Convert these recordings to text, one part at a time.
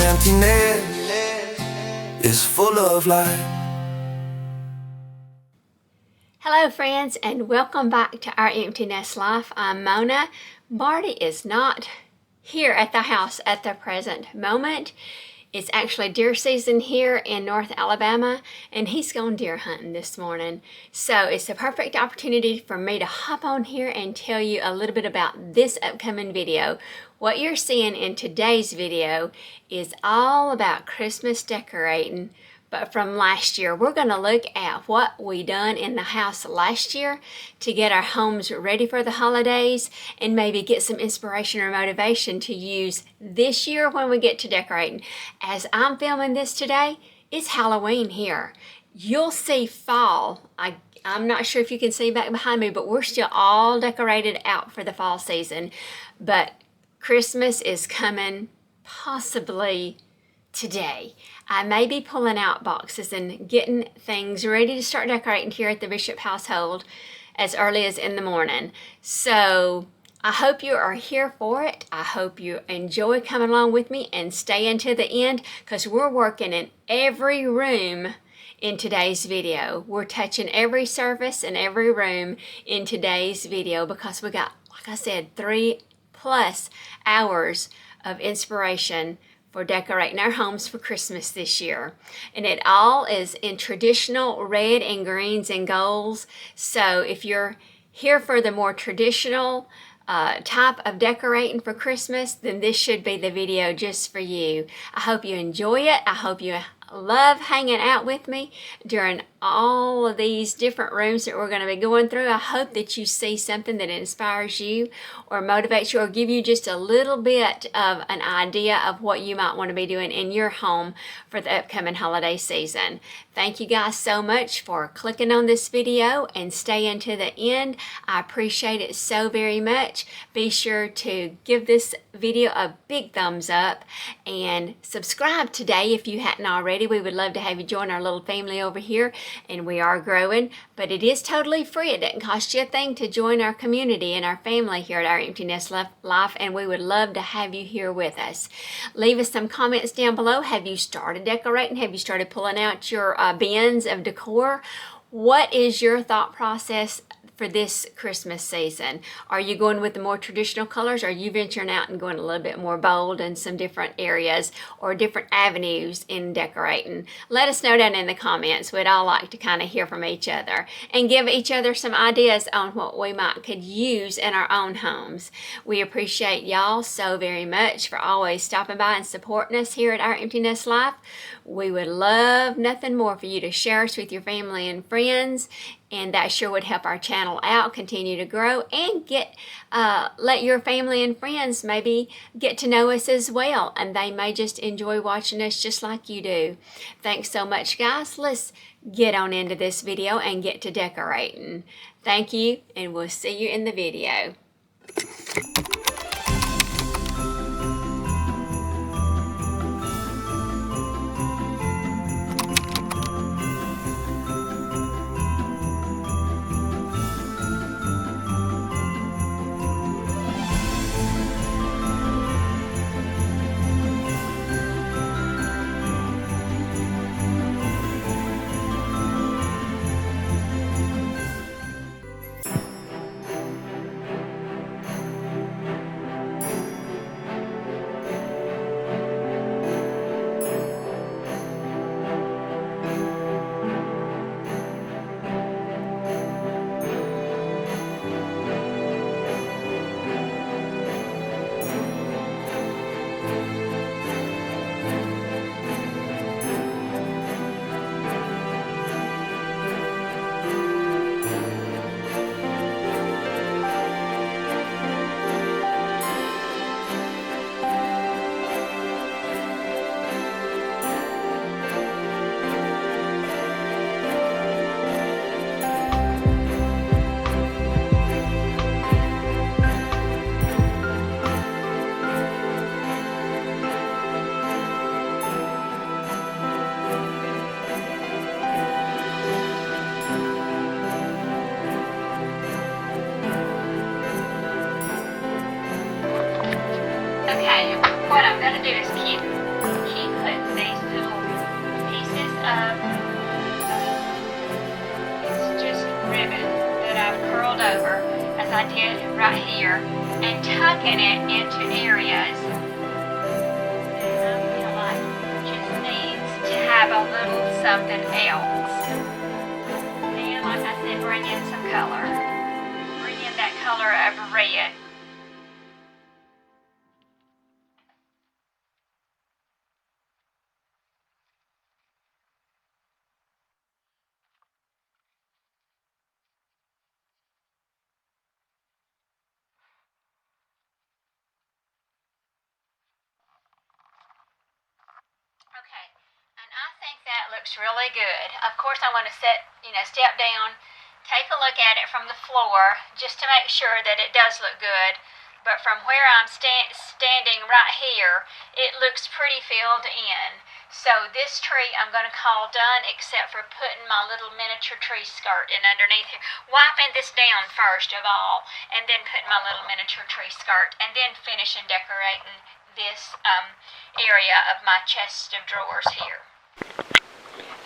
emptiness is full of light. Hello friends, and welcome back to Our Empty Nest Life. I'm Mona. Marty is not here at the house at the present moment. It's actually deer season here in North Alabama, and he's gone deer hunting this morning. So it's a perfect opportunity for me to hop on here and tell you a little bit about this upcoming video. What you're seeing in today's video is all about Christmas decorating, but from last year. We're going to look at what we done in the house last year to get our homes ready for the holidays and maybe get some inspiration or motivation to use this year when we get to decorating. As I'm filming this today, it's Halloween here. You'll see fall. I'm not sure if you can see back behind me, but we're still all decorated out for the fall season. But Christmas is coming possibly today. I may be pulling out boxes and getting things ready to start decorating here at the Bishop household as early as in the morning. So I hope you are here for it. I hope you enjoy coming along with me and stay until the end, because we're working in every room in today's video. We're touching every surface and every room in today's video because we got, like I said, 3+ hours of inspiration for decorating our homes for Christmas this year. And it all is in traditional red and greens and golds. So if you're here for the more traditional type of decorating for Christmas, then this should be the video just for you. I hope you enjoy it. I hope you love hanging out with me during all of these different rooms that we're going to be going through. I hope that you see something that inspires you or motivates you or give you just a little bit of an idea of what you might want to be doing in your home for the upcoming holiday season. Thank you guys so much for clicking on this video and staying to the end. I appreciate it so very much. Be sure to give this video a big thumbs up and subscribe today if you hadn't already. We would love to have you join our little family over here, and we are growing, but it is totally free. It doesn't cost you a thing to join our community and our family here at Our Empty Nest Life, and we would love to have you here with us. Leave us some comments down below. Have you started decorating? Have you started pulling out your bins of decor? What is your thought process for this Christmas season? Are you going with the more traditional colors? Or are you venturing out and going a little bit more bold in some different areas or different avenues in decorating? Let us know down in the comments. We'd all like to kind of hear from each other and give each other some ideas on what we could use in our own homes. We appreciate y'all so very much for always stopping by and supporting us here at Our Empty Nest Life. We would love nothing more for you to share us with your family and friends, and that sure would help our channel out, continue to grow, and let your family and friends maybe get to know us as well, and they may just enjoy watching us just like you do. Thanks so much, guys. Let's get on into this video and get to decorating. Thank you, and we'll see you in the video. breaking it into areas that I feel like just needs to have a little something else. And like I said, bring in some color. Bring in that color of red. Okay, and I think that looks really good. Of course, I want to step down, take a look at it from the floor just to make sure that it does look good. But from where I'm standing right here, it looks pretty filled in. So this tree I'm going to call done, except for putting my little miniature tree skirt in underneath here. Wiping this down first of all, and then putting my little miniature tree skirt, and then finishing decorating this area of my chest of drawers here.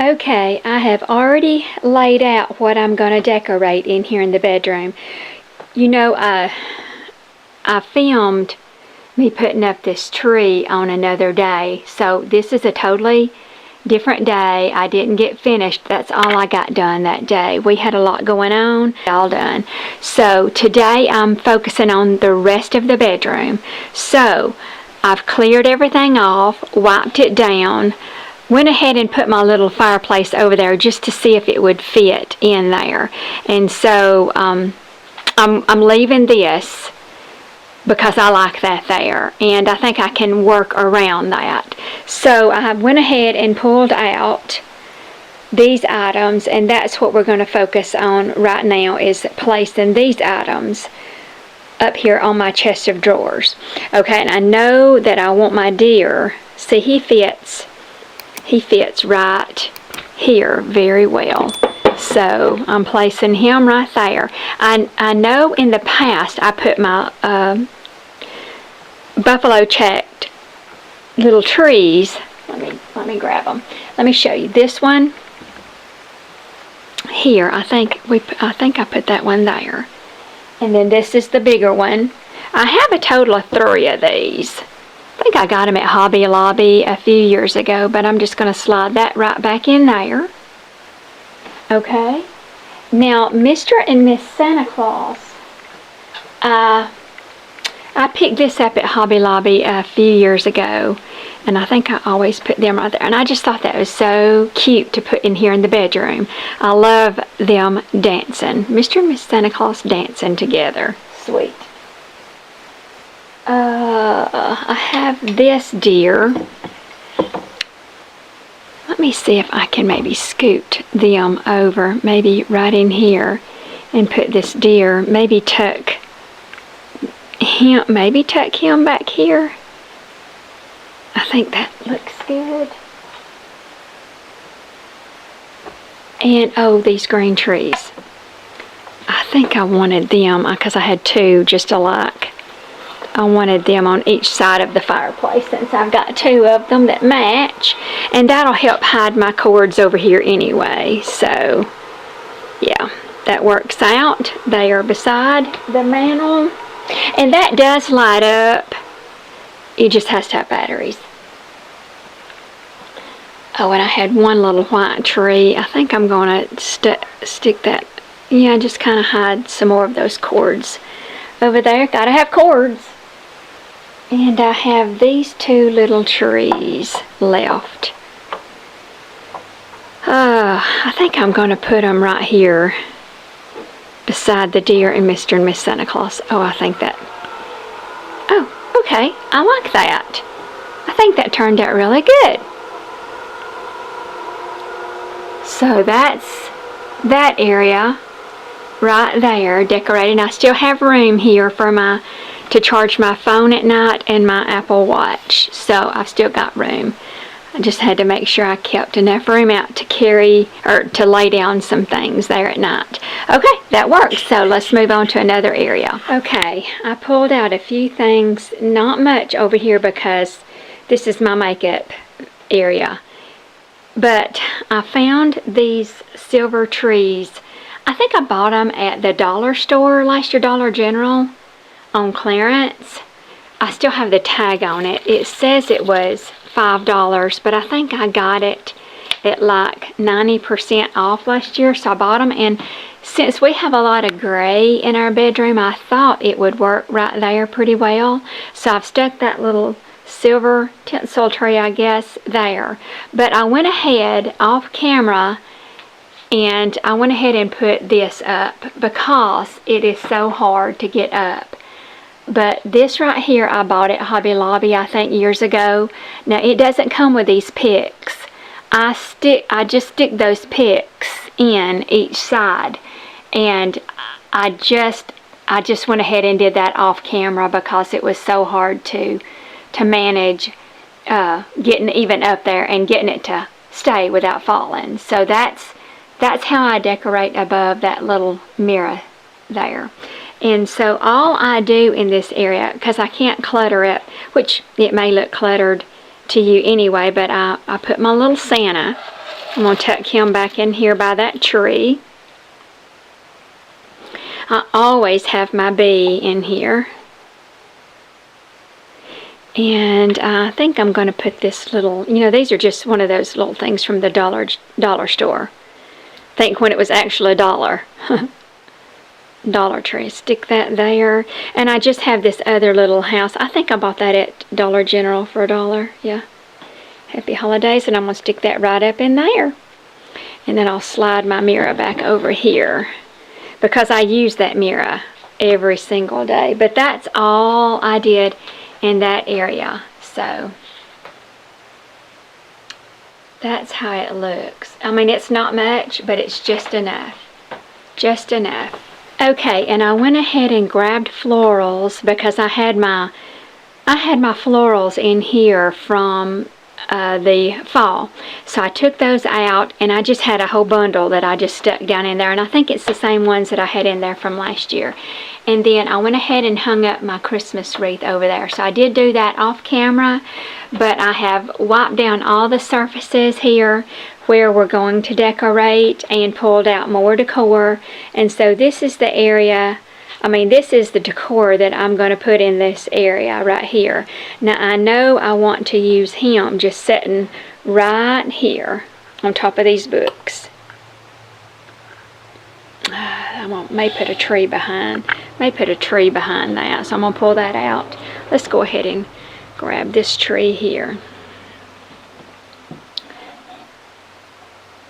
Okay, I have already laid out what I'm going to decorate in here in the bedroom. You know, I filmed me putting up this tree on another day, so this is a totally different day. I didn't get finished. That's all I got done that day. We had a lot going on. All done. So today I'm focusing on the rest of the bedroom. So I've cleared everything off, wiped it down, went ahead and put my little fireplace over there just to see if it would fit in there. And so I'm leaving this because I like that there, and I think I can work around that. So I went ahead and pulled out these items, and that's what we're going to focus on right now, is placing these items up here on my chest of drawers. Okay, and I know that I want my deer, see, he fits right here very well. So I'm placing him right there. I know in the past I put my buffalo checked little trees. Let me grab them. Let me show you this one here. I think I put that one there, and then this is the bigger one. I have a total of 3 of these. I think I got them at Hobby Lobby a few years ago, but I'm just going to slide that right back in there. Okay. Now, Mr. and Miss Santa Claus, I picked this up at Hobby Lobby a few years ago, and I think I always put them right there. And I just thought that was so cute to put in here in the bedroom. I love them dancing. Mr. and Miss Santa Claus dancing together. Sweet. I have this deer. Let me see if I can maybe scoot them over, maybe right in here, and put this deer, maybe tuck him back here. I think that looks good. And oh, these green trees. I think I wanted them, because I had 2 just alike. I wanted them on each side of the fireplace, since I've got 2 of them that match, and that'll help hide my cords over here anyway. So yeah, that works out. They are beside the mantle, and that does light up. It just has to have batteries. Oh, and I had one little white tree. I think I'm going to stick that, yeah, just kind of hide some more of those cords over there. Gotta have cords. And I have these 2 little trees left. I think I'm going to put them right here beside the deer and Mr. and Miss Santa Claus. Oh, I think that. Oh, okay. I like that. I think that turned out really good. So that's that area right there decorated. I still have room here for to charge my phone at night and my Apple Watch, so I've still got room. I just had to make sure I kept enough room out to carry, or to lay down some things there at night. Okay, that works. So let's move on to another area. Okay, I pulled out a few things, not much over here because this is my makeup area, but I found these silver trees. I think I bought them at the dollar store last year, Dollar General, on clearance. I still have the tag on it. It says it was $5, but I think I got it at like 90% off last year, so I bought them. And since we have a lot of gray in our bedroom, I thought it would work right there pretty well. So I've stuck that little silver tinsel tree, I guess, there. But I went ahead off camera and I went ahead and put this up because it is so hard to get up. But this right here, I bought at Hobby Lobby, I think, years ago. Now, it doesn't come with these picks. I just stick those picks in each side. And I just went ahead and did that off camera because it was so hard to manage getting even up there and getting it to stay without falling. So that's how I decorate above that little mirror there. And so all I do in this area, because I can't clutter it, which it may look cluttered to you anyway, but I put my little Santa. I'm going to tuck him back in here by that tree. I always have my bee in here. And I think I'm going to put this little, these are just one of those little things from the dollar store. I think when it was actually $1. Dollar Tree. Stick that there. And I just have this other little house. I think I bought that at Dollar General for $1. Yeah. Happy holidays. And I'm going to stick that right up in there. And then I'll slide my mirror back over here because I use that mirror every single day. But that's all I did in that area. So that's how it looks. I mean, it's not much, but it's just enough. Just enough. Okay, and I went ahead and grabbed florals because I had my florals in here from the fall. So I took those out and I just had a whole bundle that I just stuck down in there, and I think it's the same ones that I had in there from last year. And then I went ahead and hung up my Christmas wreath over there. So I did do that off camera, but I have wiped down all the surfaces here where we're going to decorate and pulled out more decor. And so this is the area, this is the decor that I'm going to put in this area right here. Now I know I want to use him just sitting right here on top of these books. I may put a tree behind that, so I'm going to pull that out. Let's go ahead and grab this tree here.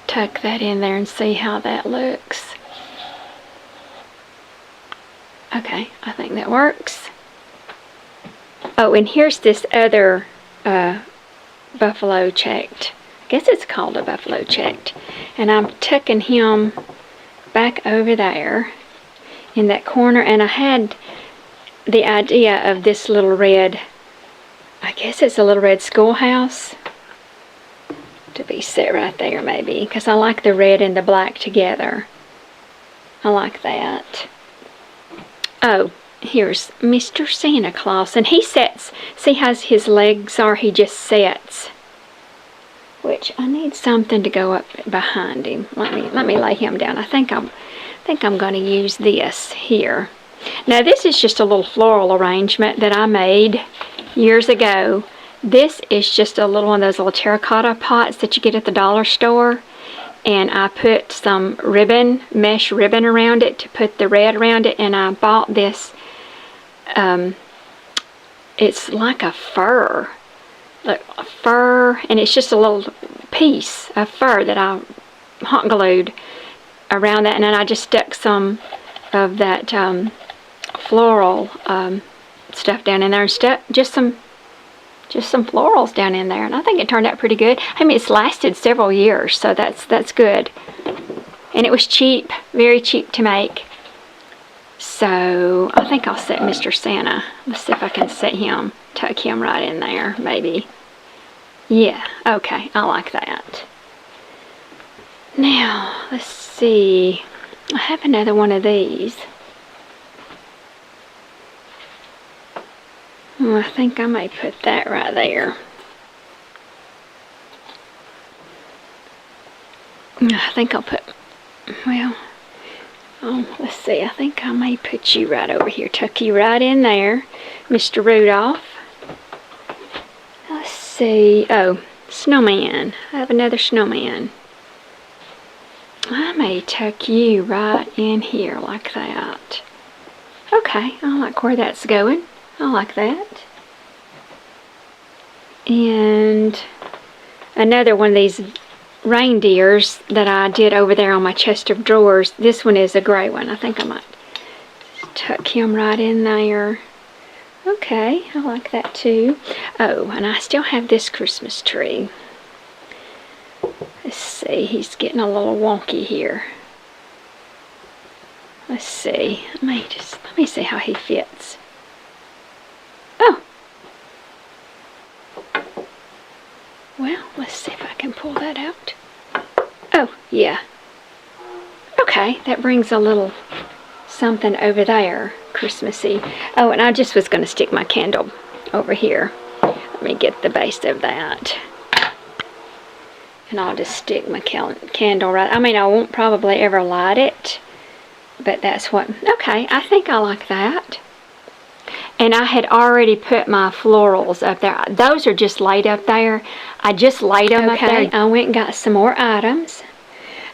Tuck that in there and see how that looks. Okay, I think that works. Oh, and here's this other buffalo checked. I guess it's called a buffalo checked. And I'm tucking him back over there in that corner. And I had the idea of this little red, I guess it's a little red schoolhouse, to be set right there maybe, because I like the red and the black together. I like that. Oh, here's Mr. Santa Claus, and he sets, see how his legs are, he just sets, which I need something to go up behind him. Let me lay him down. I think I'm going to use this here. Now this is just a little floral arrangement that I made years ago. This is just a little one of those little terracotta pots that you get at the dollar store. And I put some ribbon, mesh ribbon around it to put the red around it. And I bought this, it's like a fur. Look, a fur, and it's just a little piece of fur that I hot glued around that. And then I just stuck some of that floral stuff down in there and stuck just some florals down in there, and I think it turned out pretty good. It's lasted several years, so that's good. And it was cheap, very cheap to make. So I think I'll set Mr. Santa. Let's see if I can set him, tuck him right in there, maybe. Yeah, okay, I like that. Now, let's see. I have another one of these. I think I may put that right there. I think I'll put, let's see, I think I may put you right over here, tuck you right in there, Mr. Rudolph. Let's see. Oh, snowman. I have another snowman. I may tuck you right in here like that. Okay, I like where that's going. I like that. And another one of these reindeers that I did over there on my chest of drawers. This one is a gray one. I think I might tuck him right in there. Okay, I like that too. Oh, and I still have this Christmas tree. Let's see, he's getting a little wonky here. Let's see. Let me see how he fits. Oh. Well, let's see if I can pull that out. Oh, yeah. Okay, that brings a little something over there, Christmassy. Oh, and I just was going to stick my candle over here. Let me get the base of that. And I'll just stick my candle right. I mean, I won't probably ever light it, but that's what. Okay, I think I like that. And I had already put my florals up there. Those are just laid up there. I just laid them up there. I went and got some more items.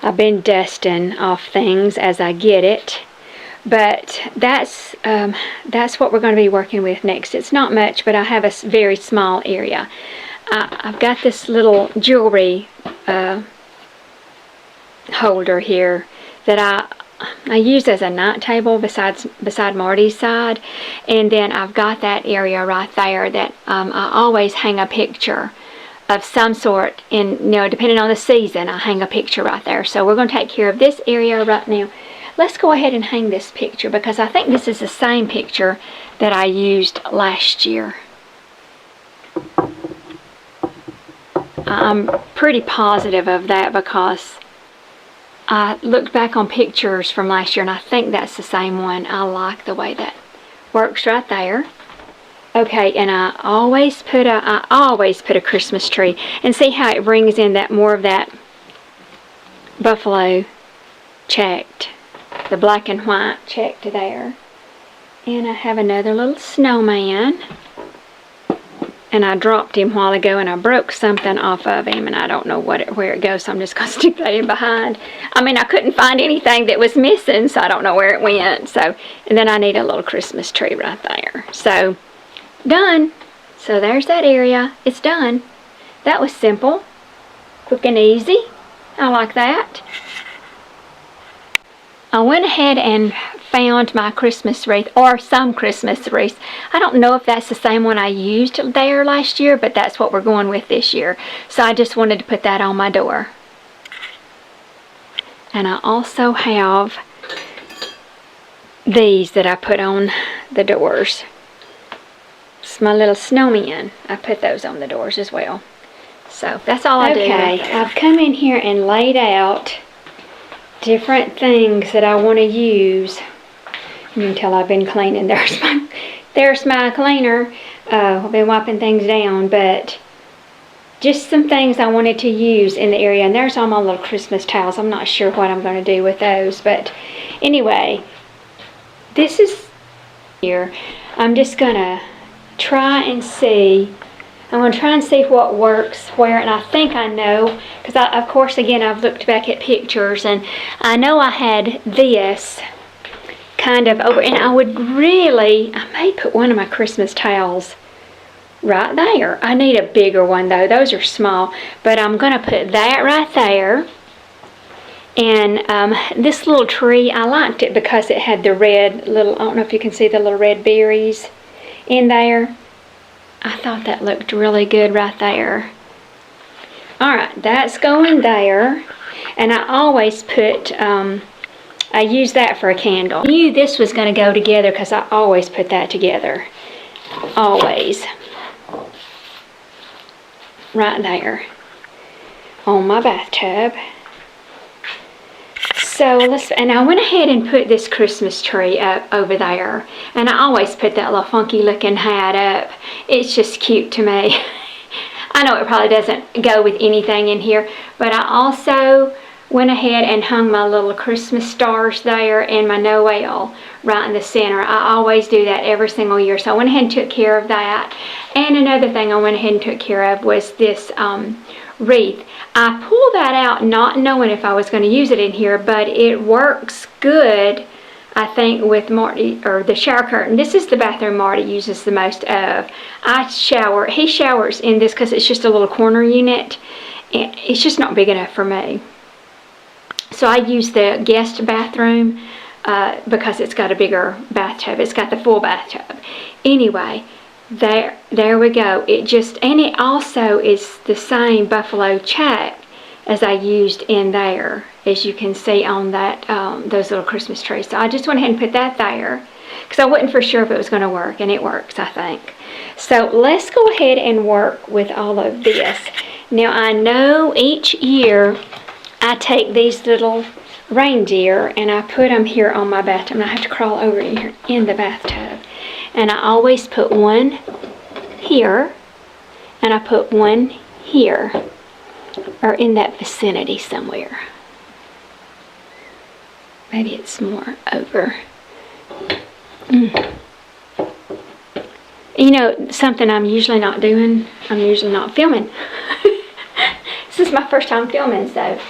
I've been dusting off things as I get it. But that's what we're going to be working with next. It's not much, but I have a very small area. I've got this little jewelry holder here that I use as a night table beside Marty's side, and then I've got that area right there that I always hang a picture of some sort. In depending on the season, I hang a picture right there. So we're going to take care of this area right now. Let's go ahead and hang this picture because I think this is the same picture that I used last year. I'm pretty positive of that because I looked back on pictures from last year and I think that's the same one. I like the way that works right there. Okay, and I always put a Christmas tree, and see how it brings in that more of that buffalo checked, the black and white checked there. And I have another little snowman. And I dropped him a while ago and I broke something off of him and I don't know where it goes, so I'm just going to stick that in behind. I mean, I couldn't find anything that was missing, so I don't know where it went. So, and then I need a little Christmas tree right there. So, done. So there's that area. It's done. That was simple, quick and easy. I like that. I went ahead and found my Christmas wreath, or some Christmas wreaths. I don't know if that's the same one I used there last year, but that's what we're going with this year. So I just wanted to put that on my door. And I also have these that I put on the doors. It's my little snowmen. I put those on the doors as well. So that's all I do. Okay, I've come in here and laid out different things that I want to use. You can tell I've been cleaning. There's my cleaner. I've been wiping things down, but just some things I wanted to use in the area. And there's all my little Christmas towels. I'm not sure what I'm going to do with those, but anyway, this is here. I'm just going to try and see. I'm going to try and see what works where, and I think I know, because of course, again, I've looked back at pictures, and I know I had this kind of over, and I may put one of my Christmas towels right there. I need a bigger one, though. Those are small, but I'm going to put that right there. And this little tree, I liked it because it had the red little, I don't know if you can see the little red berries in there. I thought that looked really good right there. Alright, that's going there. And I always put, I use that for a candle. I knew this was going to go together because I always put that together. Always. Right there. On my bathtub. So and I went ahead and put this Christmas tree up over there. And I always put that little funky looking hat up. It's just cute to me. I know it probably doesn't go with anything in here, but I also went ahead and hung my little Christmas stars there and my Noel right in the center. I always do that every single year. So I went ahead and took care of that. And another thing I went ahead and took care of was this wreath. I pulled that out not knowing if I was going to use it in here, but it works good, I think, with Marty, or the shower curtain. This is the bathroom Marty uses the most of. He showers in this because it's just a little corner unit. And it's just not big enough for me. So I use the guest bathroom because it's got a bigger bathtub. It's got the full bathtub. Anyway, there we go. And it also is the same buffalo check as I used in there, as you can see on that those little Christmas trees. So I just went ahead and put that there because I wasn't for sure if it was going to work, and it works, I think. So let's go ahead and work with all of this. Now I know each year I take these little reindeer and I put them here on my bathtub, and I have to crawl over here in the bathtub. And I always put one here, and I put one here, or in that vicinity somewhere. Maybe it's more over. You know, something I'm usually not doing, I'm usually not filming. This is my first time filming, so it's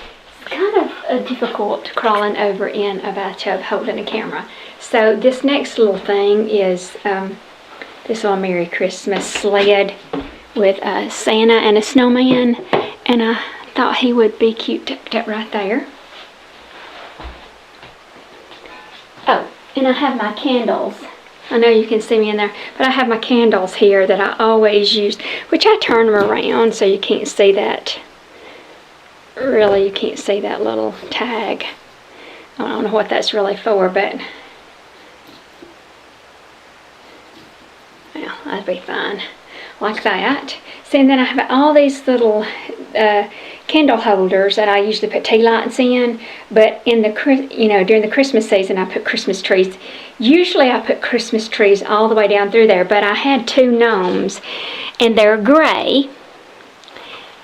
kind of difficult crawling over in a bathtub holding a camera. So this next little thing is this little Merry Christmas sled with a Santa and a snowman, and I thought he would be cute tucked up right there. Oh, and I have my candles. I know you can see me in there, but I have my candles here that I always use, which I turn them around so you can't see that. Really, you can't see that little tag. I don't know what that's really for, but well, that'd be fine. Like that. See, and then I have all these little candle holders that I usually put tea lights in, but in the during the Christmas season I put Christmas trees. Usually I put Christmas trees all the way down through there, but I had two gnomes and they're gray,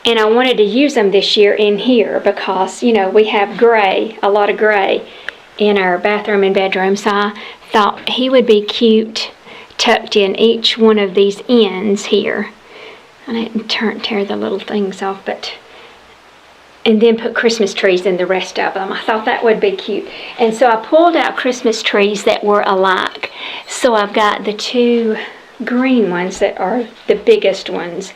and I wanted to use them this year in here because we have gray, a lot of gray in our bathroom and bedroom, so I thought he would be cute tucked in each one of these ends here. I didn't tear the little things off, and then put Christmas trees in the rest of them. I thought that would be cute. And so I pulled out Christmas trees that were alike. So I've got the two green ones that are the biggest ones.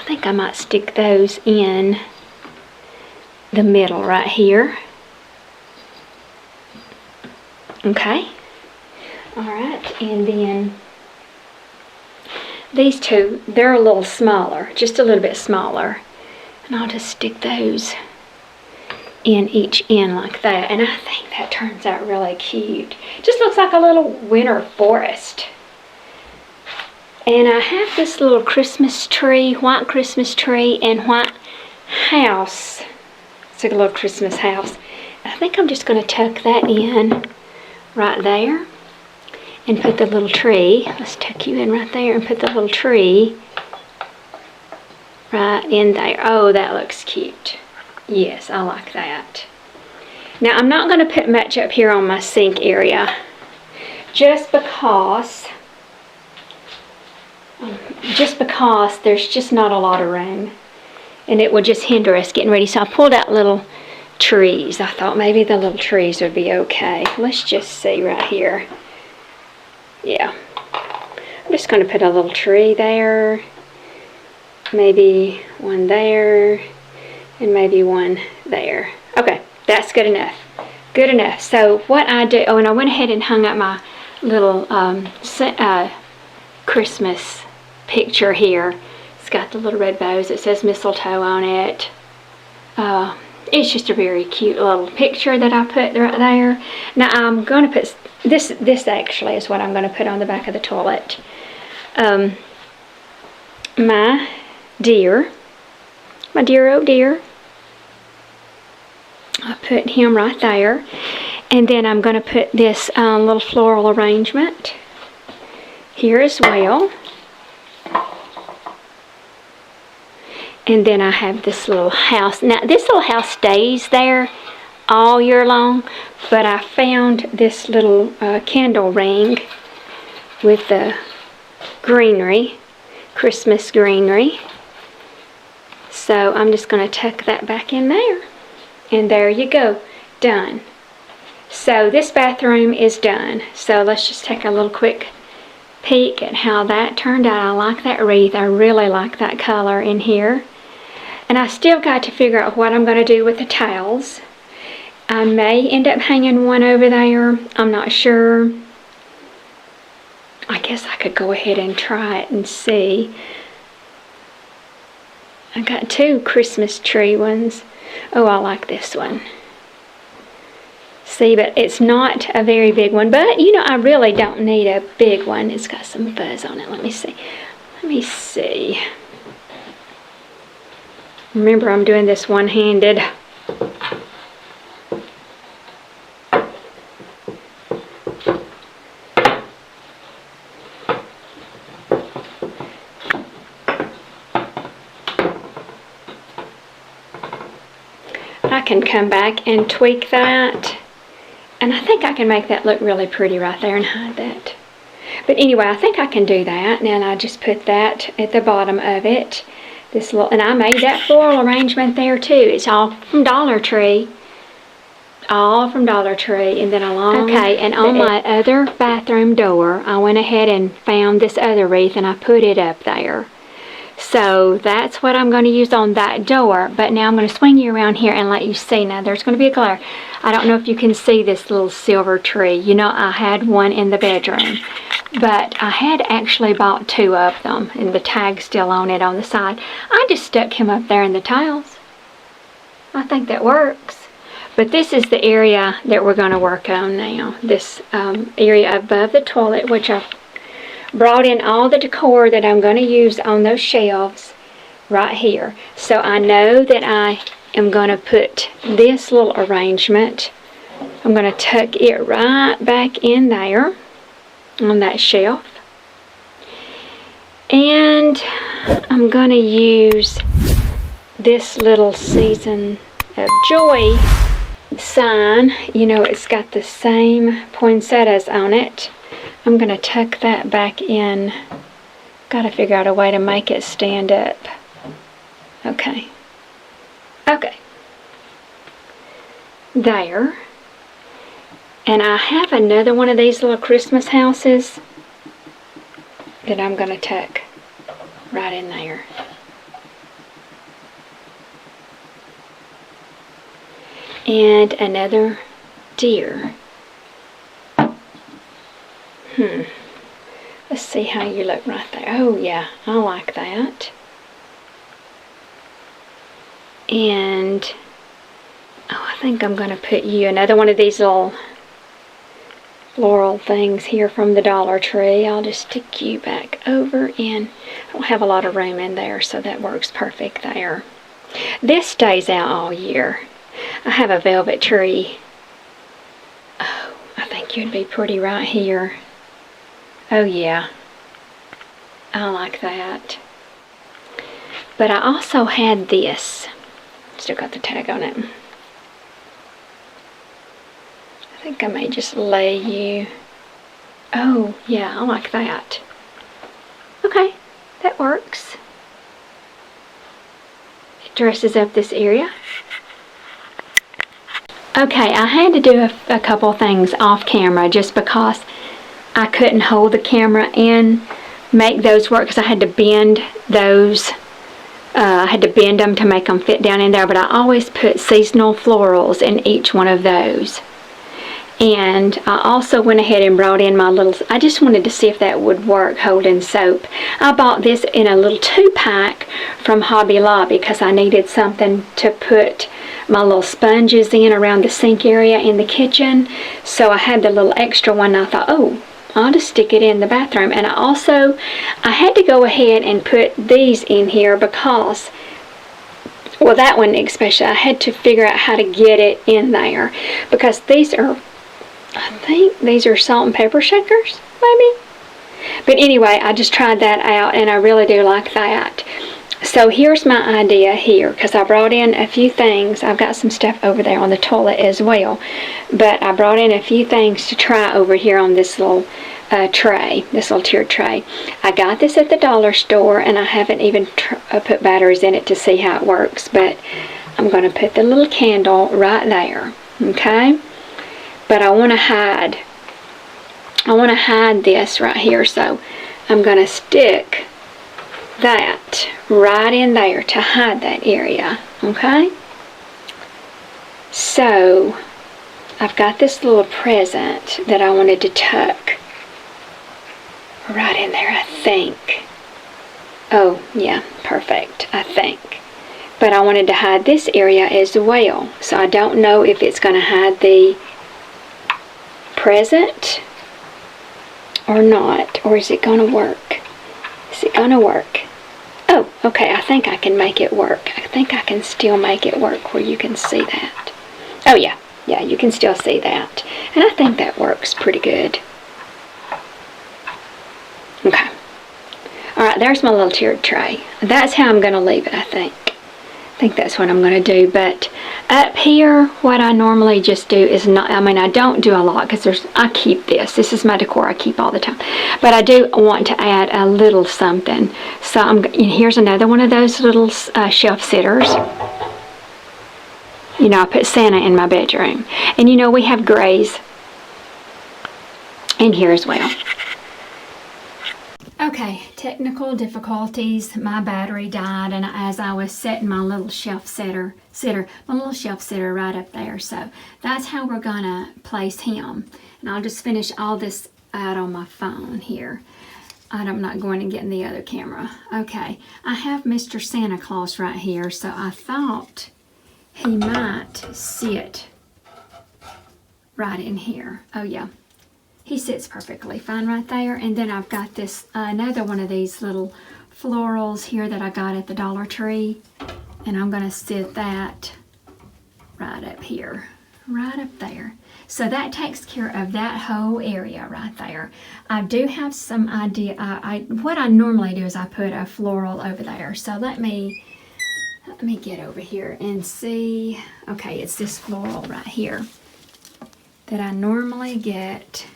I think I might stick those in the middle right here. Okay. Alright, and then these two, they're a little smaller, just a little bit smaller. And I'll just stick those in each end like that. And I think that turns out really cute. Just looks like a little winter forest. And I have this little Christmas tree, white Christmas tree, and white house. It's like a little Christmas house. I think I'm just going to tuck that in right there. And put the little tree, let's tuck you in right there and put the little tree right in there. Oh, that looks cute. Yes, I like that. Now, I'm not going to put much up here on my sink area, just because there's just not a lot of room, and it will just hinder us getting ready. So I pulled out little trees. I thought maybe the little trees would be okay. Let's just see right here. Yeah, I'm just going to put a little tree there, maybe one there, and maybe one there. Okay, that's good enough. Good enough. So what I do, and I went ahead and hung up my little Christmas picture here. It's got the little red bows. It says mistletoe on it. It's just a very cute little picture that I put right there. Now I'm going to put this actually is what I'm going to put on the back of the toilet. My dear oh dear. I put him right there. And then I'm going to put this little floral arrangement here as well. And then I have this little house. Now, this little house stays there all year long, but I found this little candle ring with the greenery, Christmas greenery. So I'm just going to tuck that back in there. And there you go, done. So this bathroom is done. So let's just take a little quick peek at how that turned out. I like that wreath. I really like that color in here. And I still got to figure out what I'm going to do with the towels. I may end up hanging one over there. I'm not sure. I guess I could go ahead and try it and see. I got 2 Christmas tree ones. Oh, I like this one. See, but it's not a very big one. But, you know, I really don't need a big one. It's got some fuzz on it. Let me see. Let me see. Remember, I'm doing this one-handed. I can come back and tweak that. And I think I can make that look really pretty right there and hide that. But anyway, I think I can do that. And I just put that at the bottom of it. This little, and I made that floral arrangement there too. It's all from Dollar Tree. All from Dollar Tree. And then along. Okay, and on my other bathroom door, I went ahead and found this other wreath and I put it up there. So that's what I'm going to use on that door. But now I'm going to swing you around here and let you see. Now there's going to be a glare. I don't know if you can see this little silver tree. You know, I had one in the bedroom. But I had actually bought 2 of them. And the tag's still on it on the side. I just stuck him up there in the tiles. I think that works. But this is the area that we're going to work on now. This area above the toilet, which I've brought in all the decor that I'm going to use on those shelves right here. So I know that I am going to put this little arrangement. I'm going to tuck it right back in there on that shelf. And I'm going to use this little Season of Joy sign. You know, it's got the same poinsettias on it. I'm going to tuck that back in. Got to figure out a way to make it stand up. Okay. Okay. There. And I have another one of these little Christmas houses that I'm going to tuck right in there. And another deer. Let's see how you look right there. Oh yeah, I like that. And I think I'm going to put you another one of these little floral things here from the Dollar Tree. I'll just stick you back over in. I don't have a lot of room in there, so that works perfect there. This stays out all year. I have a velvet tree. Oh, I think you'd be pretty right here. Oh yeah, I like that. But I also had this. Still got the tag on it. I think I may just lay you. Oh yeah, I like that. Okay, that works. It dresses up this area. Okay, I had to do a couple things off camera just because I couldn't hold the camera and make those work because I had to bend those. I had to bend them to make them fit down in there, but I always put seasonal florals in each one of those. And I also went ahead and brought in my little, I just wanted to see if that would work holding soap. I bought this in a little 2-pack from Hobby Lobby because I needed something to put my little sponges in around the sink area in the kitchen. So I had the little extra one and I thought, oh, I'll just stick it in the bathroom. And I had to go ahead and put these in here because, well, that one especially, I had to figure out how to get it in there because these are, I think these are salt and pepper shakers, maybe. But anyway, I just tried that out and I really do like that. So here's my idea here, because I brought in a few things. I've got some stuff over there on the toilet as well, but I brought in a few things to try over here on this little tray, this little tiered tray. I got this at the dollar store, and I haven't even put batteries in it to see how it works, but I'm going to put the little candle right there, okay? But I want to hide this right here, so I'm going to stick that right in there to hide that area, okay? So I've got this little present that I wanted to tuck right in there, I think. Oh yeah, perfect, I think. But I wanted to hide this area as well, so I don't know if it's going to hide the present or not, or is it going to work? Is it going to work? Oh, okay, I think I can make it work. I think I can still make it work where you can see that. Oh yeah, you can still see that. And I think that works pretty good. Okay. Alright, there's my little tiered tray. That's how I'm going to leave it, I think. I think that's what I'm going to do. But up here, what I normally just do is not, I don't do a lot because I keep this. This is my decor I keep all the time. But I do want to add a little something. So here's another one of those little shelf sitters. You know, I put Santa in my bedroom. And you know, we have grays in here as well. Okay, technical difficulties. My battery died, and as I was setting my little shelf sitter right up there. So that's how we're gonna place him. And I'll just finish all this out on my phone here. I'm not going to get in the other camera. Okay, I have Mr. Santa Claus right here, so I thought he might sit right in here. Oh yeah. He sits perfectly fine right there. And then I've got this another one of these little florals here that I got at the Dollar Tree. And I'm going to sit that right up here. Right up there. So that takes care of that whole area right there. I do have some idea. What I normally do is I put a floral over there. So let me get over here and see. Okay, it's this floral right here that I normally get.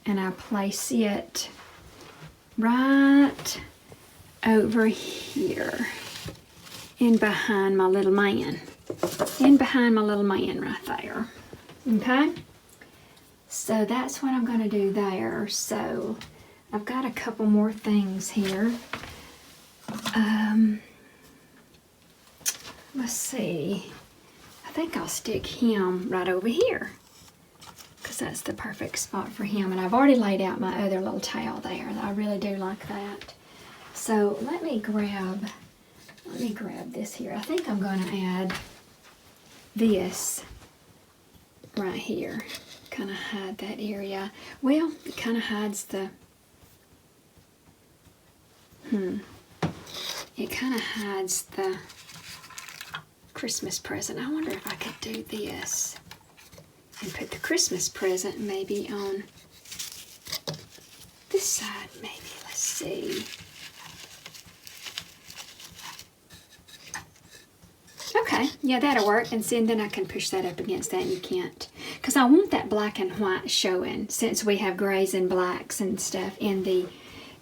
And I place it right over here, in behind my little man. In behind my little man right there. Okay? So that's what I'm going to do there. So I've got a couple more things here. Let's see. I think I'll stick him right over here, because that's the perfect spot for him. And I've already laid out my other little towel there. I really do like that. So let me grab this here. I think I'm going to add this right here. Kind of hide that area. Well, it kind of hides the, it kind of hides the Christmas present. I wonder if I could do this and put the Christmas present maybe on this side, maybe. Let's see. Okay, yeah, that'll work. And then I can push that up against that, and you can't. Because I want that black and white showing, since we have grays and blacks and stuff in the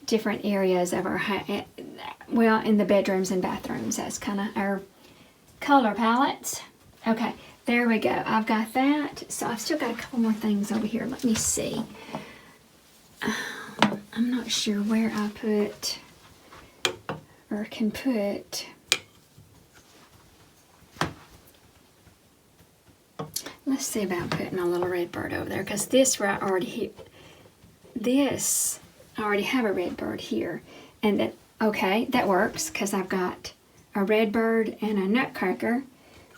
different areas of our house. Well, in the bedrooms and bathrooms. That's kind of our color palettes. Okay, there we go. I've got that. So I've still got a couple more things over here. Let me see. I'm not sure where I put or can put. Let's see about putting a little red bird over there, because this right already this I already have a red bird here, and that okay, that works because I've got a red bird and a nutcracker,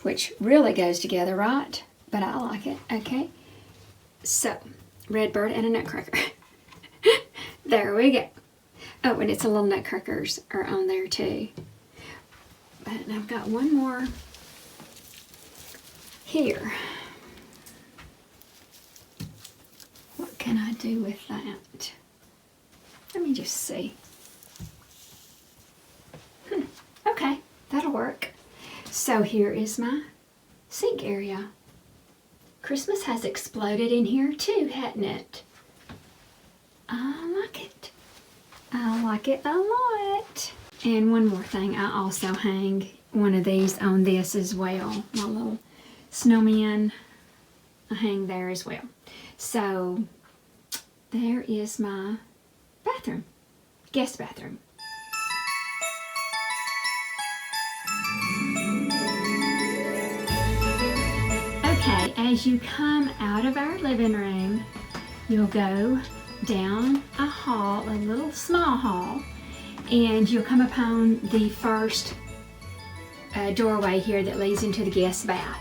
which really goes together, right? But I like it. Okay, so red bird and a nutcracker. There we go. Oh, and it's a little nutcrackers are on there too. But I've got one more here. What can I do with that? Let me just see. That'll work. So here is my sink area. Christmas has exploded in here too, hasn't it? I like it. I like it a lot. And one more thing, I also hang one of these on this as well. My little snowman, I hang there as well. So there is my bathroom, guest bathroom. Okay, as you come out of our living room, you'll go down a hall, a little small hall, and you'll come upon the first doorway here that leads into the guest bath.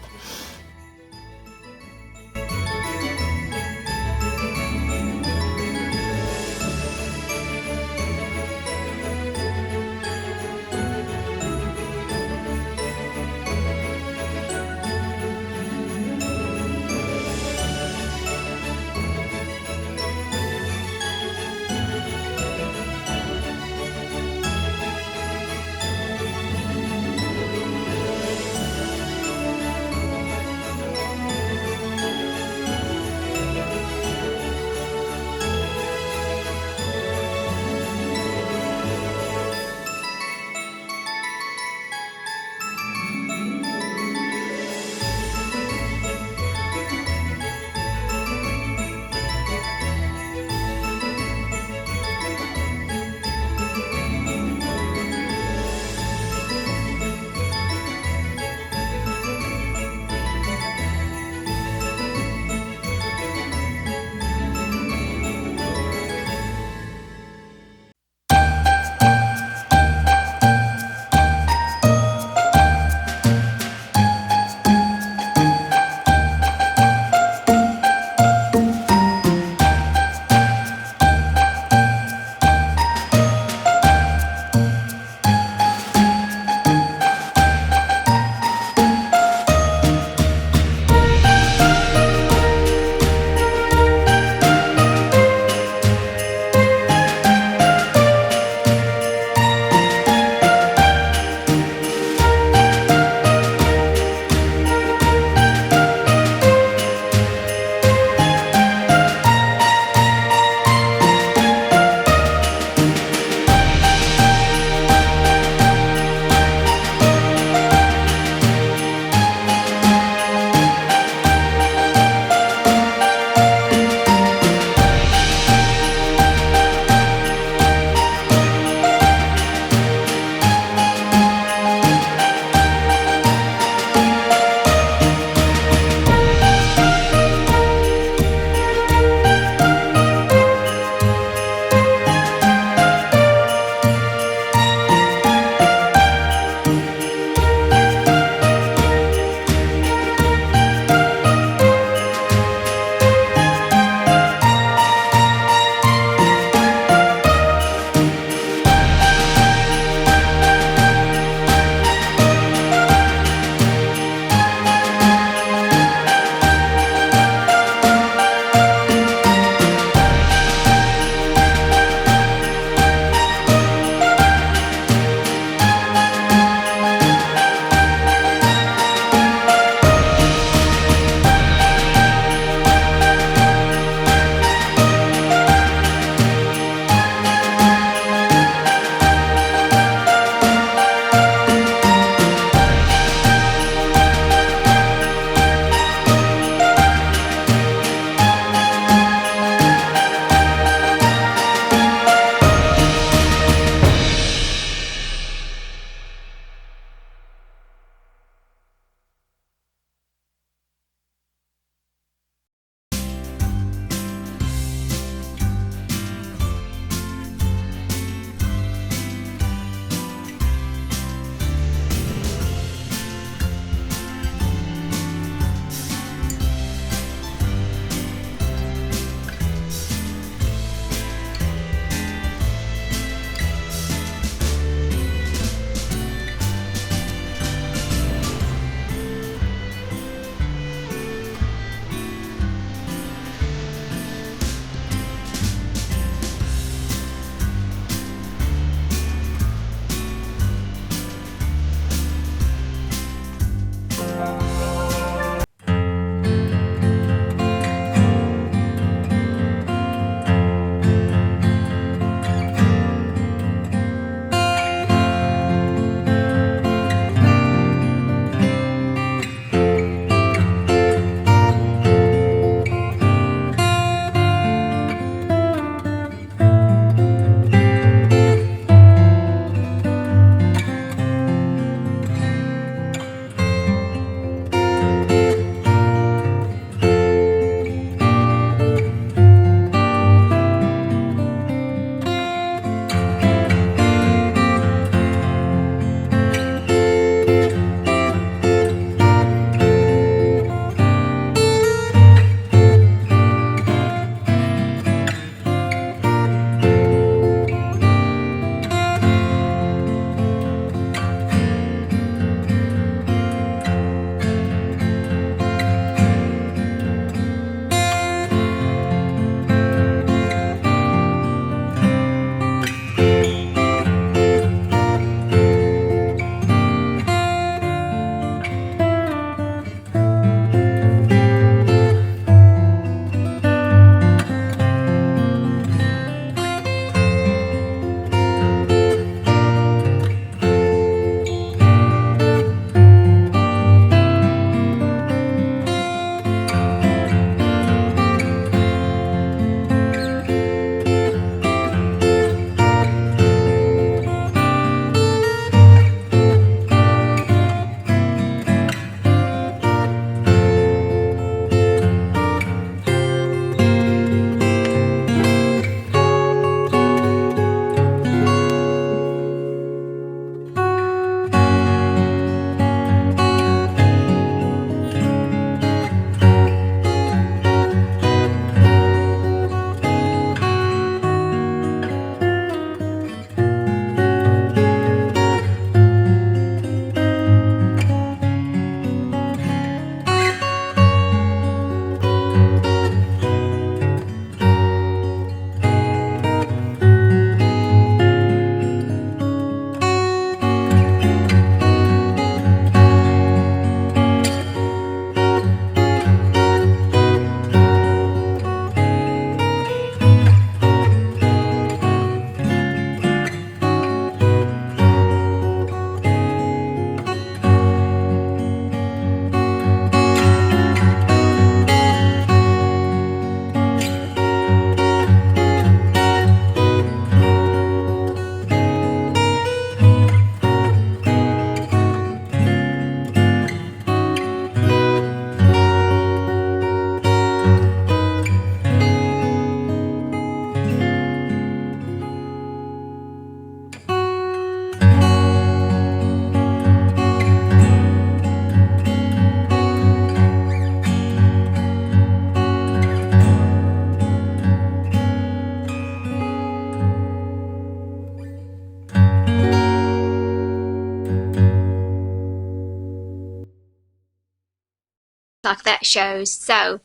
like that shows. So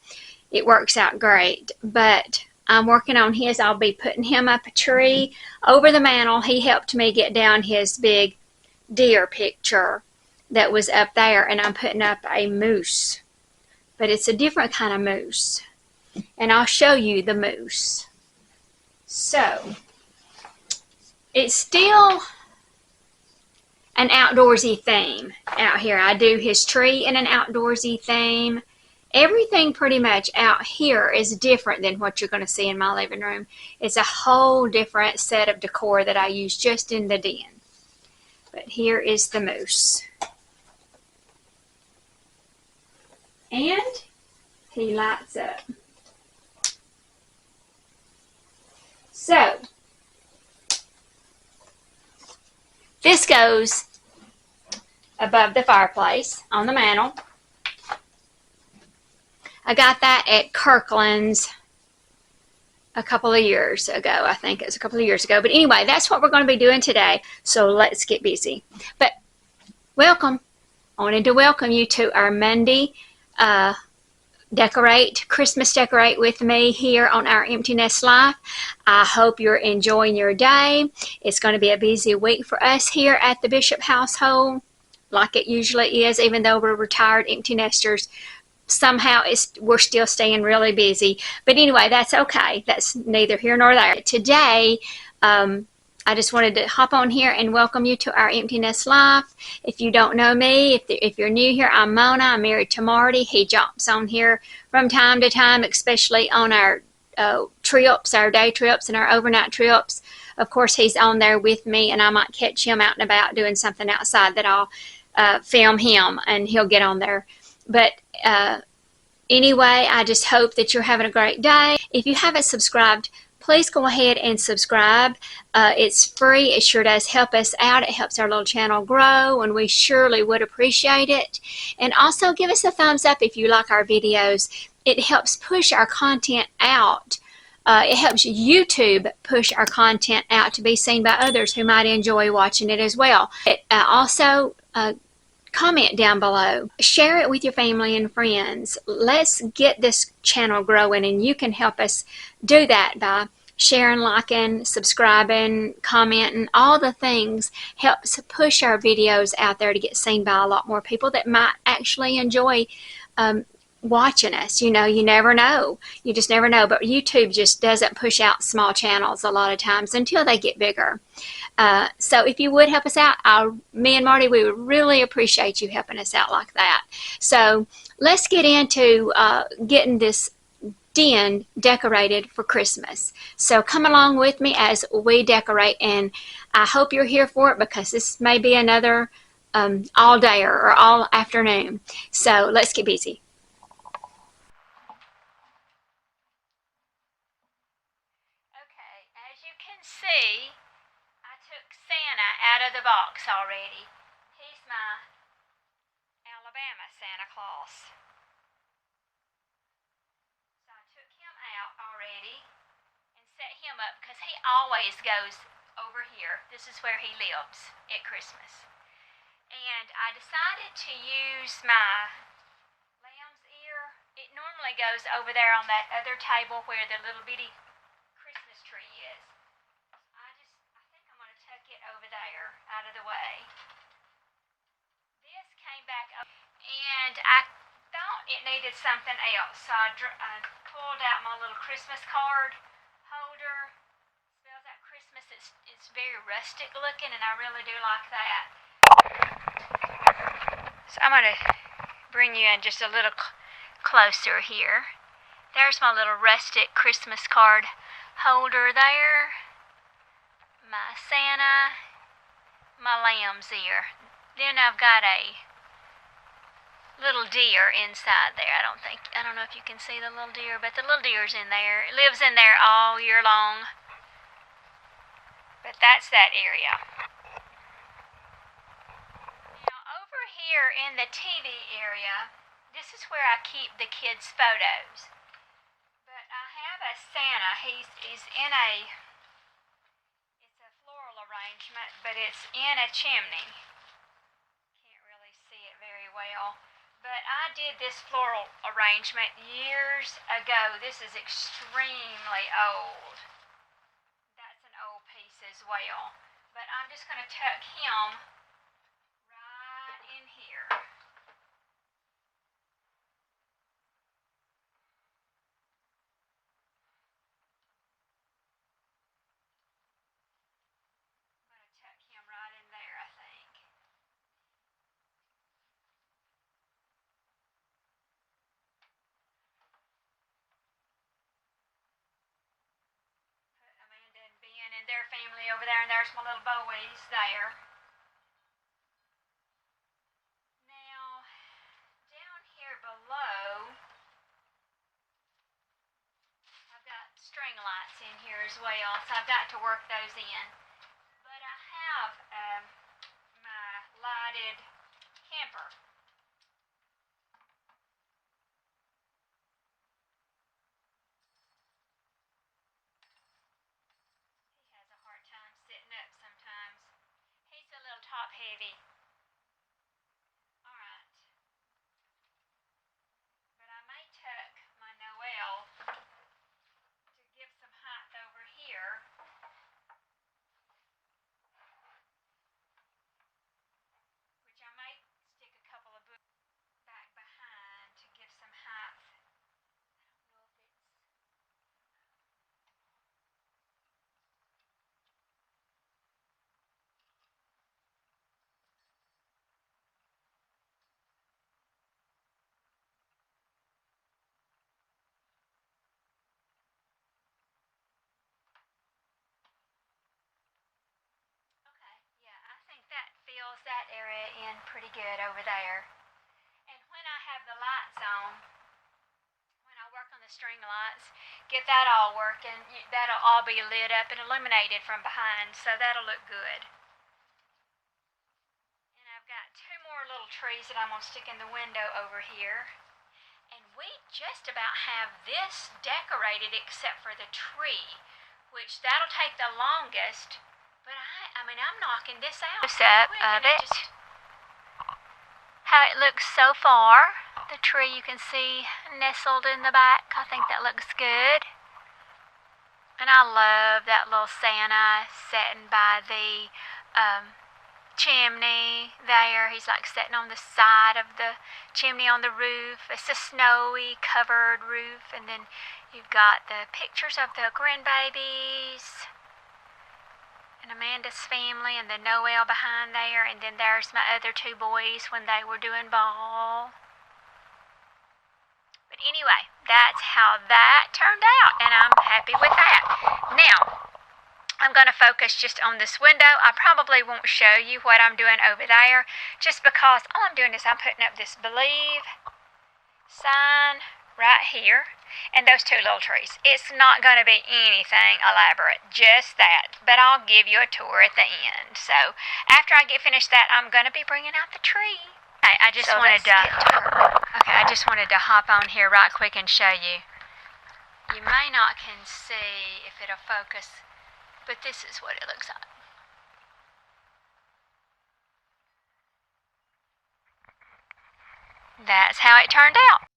it works out great. But I'm working on his. I'll be putting him up a tree over the mantle. He helped me get down his big deer picture that was up there, and I'm putting up a moose. But it's a different kind of moose. And I'll show you the moose. So, it's still an outdoorsy theme out here. I do his tree in an outdoorsy theme. Everything pretty much out here is different than what you're going to see in my living room. It's a whole different set of decor that I use just in the den. But here is the moose. And he lights up. So, this goes above the fireplace on the mantle. I got that at Kirkland's a couple of years ago. I think it was a couple of years ago. But anyway, that's what we're going to be doing today. So let's get busy. But welcome. I wanted to welcome you to our Monday Christmas decorate with me here on Our Empty Nest Life. I hope you're enjoying your day. It's going to be a busy week for us here at the Bishop household, like it usually is, even though we're retired empty nesters. Somehow we're still staying really busy. But anyway, that's okay. That's neither here nor there. Today, I just wanted to hop on here and welcome you to Our Empty Nest Life. If you don't know me, if you're new here, I'm Mona. I'm married to Marty. He jumps on here from time to time, especially on our trips, our day trips and our overnight trips. Of course, he's on there with me, and I might catch him out and about doing something outside that I'll film him, and he'll get on there. But anyway, I just hope that you're having a great day. If you haven't subscribed, please go ahead and subscribe. It's free. It sure does help us out. It helps our little channel grow, and we surely would appreciate it. And also give us a thumbs up if you like our videos. It helps push our content out. It helps YouTube push our content out to be seen by others who might enjoy watching it as well. Also, comment down below. Share it with your family and friends. Let's get this channel growing, and you can help us do that by sharing, liking, subscribing, commenting. All the things helps push our videos out there to get seen by a lot more people that might actually enjoy watching us. You know, you never know. You just never know. But YouTube just doesn't push out small channels a lot of times until they get bigger. So if you would help us out, me and Marty, we would really appreciate you helping us out like that. So let's get into getting this den decorated for Christmas. So come along with me as we decorate, and I hope you're here for it, because this may be another all day or all afternoon. So let's get busy. Okay, as you can see, I took Santa out of the box already. He's my Alabama Santa Claus. So I took him out already and set him up, because he always goes over here. This is where he lives at Christmas. And I decided to use my lamb's ear. It normally goes over there on that other table where the little bitty Christmas tree is. I think I'm going to tuck it over there out of the way. This came back up, and I thought it needed something else. So I pulled out my little Christmas card holder. Spells out Christmas. It's very rustic looking, and I really do like that. So I'm going to bring you in just a little closer here. There's my little rustic Christmas card holder there. My Santa, my lamb's ear. Then I've got a little deer inside there. I don't know if you can see the little deer, but the little deer's in there. It lives in there all year long. But that's that area. Now over here in the TV area, this is where I keep the kids' photos. But I have a Santa. He's in it's a floral arrangement, but it's in a chimney. Can't really see it very well. But I did this floral arrangement years ago. This is extremely old. That's an old piece as well. But I'm just going to tuck him right in here. I'm going to tuck him right in there, I think. Put Amanda and Ben and their family over there, and there's my little boys there. Now, down here below, I've got string lights in here as well, so I've got to work those in. But I have my lighted camper. He has a hard time sitting up sometimes. He's a little top heavy. Alright. But I may tuck my Noel to give some height over here. Which I may stick a couple of books back behind to give some height. I don't know if it's... Okay, yeah, I think that fills that area in pretty good over there. And when I have the lights on, when I work on the string lights, get that all working, that'll all be lit up and illuminated from behind, so that'll look good. And I've got two more little trees that I'm going to stick in the window over here. And we just about have this decorated except for the tree, which that'll take the longest. But I mean, I'm knocking this out. Close up of it. How it looks so far. The tree you can see nestled in the back. I think that looks good. And I love that little Santa sitting by the chimney there. He's like sitting on the side of the chimney on the roof. It's a snowy covered roof, and then you've got the pictures of the grandbabies and Amanda's family and the Noel behind there, and then there's my other two boys when they were doing ball. But anyway, that's how that turned out, and I'm happy with that. Now, I'm going to focus just on this window. I probably won't show you what I'm doing over there, just because all I'm doing is I'm putting up this believe sign right here and those two little trees. It's not going to be anything elaborate, just that. But I'll give you a tour at the end. So after I get finished that, I'm going to be bringing out the tree. I just wanted to hop on here right quick and show you. You may not can see if it'll focus, but this is what it looks like. That's how it turned out.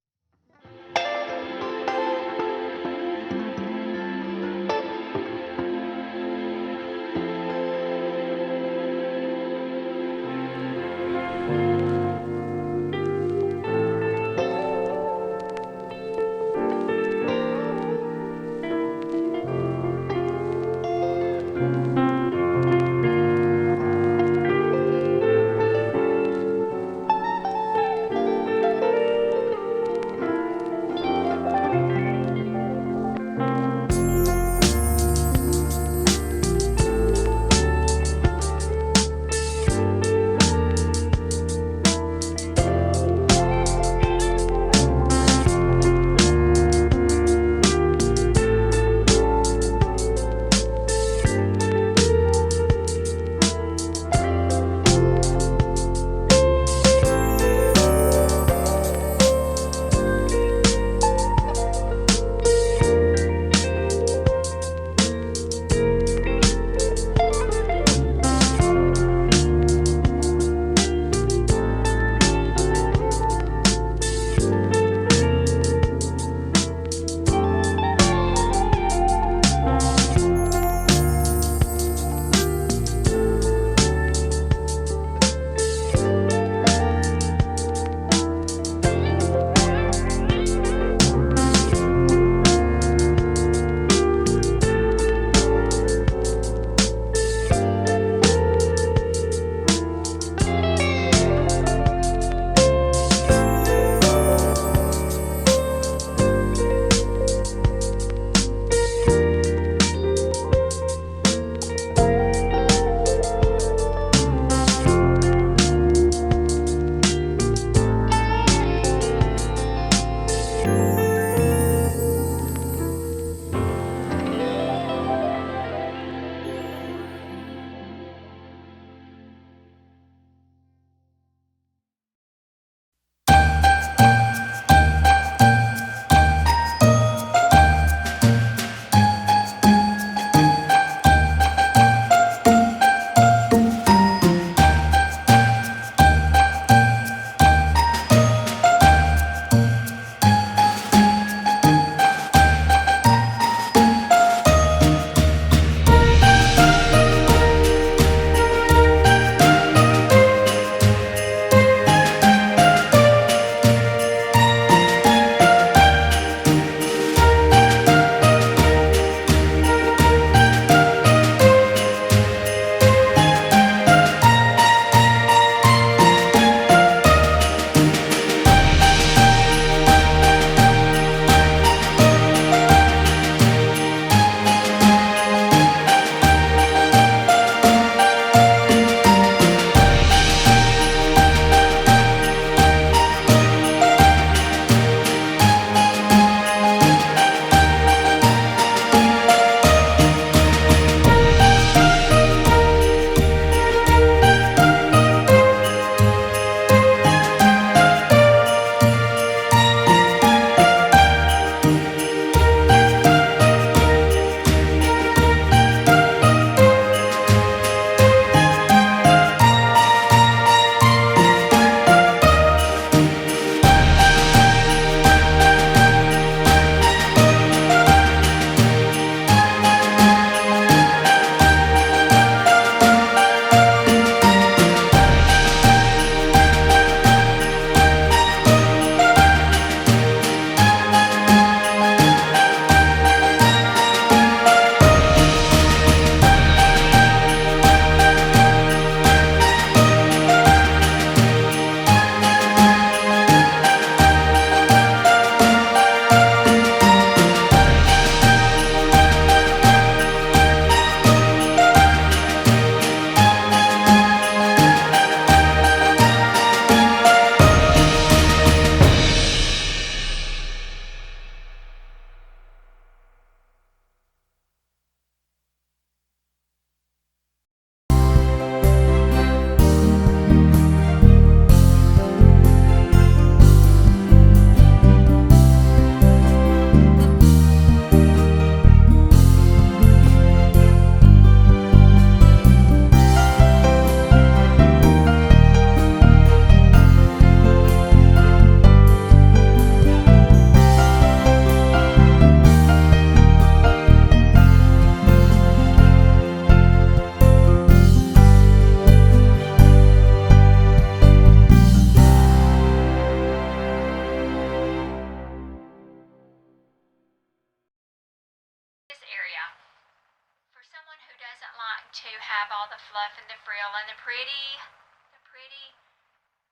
like to have all the fluff and the frill and the pretty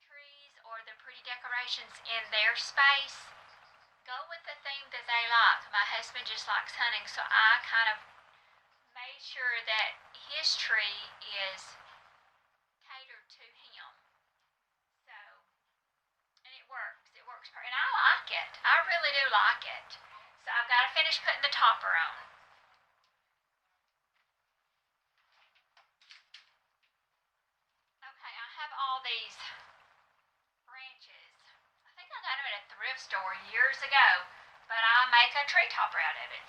trees or the pretty decorations in their space. Go with the theme that they like. My husband just likes hunting, so I kind of made sure that his tree is catered to him. So, and it works. It works, and I like it. I really do like it. So I've got to finish putting the topper on. Okay, I have all these branches. I think I got them at a thrift store years ago, but I make a tree topper out of it.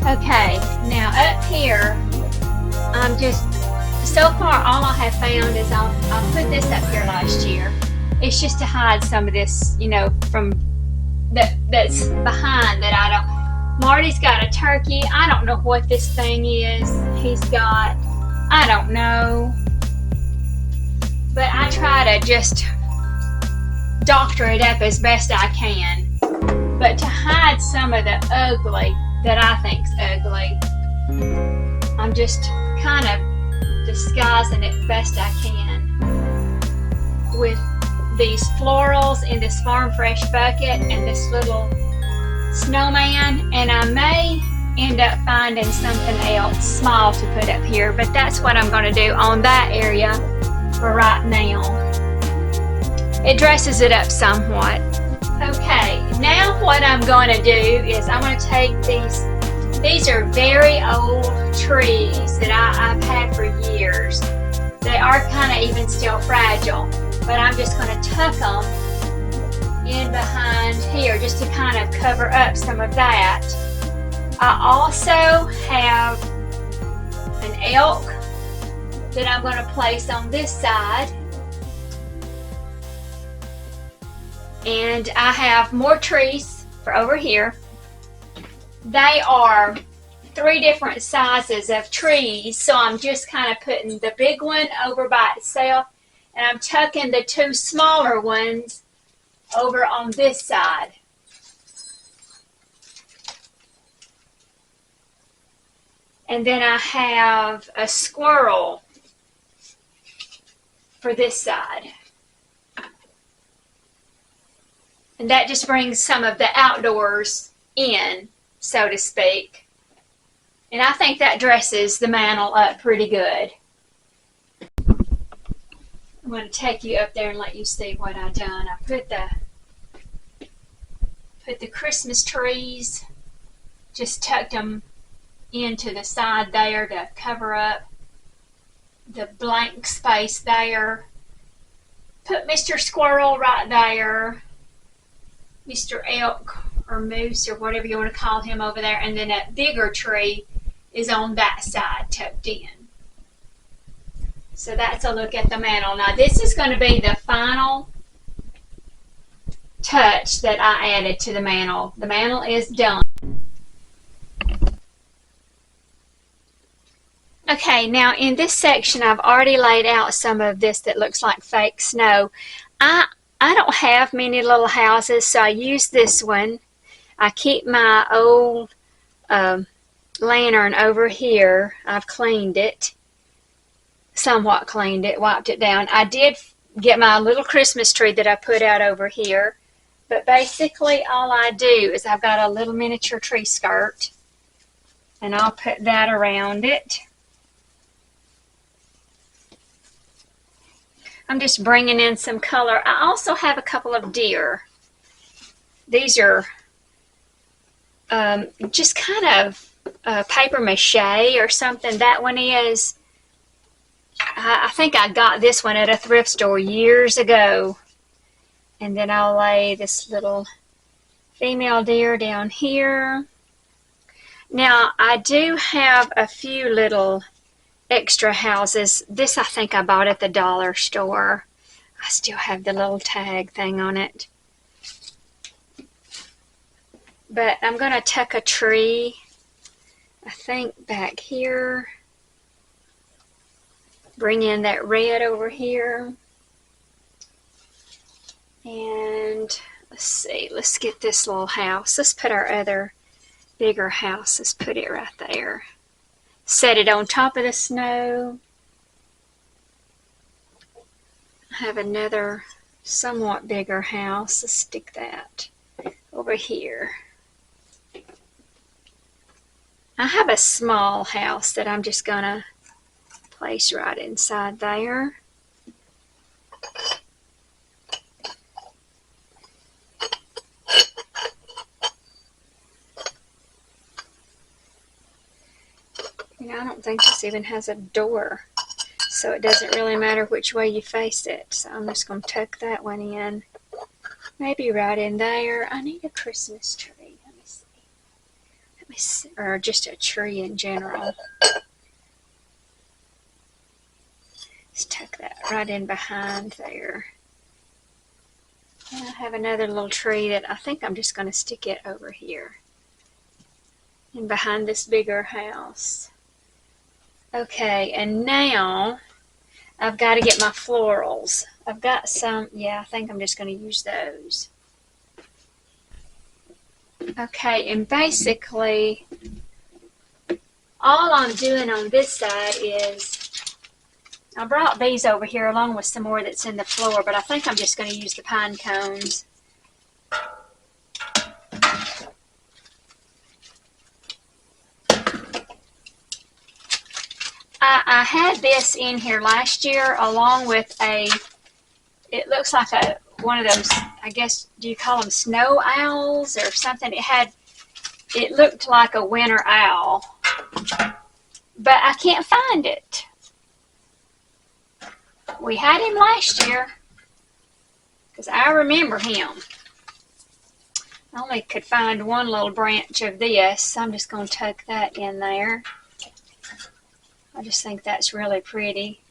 Okay, now up here, I'm just, so far all I have found is I'll put this up here last year. It's just to hide some of this, you know, from that's behind that I don't. Marty's got a turkey. I don't know what this thing is. He's got, I don't know. But I try to just doctor it up as best I can. But to hide some of the ugly that I think's ugly, I'm just kind of disguising it best I can with these florals in this Farm Fresh bucket and this little snowman, and I may end up finding something else small to put up here, but that's what I'm going to do on that area for right now. It dresses it up somewhat. Okay, now what I'm going to do is I'm going to take these are very old trees that I've had for years. They are kind of even still fragile, but I'm just going to tuck them in behind here just to kind of cover up some of that. I also have an elk that I'm going to place on this side. And I have more trees for over here. They are 3 different sizes of trees, so I'm just kind of putting the big one over by itself, and I'm tucking the 2 smaller ones over on this side. And then I have a squirrel for this side. And that just brings some of the outdoors in, so to speak. And I think that dresses the mantle up pretty good. I'm going to take you up there and let you see what I've done. I put the Christmas trees, just tucked them into the side there to cover up the blank space there. Put Mr. Squirrel right there, Mr. Elk or Moose or whatever you want to call him over there, and then that bigger tree is on that side tucked in. So that's a look at the mantle. Now this is going to be the final touch that I added to the mantle. The mantle is done. Okay, now in this section I've already laid out some of this that looks like fake snow. I don't have many little houses, so I use this one. I keep my old lantern over here. I've cleaned it, somewhat cleaned it, wiped it down. I did get my little Christmas tree that I put out over here, but basically all I do is I've got a little miniature tree skirt, and I'll put that around it. I'm just bringing in some color. I also have a couple of deer. These are just kind of paper mache or something. That one is, I think I got this one at a thrift store years ago. And then I'll lay this little female deer down here. Now I do have a few little extra houses. This I think I bought at the dollar store. I still have the little tag thing on it. But I'm going to tuck a tree, I think, back here. Bring in that red over here. And let's see, let's get this little house. Let's put our other bigger house. Let's put it right there. Set it on top of the snow. I have another somewhat bigger house. Let's stick that over here. I have a small house that I'm just going to place right inside there. I don't think this even has a door, so it doesn't really matter which way you face it. So I'm just going to tuck that one in, maybe right in there. I need a Christmas tree. Let me see. or just a tree in general. Let's tuck that right in behind there. And I have another little tree that I think I'm just going to stick it over here and behind this bigger house. Okay, and now I've got to get my florals. I've got some, yeah, I think I'm just going to use those. Okay, and basically all I'm doing on this side is I brought these over here along with some more that's in the floor, but I think I'm just going to use the pine cones. I had this in here last year along with it looks like one of those, I guess, do you call them snow owls or something? It looked like a winter owl, but I can't find it. We had him last year because I remember him. I only could find one little branch of this, so I'm just going to tuck that in there. I just think that's really pretty.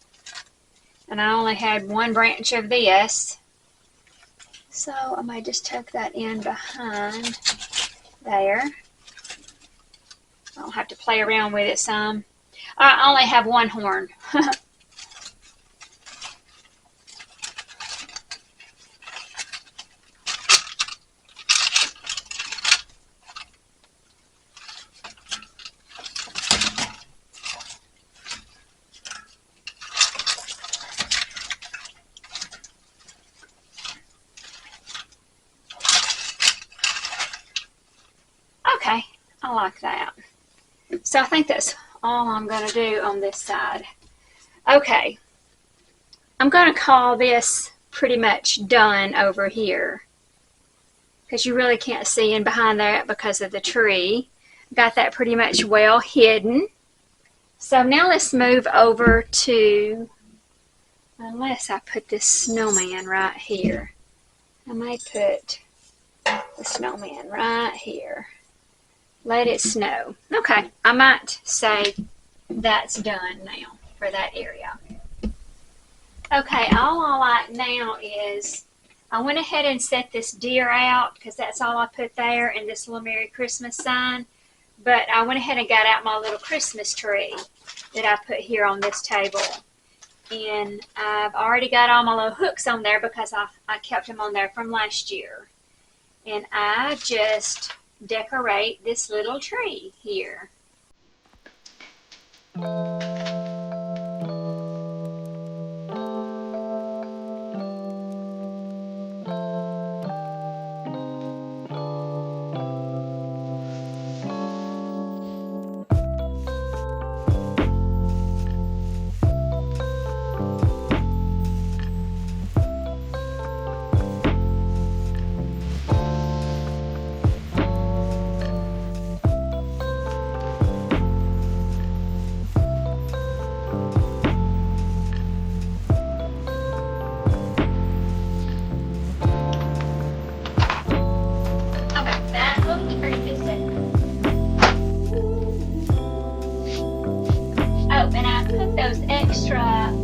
And I only had one branch of this, so I might just tuck that in behind there. I'll have to play around with it some. I only have one horn. Okay, I like that. So I think that's all I'm going to do on this side. Okay, I'm going to call this pretty much done over here because you really can't see in behind that because of the tree. Got that pretty much well hidden. So now let's move over to, unless I put this snowman right here. I may put the snowman right here. Let it snow. Okay, I might say that's done now for that area. Okay, all I like now is I went ahead and set this deer out because that's all I put there and this little Merry Christmas sign. But I went ahead and got out my little Christmas tree that I put here on this table. And I've already got all my little hooks on there because I kept them on there from last year. And I just decorate this little tree here.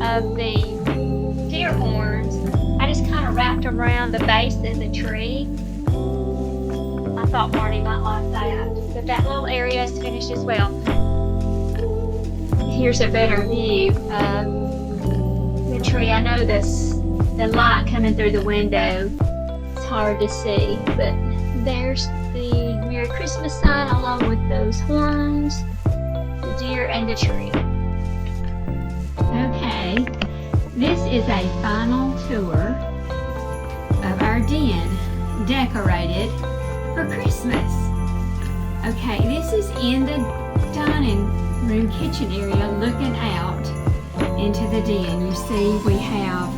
Of the deer horns, I just kind of wrapped them around the base of the tree. I thought Marty might like that. But that little area is finished as well. Here's a better view of the tree. I know the light coming through the window, it's hard to see, but there's the Merry Christmas sign along with those horns, the deer, and the tree. Okay, this is a final tour of our den decorated for Christmas. Okay, this is in the dining room kitchen area looking out into the den. You see we have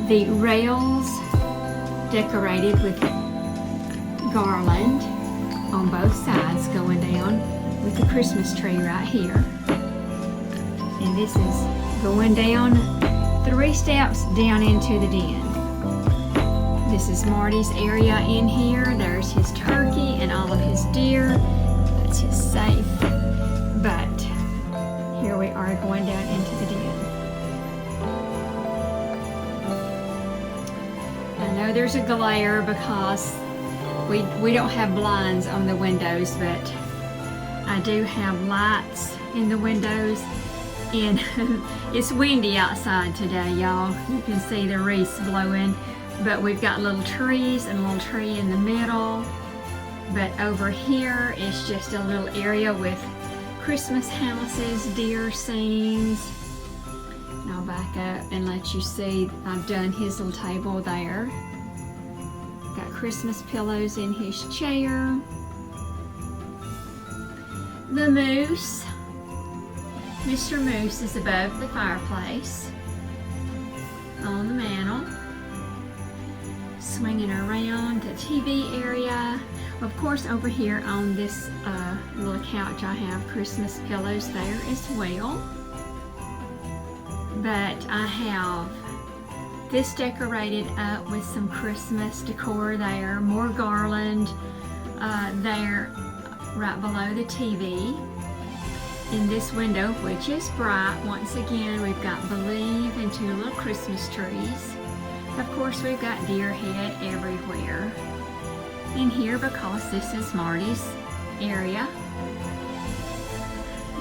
the rails decorated with garland on both sides going down with the Christmas tree right here. And this is going down 3 steps down into the den. This is Marty's area in here. There's his turkey and all of his deer. That's just safe. But here we are going down into the den. I know there's a glare because we don't have blinds on the windows, but I do have lights in the windows, and it's windy outside today, y'all. You can see the wreaths blowing, but we've got little trees and a little tree in the middle. But over here is just a little area with Christmas houses, deer scenes. And I'll back up and let you see I've done his little table there. Got Christmas pillows in his chair. The moose, Mr. Moose, is above the fireplace on the mantle, swinging around the TV area. Of course, over here on this little couch, I have Christmas pillows there as well. But I have this decorated up with some Christmas decor there, more garland there right below the TV. In this window, which is bright, once again, we've got Believe and 2 little Christmas trees. Of course, we've got deer head everywhere in here because this is Marty's area.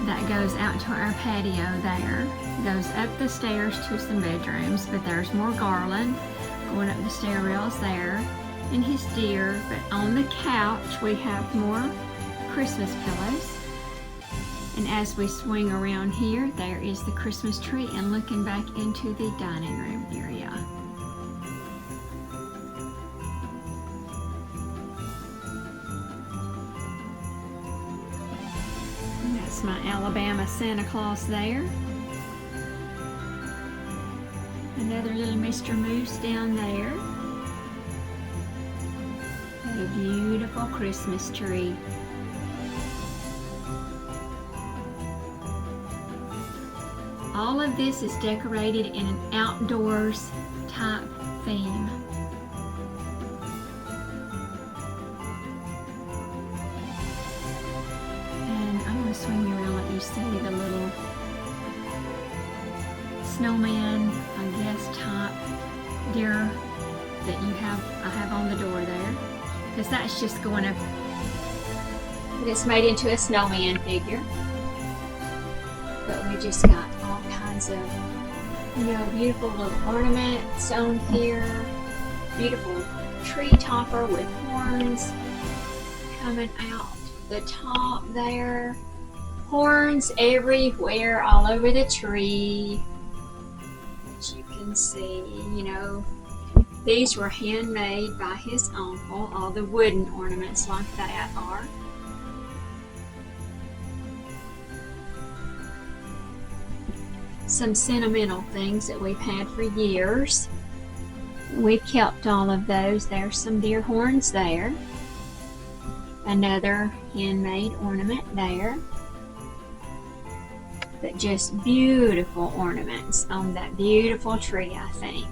That goes out to our patio there. Goes up the stairs to some bedrooms, but there's more garland going up the stair rails there. And his deer, but on the couch we have more Christmas pillows. And as we swing around here, there is the Christmas tree, and looking back into the dining room area. And that's my Alabama Santa Claus there. Another little Mr. Moose down there. A beautiful Christmas tree. All of this is decorated in an outdoors type theme. And I'm going to swing you around, let you see the little snowman, I guess, type deer that I have on the door there. Because that's just going up. It's made into a snowman figure. But we just got all kinds of, beautiful little ornaments on here. Beautiful tree topper with horns coming out the top there. Horns everywhere, all over the tree. As you can see, these were handmade by his uncle. All the wooden ornaments like that are. Some sentimental things that we've had for years. We've kept all of those. There's some deer horns there. Another handmade ornament there. But just beautiful ornaments on that beautiful tree, I think.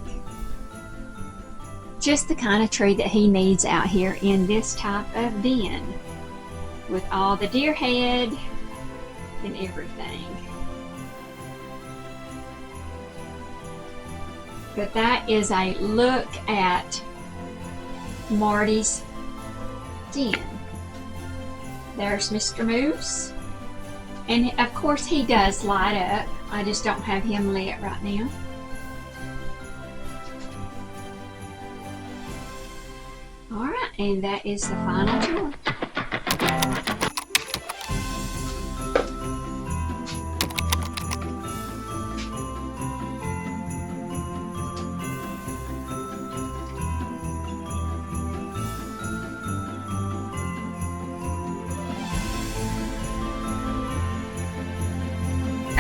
Just the kind of tree that he needs out here in this type of den. With all the deer head and everything. But that is a look at Marty's den. There's Mr. Moose. And of course he does light up. I just don't have him lit right now. Alright, and that is the final tour.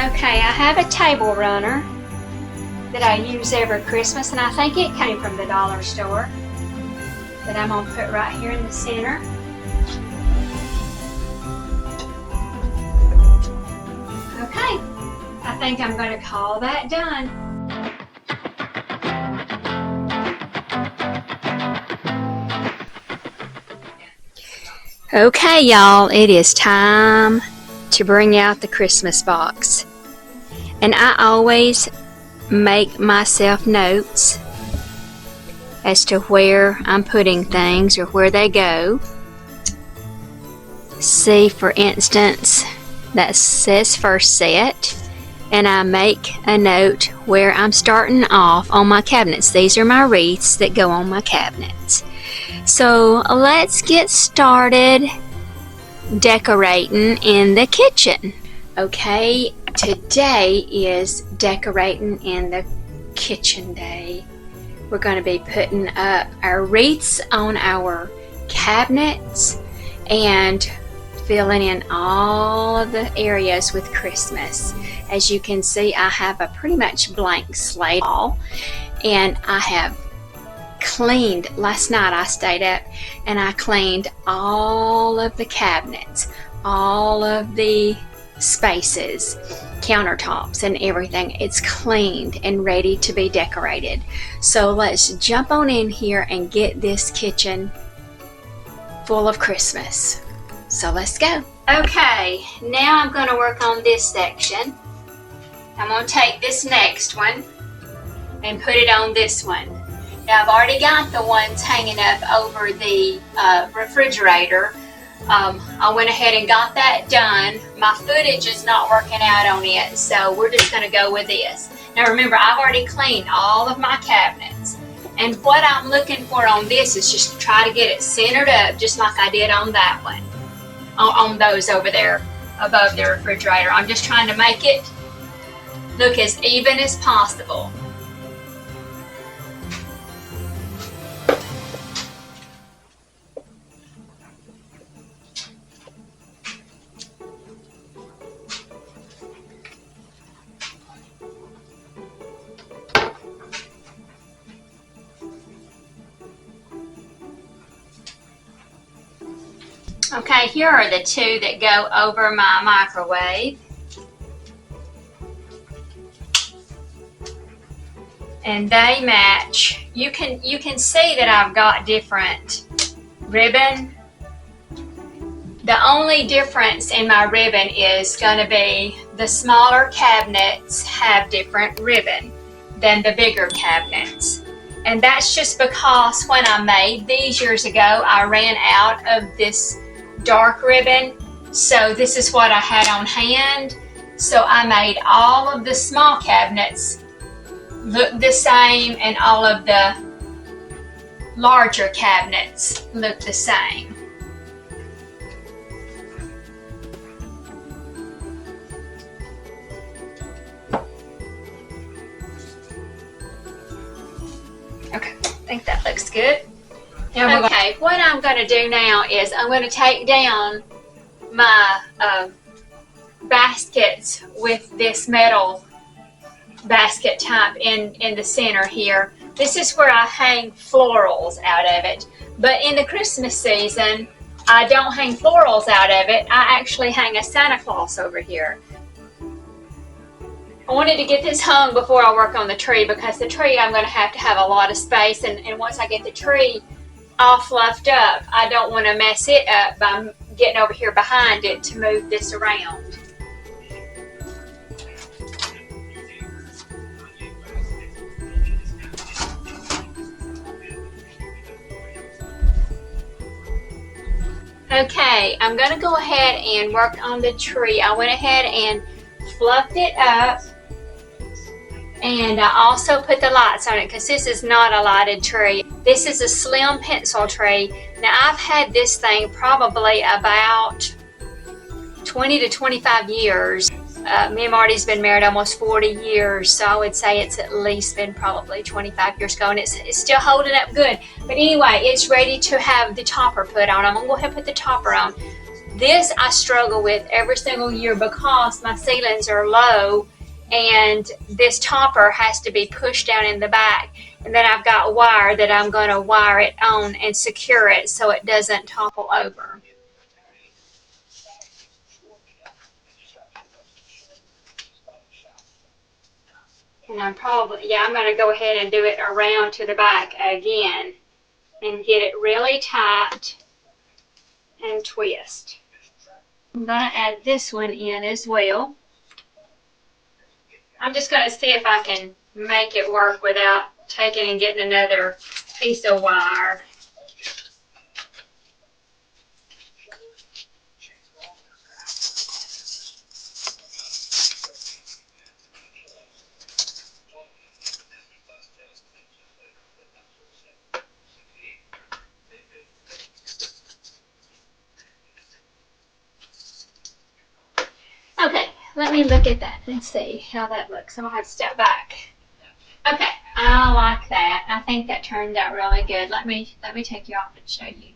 Okay, I have a table runner that I use every Christmas, and I think it came from the dollar store, that I'm going to put right here in the center. Okay, I think I'm going to call that done. Okay, y'all, it is time to bring out the Christmas box. And I always make myself notes as to where I'm putting things or where they go. See, for instance, that says first set, and I make a note where I'm starting off on my cabinets. These are my wreaths that go on my cabinets. So let's get started decorating in the kitchen. Okay, today is decorating in the kitchen day. We're going to be putting up our wreaths on our cabinets and filling in all of the areas with Christmas. As you can see, I have a pretty much blank slate wall, and I have cleaned. Last night I stayed up and I cleaned all of the cabinets, all of the spaces, countertops and everything. It's cleaned and ready to be decorated. So let's jump on in here and get this kitchen full of Christmas. So let's go. Okay, now I'm going to work on this section. I'm going to take this next one and put it on this one. Now I've already got the ones hanging up over the refrigerator. I went ahead and got that done. My footage is not working out on it, so we're just going to go with this. Now remember, I've already cleaned all of my cabinets. And what I'm looking for on this is just to try to get it centered up just like I did on that one. On those over there above the refrigerator. I'm just trying to make it look as even as possible. Okay, here are the two that go over my microwave. And they match. You can see that I've got different ribbon. The only difference in my ribbon is going to be the smaller cabinets have different ribbon than the bigger cabinets. And that's just because when I made these years ago, I ran out of this dark ribbon, so this is what I had on hand. So I made all of the small cabinets look the same and all of the larger cabinets look the same. Okay, I think that looks good. Okay, what I'm going to do now is I'm going to take down my baskets with this metal basket type in the center here. This is where I hang florals out of it. But in the Christmas season, I don't hang florals out of it. I actually hang a Santa Claus over here. I wanted to get this hung before I work on the tree, because the tree I'm going to have a lot of space, and once I get the tree all fluffed up, I don't want to mess it up by getting over here behind it to move this around. Okay, I'm going to go ahead and work on the tree. I went ahead and fluffed it up, and I also put the lights on it because this is not a lighted tree. This is a slim pencil tree. Now I've had this thing probably about 20 to 25 years. Me and Marty's been married almost 40 years, so I would say it's at least been probably 25 years ago, and it's still holding up good. But anyway, it's ready to have the topper put on. I'm going to go ahead and put the topper on. This I struggle with every single year because my ceilings are low, and this topper has to be pushed down in the back. And then I've got wire that I'm going to wire it on and secure it so it doesn't topple over. And I'm going to go ahead and do it around to the back again and get it really tight and twist. I'm gonna add this one in as well. I'm just gonna see if I can make it work without taking and getting another piece of wire. Okay, let me look at that and see how that looks. I'm gonna have to step back. Okay, I like that. I think that turned out really good. Let me take you off and show you.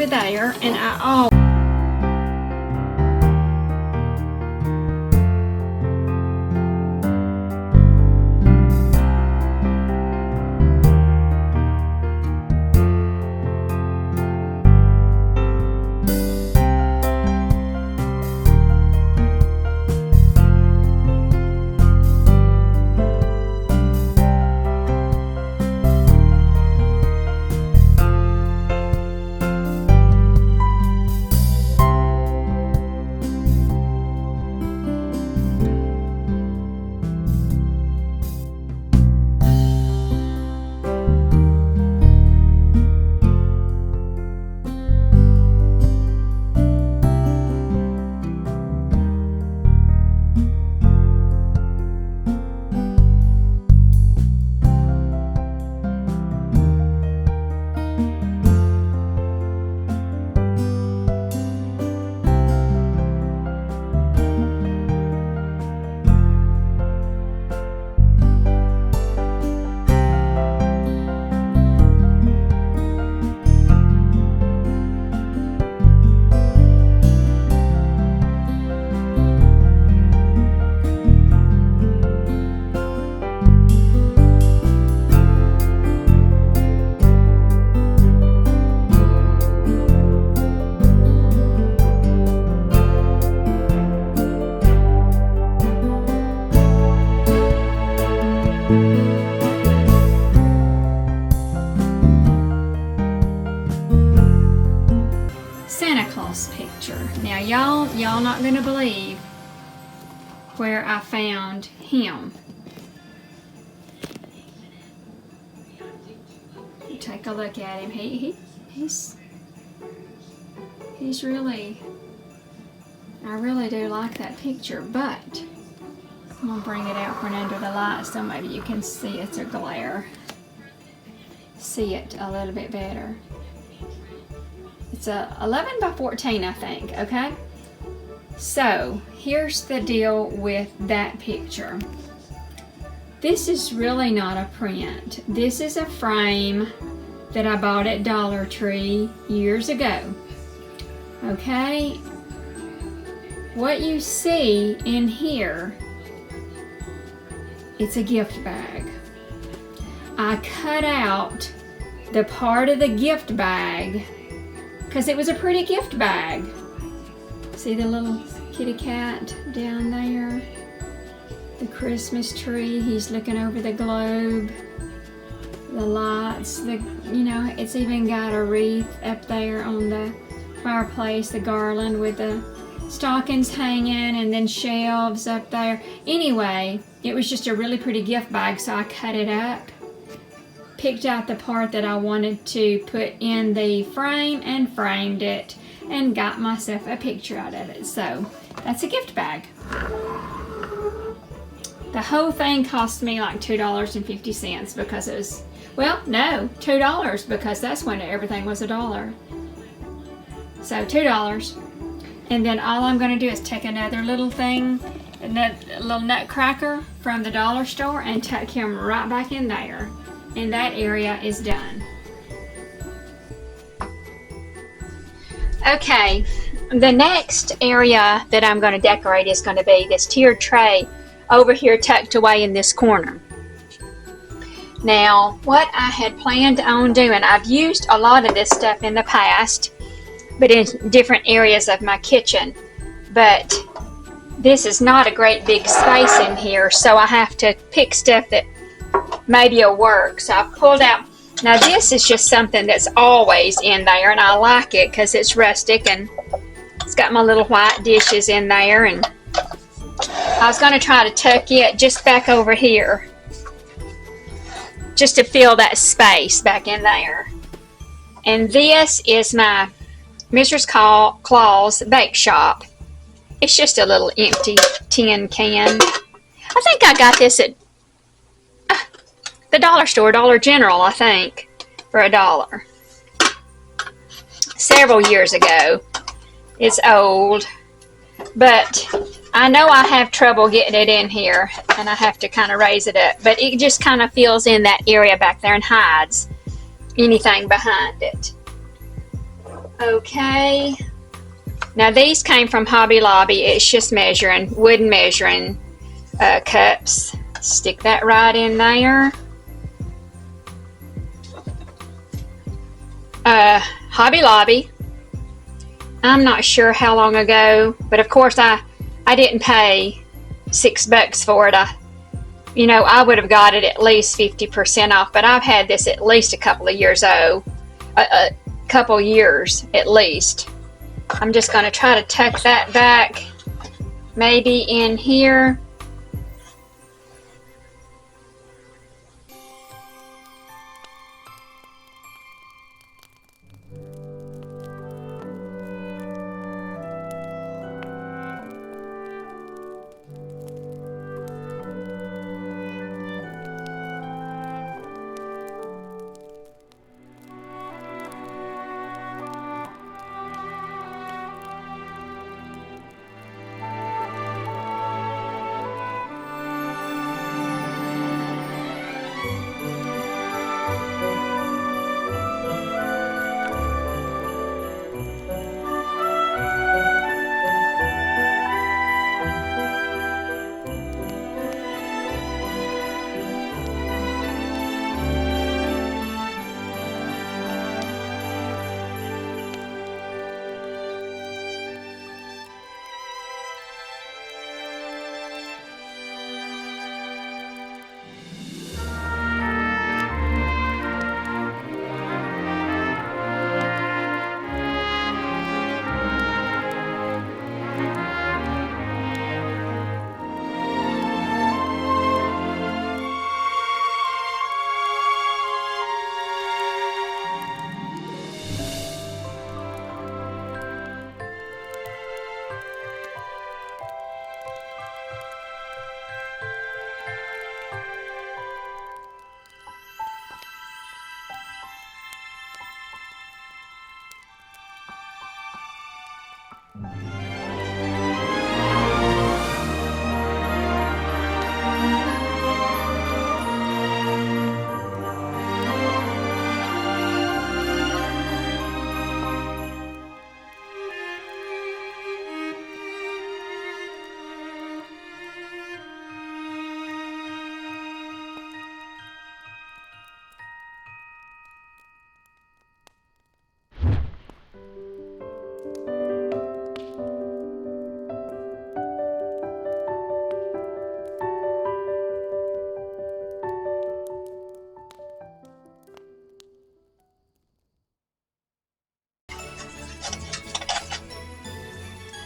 over there, and I Santa Claus picture. Now y'all not gonna believe where I found him. Take a look at him. He's really, I really do like that picture, but I'm gonna bring it out from under the light so maybe you can see it's a glare. See it a little bit better. It's a 11 by 14, I think, okay? So, here's the deal with that picture. This is really not a print. This is a frame that I bought at Dollar Tree years ago. Okay? What you see in here, it's a gift bag. I cut out the part of the gift bag because it was a pretty gift bag. See the little kitty cat down there? The Christmas tree, he's looking over the globe. The lights, it's even got a wreath up there on the fireplace, the garland with the stockings hanging and then shelves up there. Anyway, it was just a really pretty gift bag, so I cut it up, picked out the part that I wanted to put in the frame and framed it and got myself a picture out of it. So that's a gift bag. The whole thing cost me like $2.50 because it was, well, no, $2 because that's when everything was $1. So $2. And then all I'm going to do is take another little thing, a little nutcracker from the dollar store and tuck him right back in there. And that area is done. Okay, the next area that I'm going to decorate is going to be this tiered tray over here tucked away in this corner. Now, what I had planned on doing, I've used a lot of this stuff in the past, but in different areas of my kitchen. But this is not a great big space in here, so I have to pick stuff that maybe will work. So I've pulled out, now this is just something that's always in there, and I like it because it's rustic and it's got my little white dishes in there. And I was going to try to tuck it just back over here, just to fill that space back in there. And this is my Mrs. Claus Bake Shop. It's just a little empty tin can. I think I got this at the dollar store, Dollar General, I think, for $1. Several years ago. It's old, but I know I have trouble getting it in here, and I have to kind of raise it up, but it just kind of fills in that area back there and hides anything behind it. Okay. Now these came from Hobby Lobby. It's just measuring, wooden measuring cups. Stick that right in there. Hobby Lobby. I'm not sure how long ago, but of course I didn't pay $6 for it. I would have got it at least 50% off, but I've had this at least a couple of years a couple years at least. I'm just going to try to tuck that back, maybe in here.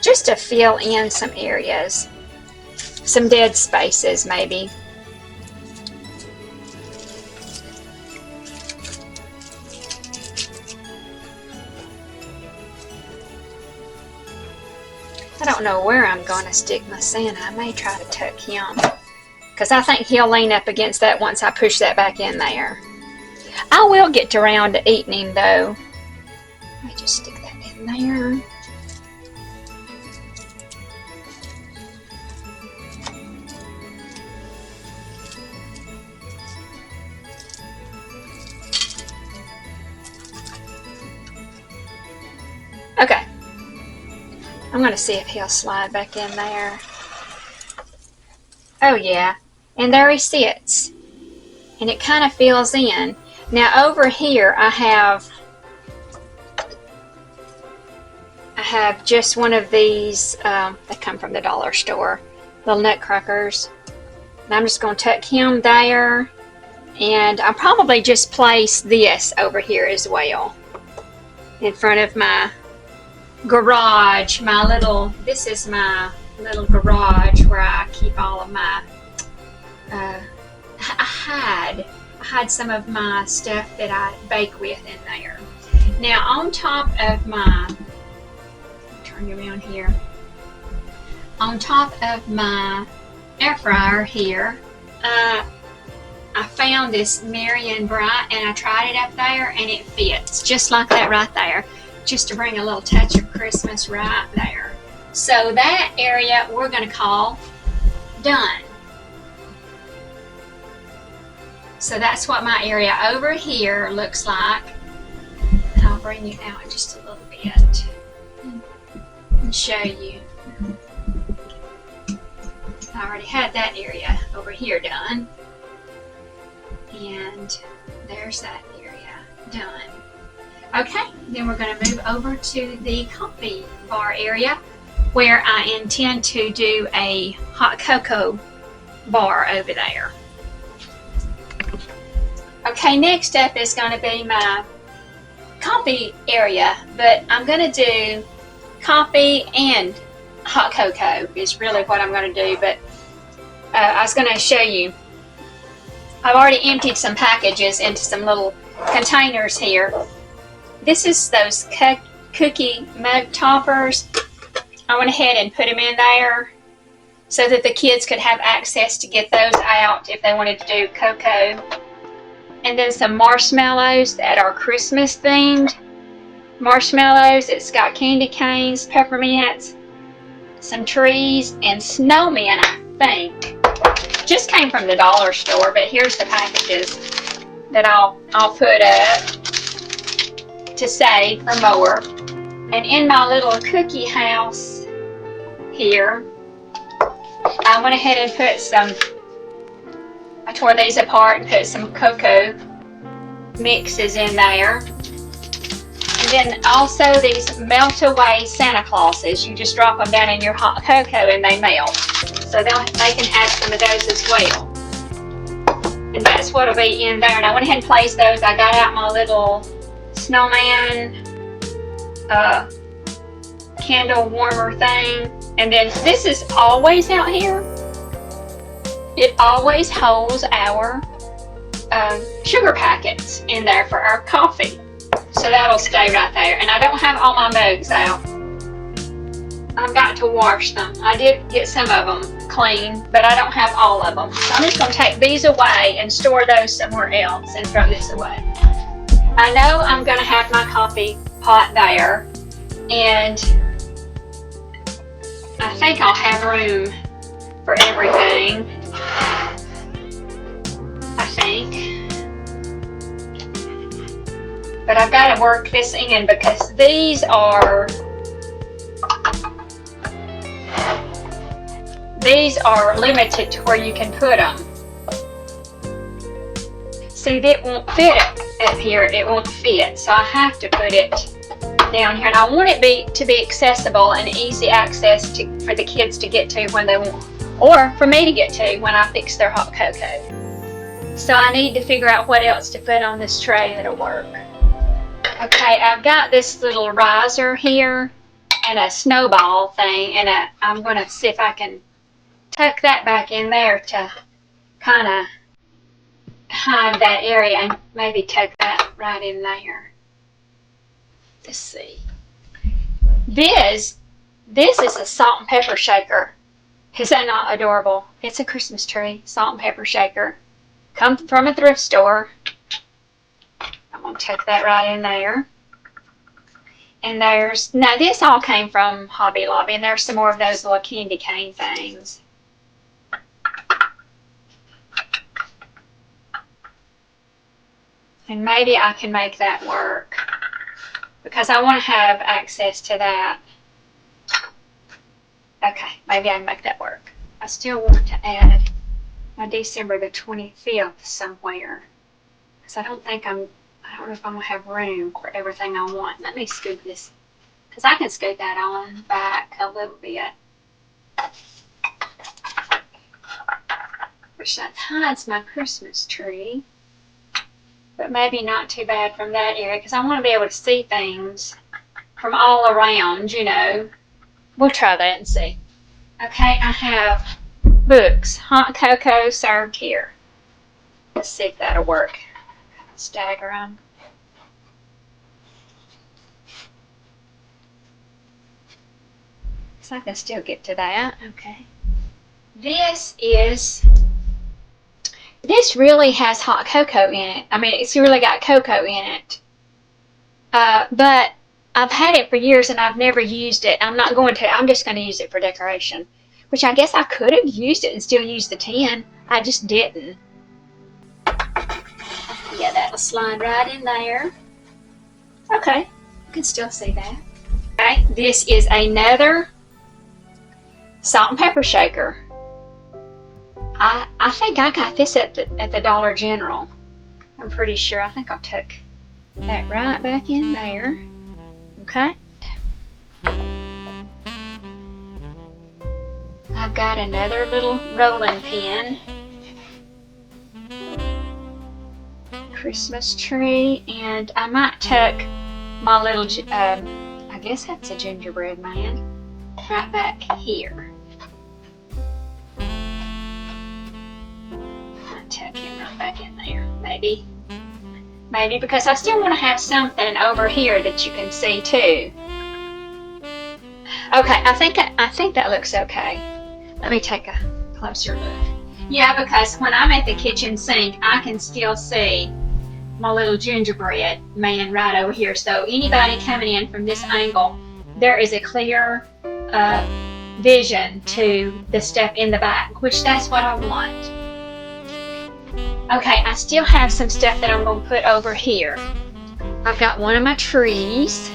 Just to fill in some areas, some dead spaces maybe. I don't know where I'm going to stick my Santa. I may try to tuck him, because I think he'll lean up against that once I push that back in there. I will get around to eating him though. Let me just stick that in there. Okay. I'm going to see if he'll slide back in there. Oh yeah, and there he sits. And it kind of fills in. Now over here I have just one of these, they come from the dollar store, little nutcrackers. And I'm just going to tuck him there. And I'll probably just place this over here as well, in front of my garage, this is my little garage where I keep all of my, I hide some of my stuff that I bake with in there. Now on top of my, turn you around here, on top of my air fryer here, I found this Marion Bright and I tried it up there and it fits just like that right there, just to bring a little touch of Christmas right there. So that area we're going to call done. So that's what my area over here looks like. I'll bring you out just a little bit and show you. I already had that area over here done. And there's that area done. Okay, then we're going to move over to the coffee bar area where I intend to do a hot cocoa bar over there. Okay, next up is going to be my coffee area, but I'm going to do coffee and hot cocoa is really what I'm going to do, but I was going to show you. I've already emptied some packages into some little containers here. This is those cookie mug toppers. I went ahead and put them in there so that the kids could have access to get those out if they wanted to do cocoa. And then some marshmallows that are Christmas themed. Marshmallows, it's got candy canes, peppermints, some trees, and snowmen, I think. Just came from the dollar store, but here's the packages that I'll put up to save for more. And in my little cookie house here, I went ahead and put some, I tore these apart and put some cocoa mixes in there. And then also these melt away Santa Clauses. You just drop them down in your hot cocoa and they melt. So they can have some of those as well. And that's what will be in there. And I went ahead and placed those. I got out my little snowman candle warmer thing. And then this is always out here. It always holds our sugar packets in there for our coffee. So that'll stay right there. And I don't have all my mugs out. I've got to wash them. I did get some of them clean, but I don't have all of them. So I'm just going to take these away and store those somewhere else and throw this away. I know I'm going to have my coffee pot there, and I think I'll have room for everything. I think. But I've got to work this in because these are limited to where you can put them. See, it won't fit up here. It won't fit, so I have to put it down here. And I want it to be accessible and easy access for the kids to get to when they want, or for me to get to when I fix their hot cocoa. So I need to figure out what else to put on this tray that'll work. Okay, I've got this little riser here and a snowball thing, and I'm going to see if I can tuck that back in there to kind of hide that area and maybe tuck that right in there. Let's see. This is a salt and pepper shaker. Is that not adorable? It's a Christmas tree salt and pepper shaker. Come from a thrift store. I'm going to tuck that right in there. And now this all came from Hobby Lobby, and there's some more of those little candy cane things. And maybe I can make that work because I want to have access to that. Okay, maybe I can make that work. I still want to add my December the 25th somewhere because I don't know if I'm going to have room for everything I want. Let me scoot this, because I can scoot that on back a little bit. Which that hides my Christmas tree. But maybe not too bad from that area, because I want to be able to see things from all around, you know. We'll try that and see. Okay, I have books. Hot cocoa served here. Let's see if that'll work. Stagger them. So I can still get to that. Okay. This really has hot cocoa in it. I mean, it's really got cocoa in it. But I've had it for years and I've never used it. I'm not going to. I'm just going to use it for decoration. Which I guess I could have used it and still used the tin. I just didn't. Yeah, that'll slide right in there. Okay, you can still see that. Okay, this is another salt and pepper shaker. I think I got this at the Dollar General. I'm pretty sure. I think I took that right back in there. Okay. I've got another little rolling pin. Christmas tree, and I might tuck my little, I guess that's a gingerbread man, right back here. I'll tuck him right back in there, maybe because I still want to have something over here that you can see too. Okay, I think that looks okay. Let me take a closer look. Yeah, because when I'm at the kitchen sink, I can still see my little gingerbread man right over here. So anybody coming in from this angle, there is a clear vision to the stuff in the back, which that's what I want. Okay, I still have some stuff that I'm going to put over here. I've got one of my trees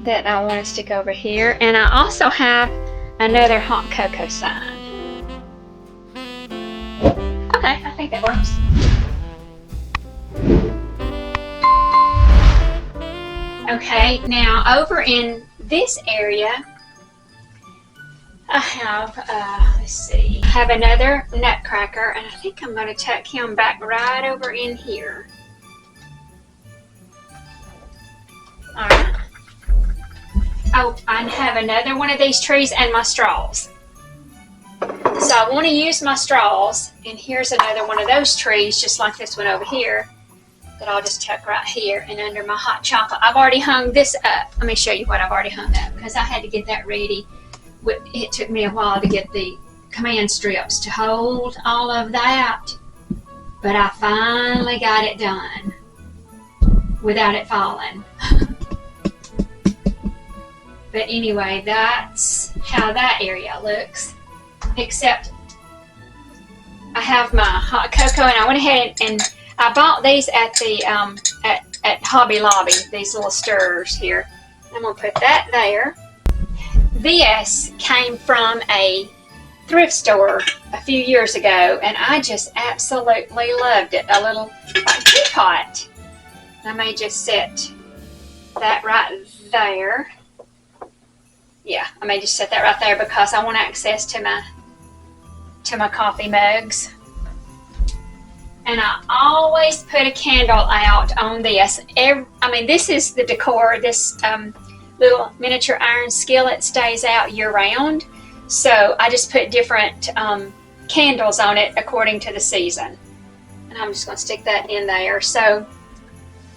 that I want to stick over here, and I also have another hot cocoa sign. Okay, I think that works. Okay, now over in this area, I have, let's see, I have another nutcracker, and I think I'm going to tuck him back right over in here. Alright. Oh, I have another one of these trees and my straws. So I want to use my straws, and here's another one of those trees, just like this one over here, that I'll just tuck right here and under my hot chocolate. I've already hung this up. Let me show you what I've already hung up, because I had to get that ready. It took me a while to get the command strips to hold all of that, but I finally got it done without it falling. But anyway, that's how that area looks. Except I have my hot cocoa, and I went ahead and I bought these at the at Hobby Lobby, these little stirrers here. I'm gonna put that there. This came from a thrift store a few years ago, and I just absolutely loved it. A little like teapot. I may just set that right there. Yeah, I may just set that right there because I want access to my coffee mugs. And I always put a candle out on this. This is the decor. This little miniature iron skillet stays out year round. So I just put different candles on it according to the season. And I'm just going to stick that in there. So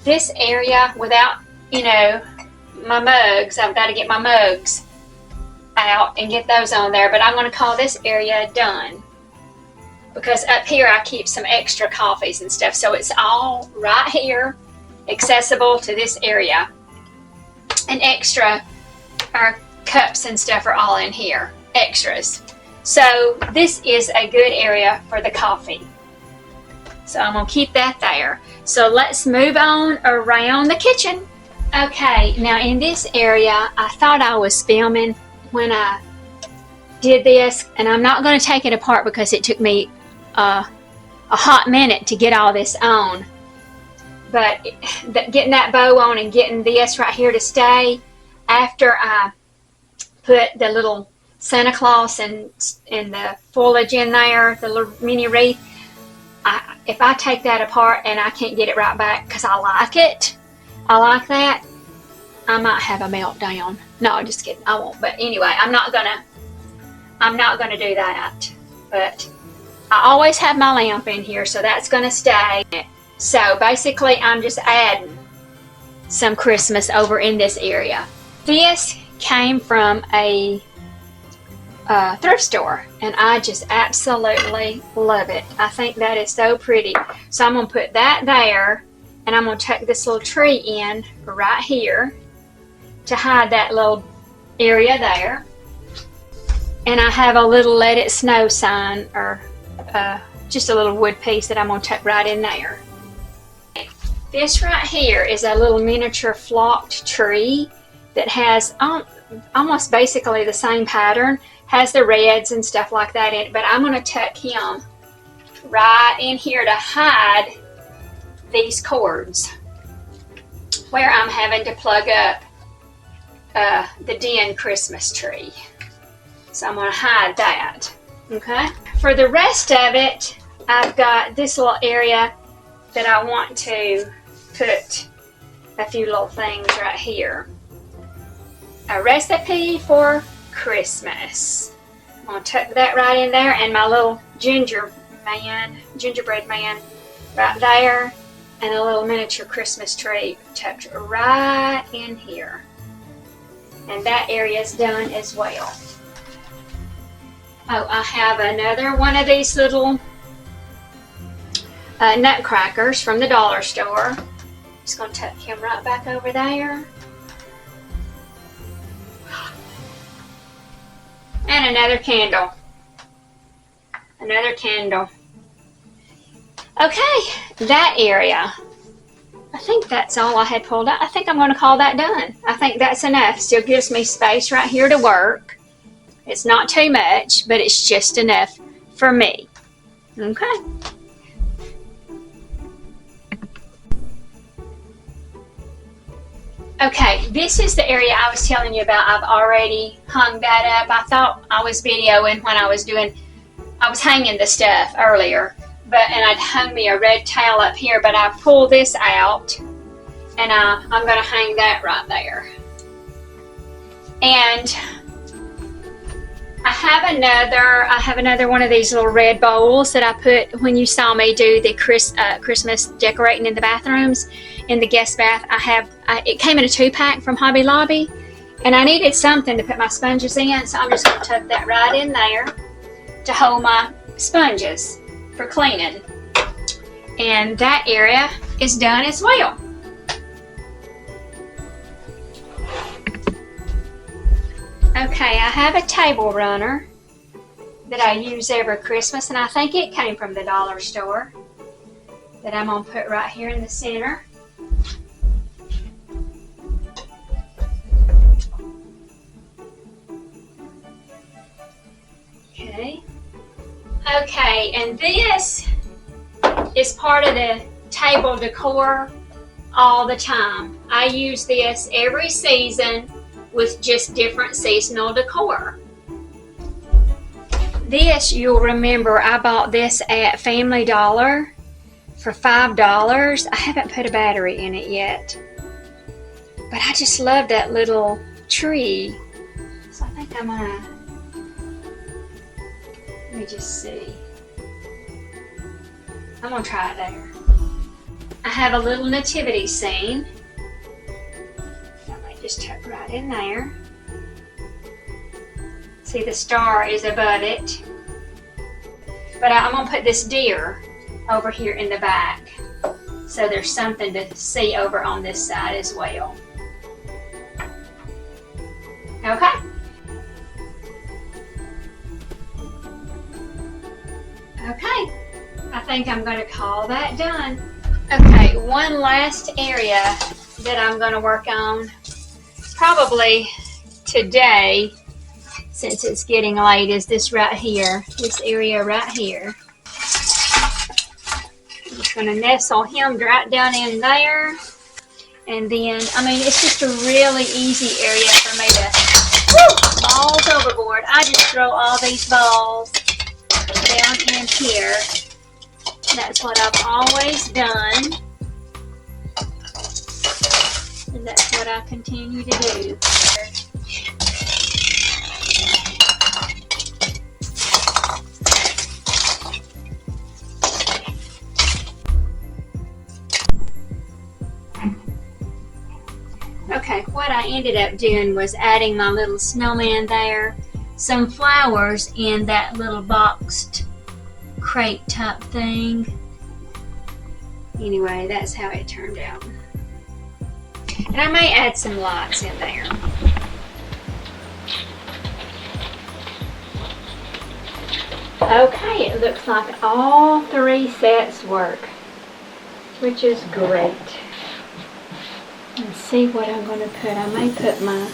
this area, without, my mugs, I've got to get my mugs out and get those on there. But I'm going to call this area done, because up here I keep some extra coffees and stuff. So it's all right here, accessible to this area. And extra, our cups and stuff are all in here, extras. So this is a good area for the coffee. So I'm going to keep that there. So let's move on around the kitchen. Okay, now in this area, I thought I was filming when I did this, and I'm not going to take it apart because it took me a hot minute to get all this on. But getting that bow on and getting this right here to stay, after I put the little Santa Claus and the foliage in there, the little mini wreath, if I take that apart and I can't get it right back because I like it, I like that, I might have a meltdown. No, just kidding, I won't. But anyway, I'm not gonna do that. But I always have my lamp in here, so that's gonna stay. So basically, I'm just adding some Christmas over in this area. This came from a thrift store, and I just absolutely love it. I think that is so pretty. So I'm going to put that there, and I'm going to tuck this little tree in right here to hide that little area there. And I have a little Let It Snow sign, or just a little wood piece that I'm going to tuck right in there. This right here is a little miniature flocked tree that has almost basically the same pattern, has the reds and stuff like that in it, but I'm going to tuck him right in here to hide these cords where I'm having to plug up the den Christmas tree. So I'm going to hide that, okay? For the rest of it, I've got this little area that I want to put a few little things right here. A recipe for Christmas. I'm going to tuck that right in there, and my little gingerbread man right there, and a little miniature Christmas tree tucked right in here. And that area is done as well. Oh, I have another one of these little nutcrackers from the dollar store. Just going to tuck him right back over there. And another candle. Another candle. Okay, that area. I think that's all I had pulled out. I think I'm going to call that done. I think that's enough. Still gives me space right here to work. It's not too much, but it's just enough for me. Okay. Okay, this is the area I was telling you about. I've already hung that up. I thought I was videoing when I was hanging the stuff earlier, and I'd hung me a red towel up here, but I pulled this out, and I'm going to hang that right there. And I have another one of these little red bowls that I put when you saw me do the Christmas decorating in the bathrooms, in the guest bath. It came in a 2-pack from Hobby Lobby, and I needed something to put my sponges in, so I'm just going to tuck that right in there to hold my sponges for cleaning. And that area is done as well. Okay, I have a table runner that I use every Christmas, and I think it came from the dollar store, that I'm going to put right here in the center. Okay, and this is part of the table decor all the time. I use this every season with just different seasonal decor. This, you'll remember, I bought this at Family Dollar for $5. I haven't put a battery in it yet, but I just love that little tree. So I think I'm gonna, let me just see. I'm gonna try it there. I have a little nativity scene. I might just tuck right in there. See, the star is above it. But I'm gonna put this deer over here in the back, so there's something to see over on this side as well. Okay. Okay, I think I'm going to call that done. Okay, one last area that I'm going to work on, probably today, since it's getting late, is this right here, this area right here. I'm just going to nestle him right down in there. And then, I mean, it's just a really easy area for me to, balls overboard. I just throw all these balls down in here. That's what I've always done, and that's what I continue to do. Okay, what I ended up doing was adding my little snowman there, some flowers in that little boxed crate type thing. Anyway, that's how it turned out. And I may add some lights in there. Okay, it looks like all 3 sets work. which is great. Let's see what I'm going to put. I may put my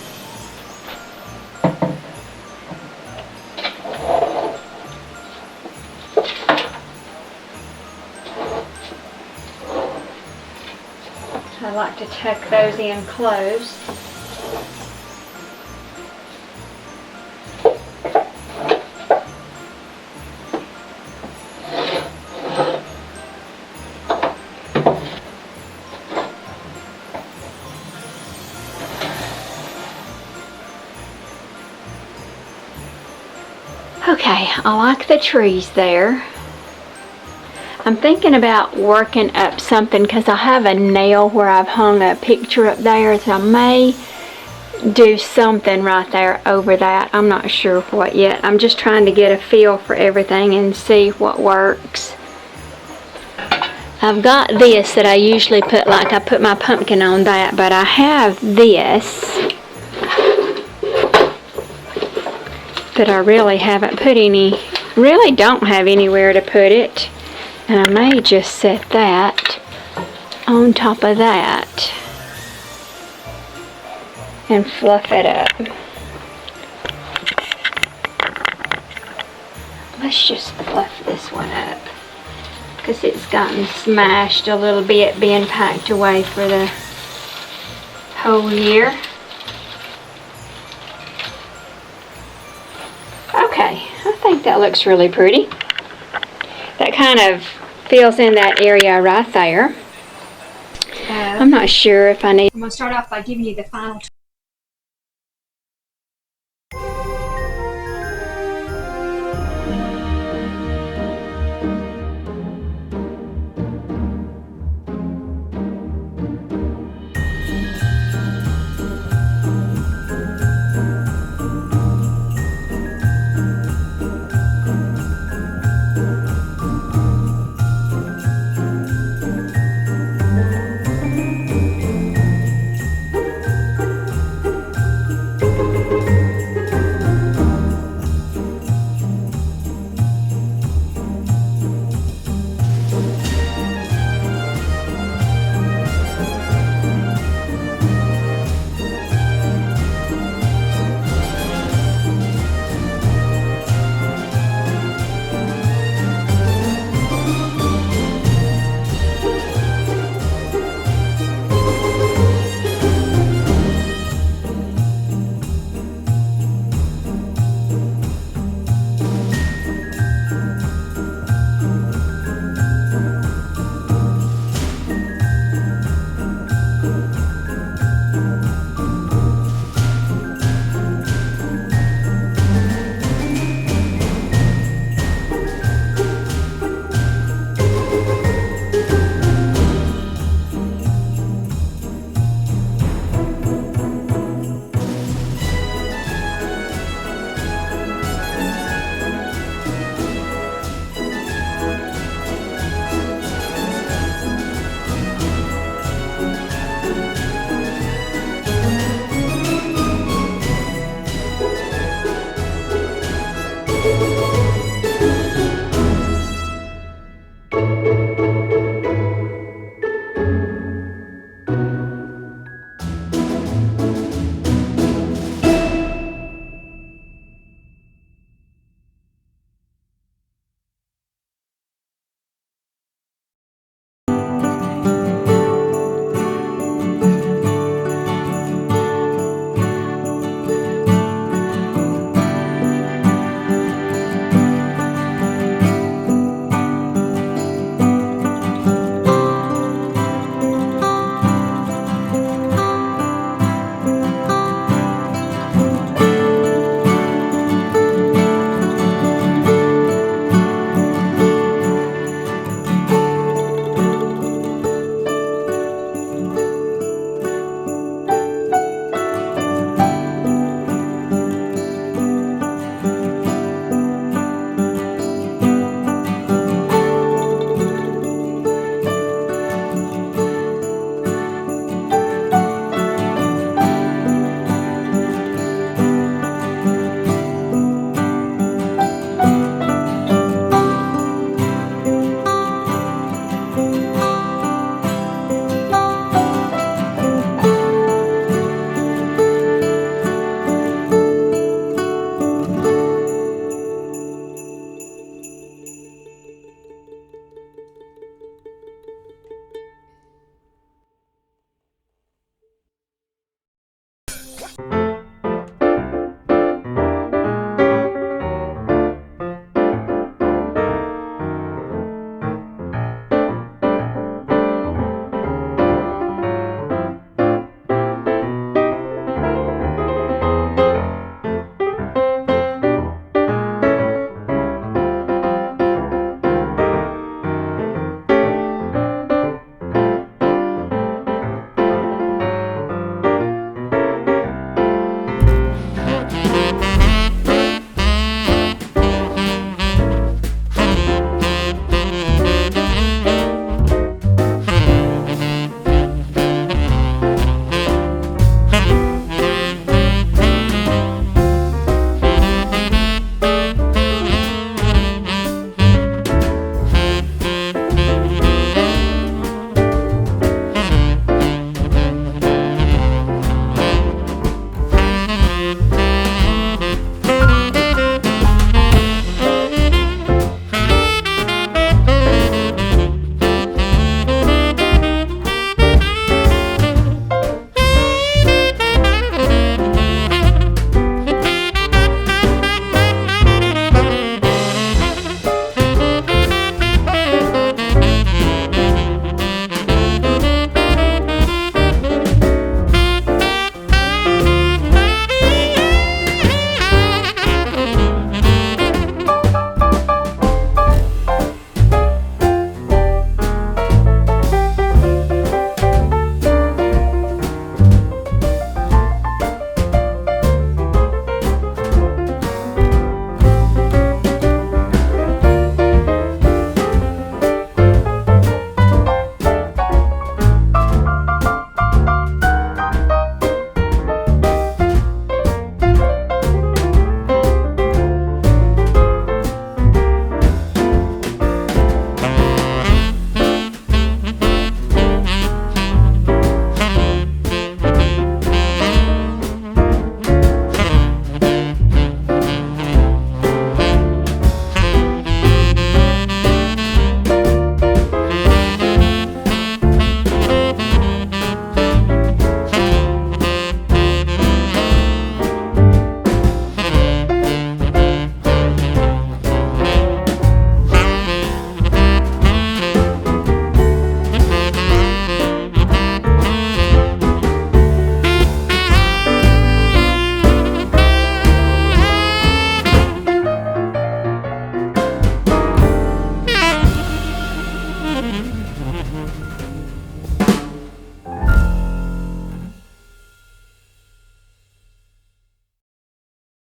I like to tuck those in close. Okay, I like the trees there. I'm thinking about working up something because I have a nail where I've hung a picture up there, so I may do something right there over that. I'm not sure what yet. I'm just trying to get a feel for everything and see what works. I've got this that I usually put, like I put my pumpkin on that, but I have this that I really haven't put any, really don't have anywhere to put it. And I may just set that on top of that and fluff it up. Let's just fluff this one up because it's gotten smashed a little bit being packed away for the whole year. Okay, I think that looks really pretty. That kind of fills in that area right there. I'm not sure if I need... I'm going to start off by giving you the final...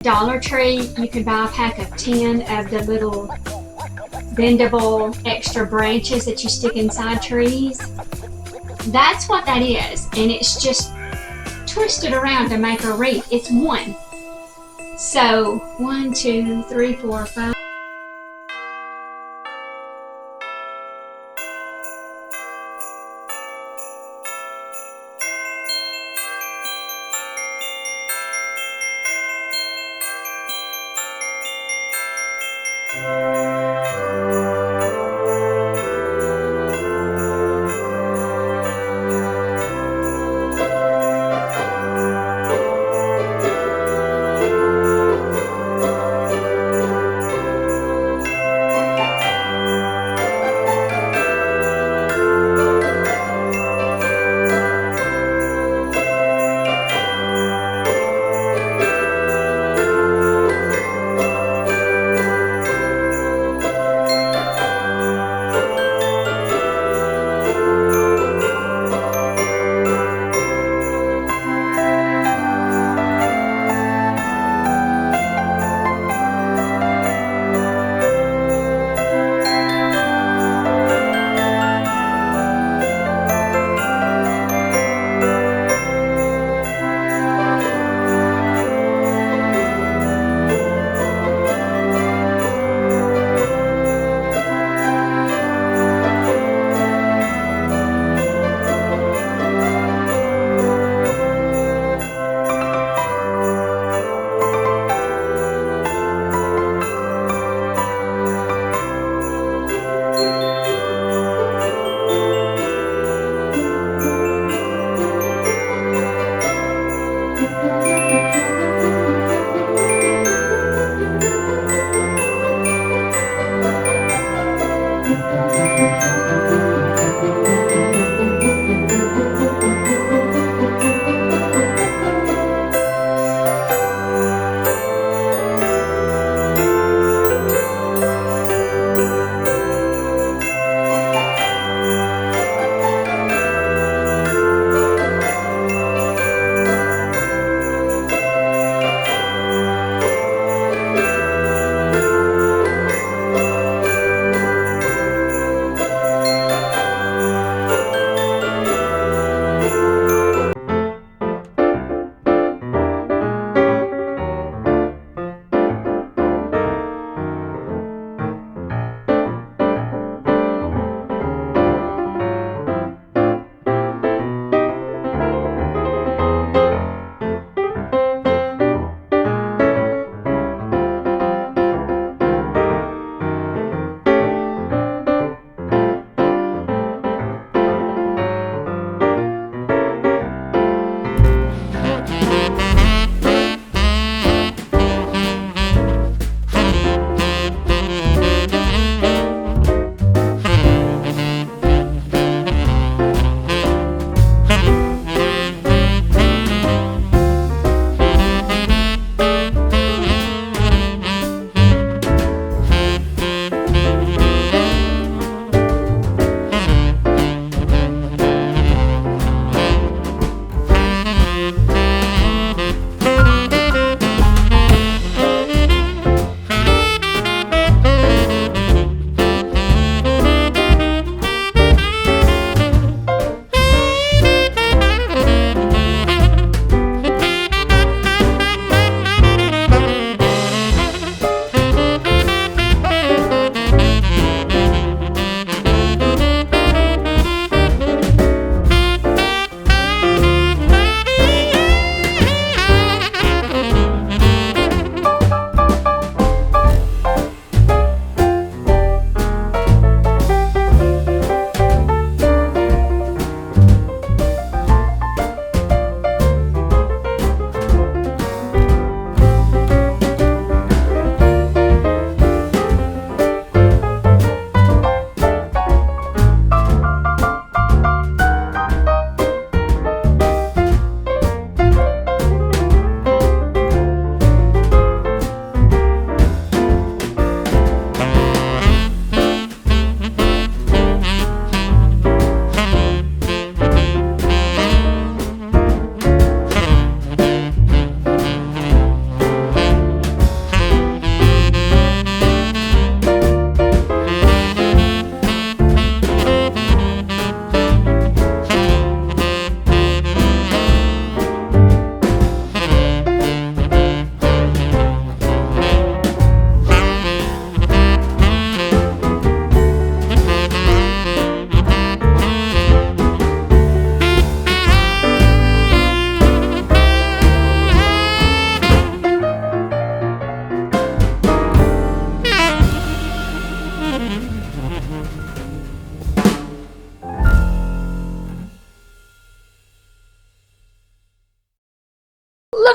Dollar Tree, you can buy a pack of 10 of the little bendable extra branches that you stick inside trees. That's what that is, and it's just twisted around to make a wreath. It's one. So 1, 2, 3, 4, 5.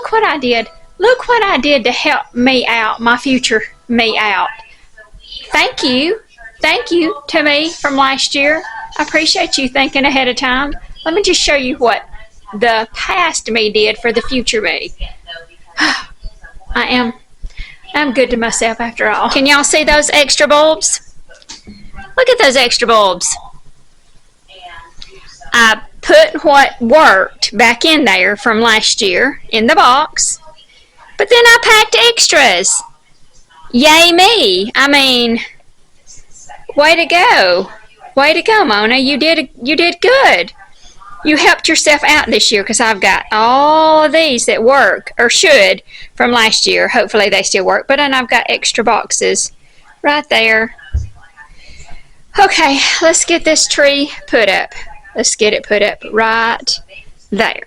look what I did. Look what I did to help me out, my future me out. Thank you. Thank you to me from last year. I appreciate you thinking ahead of time. Let me just show you what the past me did for the future me. I'm good to myself after all. Can y'all see those extra bulbs? Look at those extra bulbs. I put what worked back in there from last year in the box, but then I packed extras. Yay me. I mean, way to go. Way to go, Mona. You did good. You helped yourself out this year because I've got all of these that work, or should, from last year. Hopefully they still work, but then I've got extra boxes right there. Okay, let's get this tree put up. Let's get it put up right there.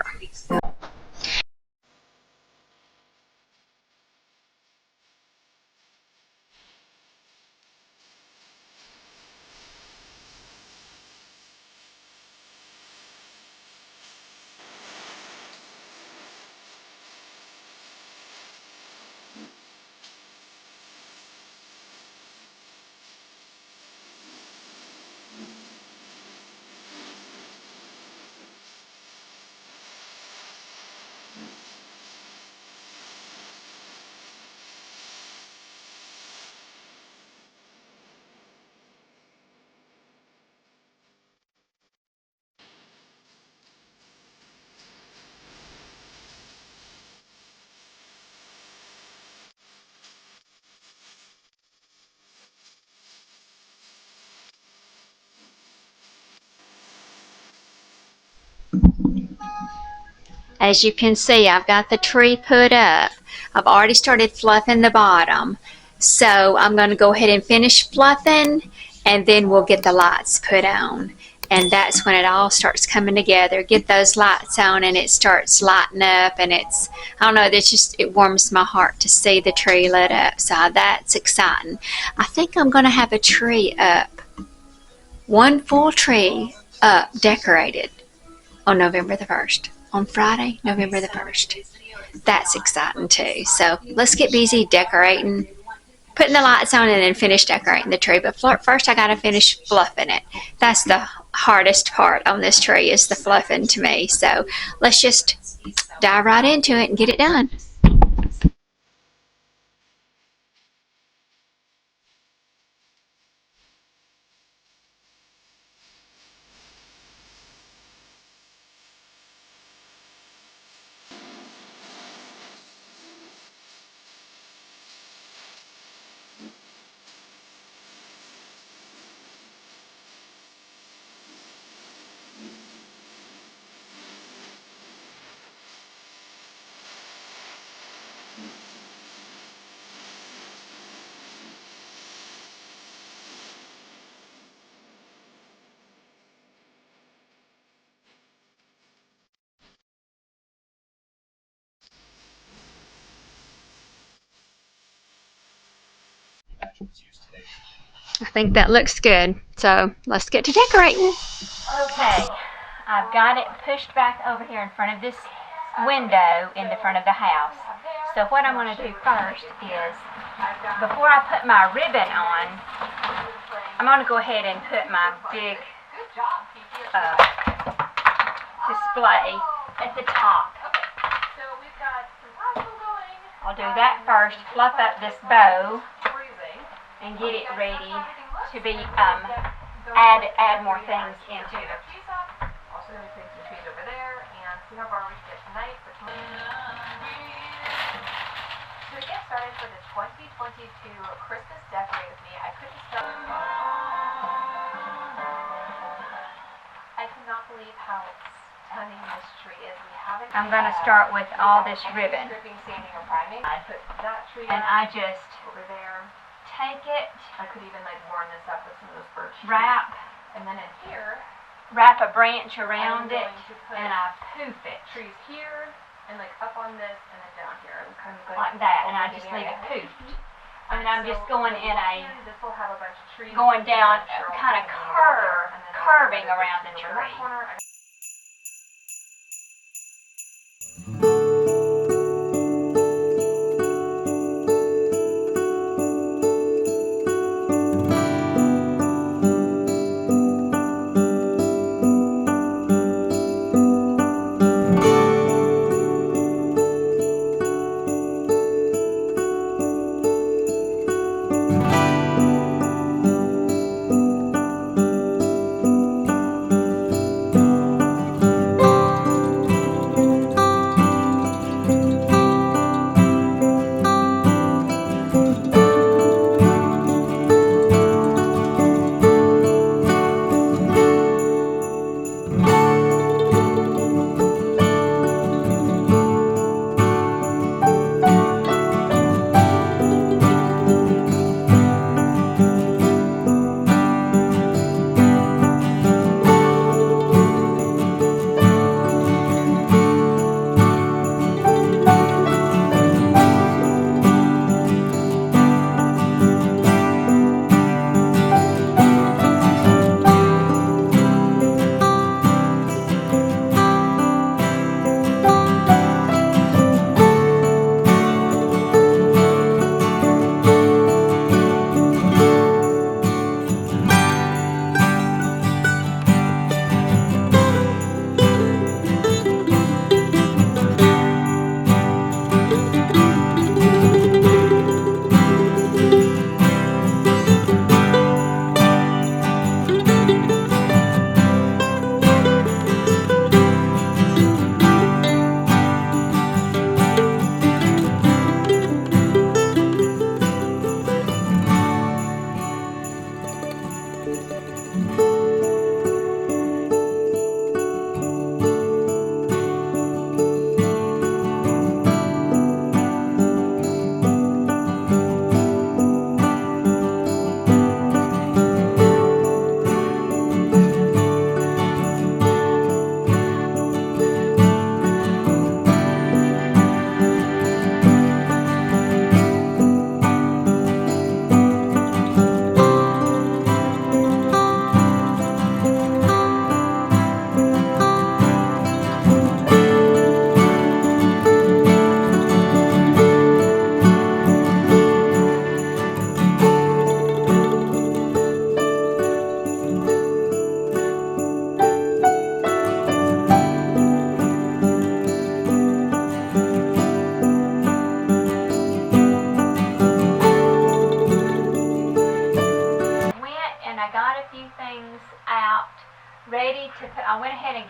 As you can see, I've got the tree put up. I've already started fluffing the bottom. So I'm going to go ahead and finish fluffing, and then we'll get the lights put on. And that's when it all starts coming together. Get those lights on and it starts lighting up, and I don't know, it warms my heart to see the tree lit up. So that's exciting. I think I'm going to have a tree up, one full tree up, decorated on November the 1st. On Friday, November the 1st. That's exciting too. So let's get busy decorating, putting the lights on, and then finish decorating the tree. But first I gotta finish fluffing it. That's the hardest part on this tree, is the fluffing to me. So let's just dive right into it and get it done. I think that looks good. So let's get to decorating. Okay, I've got it pushed back over here in front of this window in the front of the house. So what I'm going to do first is, before I put my ribbon on, I'm going to go ahead and put my big display at the top. I'll do that first, fluff up this bow, and get it ready to be add more things into it. Also going to take some trees over there and see how far we can get tonight. So to get started for the 2022 Christmas Decorate With Me, I cannot believe how stunning this tree is. I'm going to start with all this ribbon. I put that tree and I just over there. Take it. I could even warm this up with some of those birch trees. Wrap. And then in here, wrap a branch around it, and I poof it. Trees here, and up on this, and then down here. Kind of like that, and I just leave it poofed. And I'm just going in going down, kind of curving around the tree.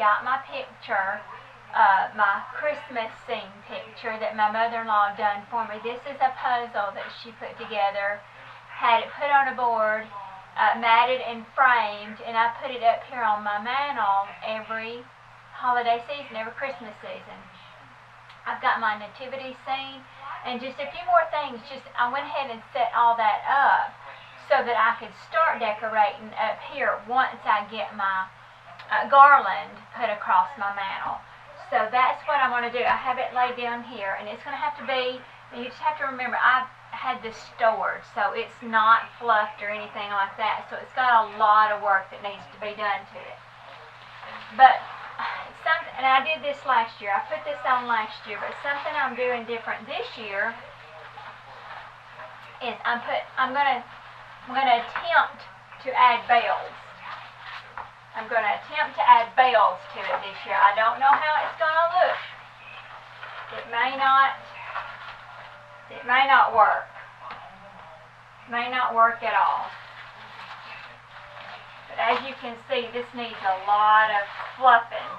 got my picture, my Christmas scene picture that my mother-in-law done for me. This is a puzzle that she put together, had it put on a board, matted and framed, and I put it up here on my mantle every holiday season, every Christmas season. I've got my nativity scene and just a few more things. Just I went ahead and set all that up so that I could start decorating up here once I get my garland put across my mantle. So that's what I'm going to do. I have it laid down here, and it's going to have to be, you just have to remember, I've had this stored, so it's not fluffed or anything like that. So it's got a lot of work that needs to be done to it. But and I did this last year. I put this on last year, but something I'm doing different this year is I'm gonna attempt to add bells. I'm gonna attempt to add bells to it this year. I don't know how it's gonna look. It may not work. May not work at all. But as you can see, this needs a lot of fluffing.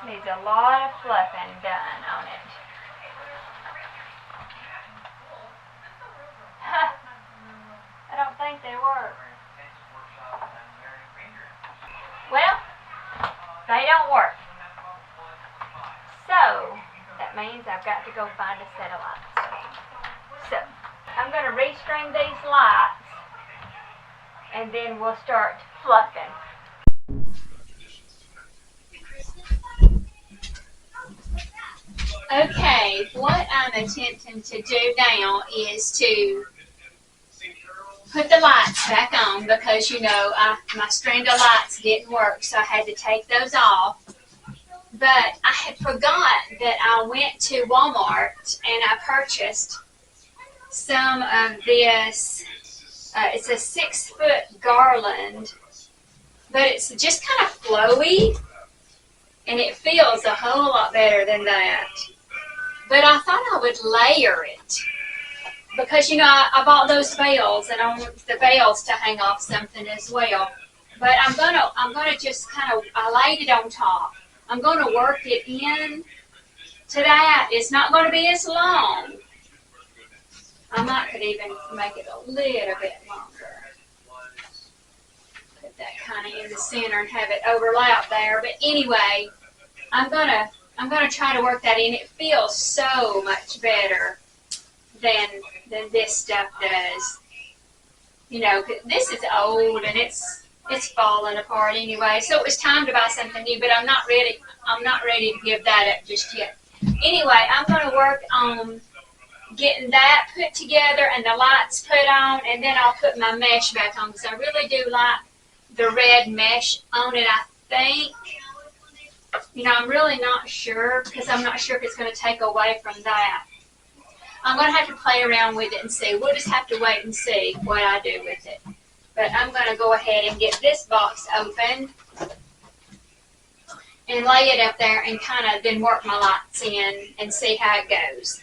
Needs a lot of fluffing done on it. I don't think they work. Well, they don't work. So, that means I've got to go find a set of lights. So, I'm going to restring these lights, and then we'll start fluffing. Okay, what I'm attempting to do now is to put the lights back on because, you know, my strand of lights didn't work, so I had to take those off. But I had forgot that I went to Walmart and I purchased some of this. It's a 6-foot garland, but it's just kind of flowy, and it feels a whole lot better than that. But I thought I would layer it because, you know, I bought those veils, and I want the veils to hang off something as well. But I'm gonna just kind of, I laid it on top. I'm gonna work it in to that. It's not gonna be as long. I might could even make it a little bit longer. Put that kind of in the center and have it overlap there. But anyway, I'm gonna try to work that in. It feels so much better than this stuff does. You know, this is old and it's falling apart anyway. So it was time to buy something new, but I'm not ready to give that up just yet. Anyway, I'm gonna work on getting that put together and the lights put on, and then I'll put my mesh back on because I really do like the red mesh on it. I think, you know, I'm really not sure because I'm not sure if it's going to take away from that. I'm going to have to play around with it and see. We'll just have to wait and see what I do with it. But I'm going to go ahead and get this box open and lay it up there and kind of then work my lights in and see how it goes.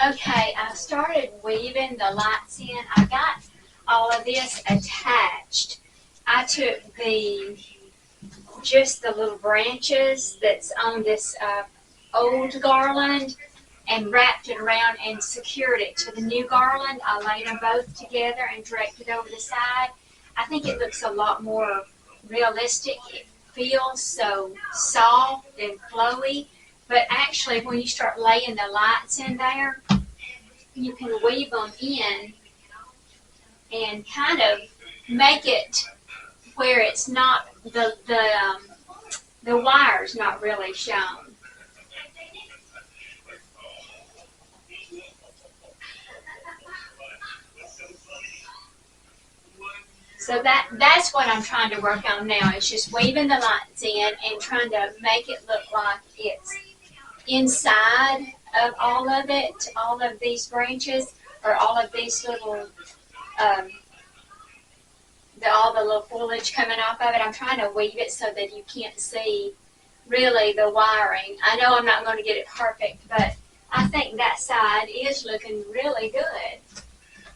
Okay, I started weaving the lights in. I got all of this attached. I took just the little branches that's on this old garland and wrapped it around and secured it to the new garland. I laid them both together and draped it over the side. I think it looks a lot more realistic. It feels so soft and flowy. But actually, when you start laying the lights in there, you can weave them in and kind of make it where it's not the wire's not really shown. So that's what I'm trying to work on now. It's just weaving the lights in and trying to make it look like it's inside of all of it, all of these branches, or all of these little, all the little foliage coming off of it. I'm trying to weave it so that you can't see really the wiring. I know I'm not going to get it perfect, but I think that side is looking really good.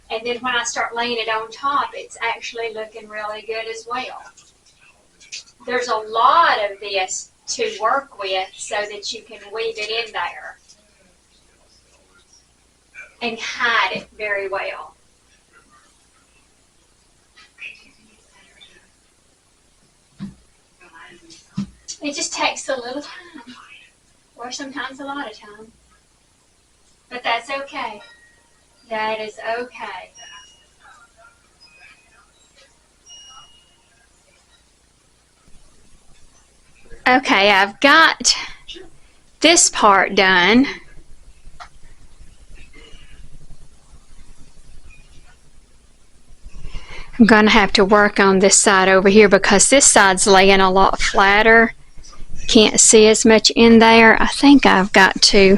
And then when I start laying it on top, it's actually looking really good as well. there's a lot of this to work with so that you can weave it in there and hide it very well. It just takes a little time, or sometimes a lot of time. But that's okay. That is okay. Okay, I've got this part done. I'm going to have to work on this side over here because this side's laying a lot flatter. Can't see as much in there. I think I've got to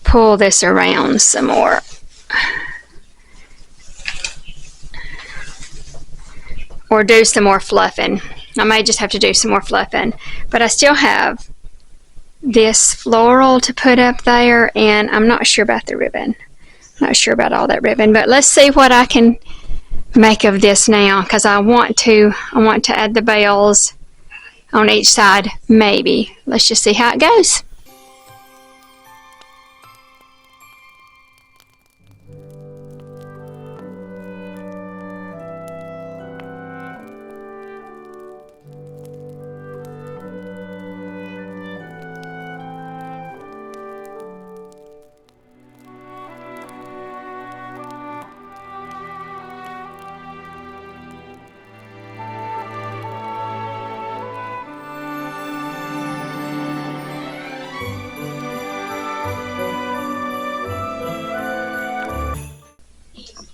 pull this around some more. Or do some more fluffing. I may just have to do some more fluffing. But I still have this floral to put up there, and I'm not sure about the ribbon. Not sure about all that ribbon, but let's see what I can make of this now, because I want to add the bells on each side, maybe. Let's just see how it goes.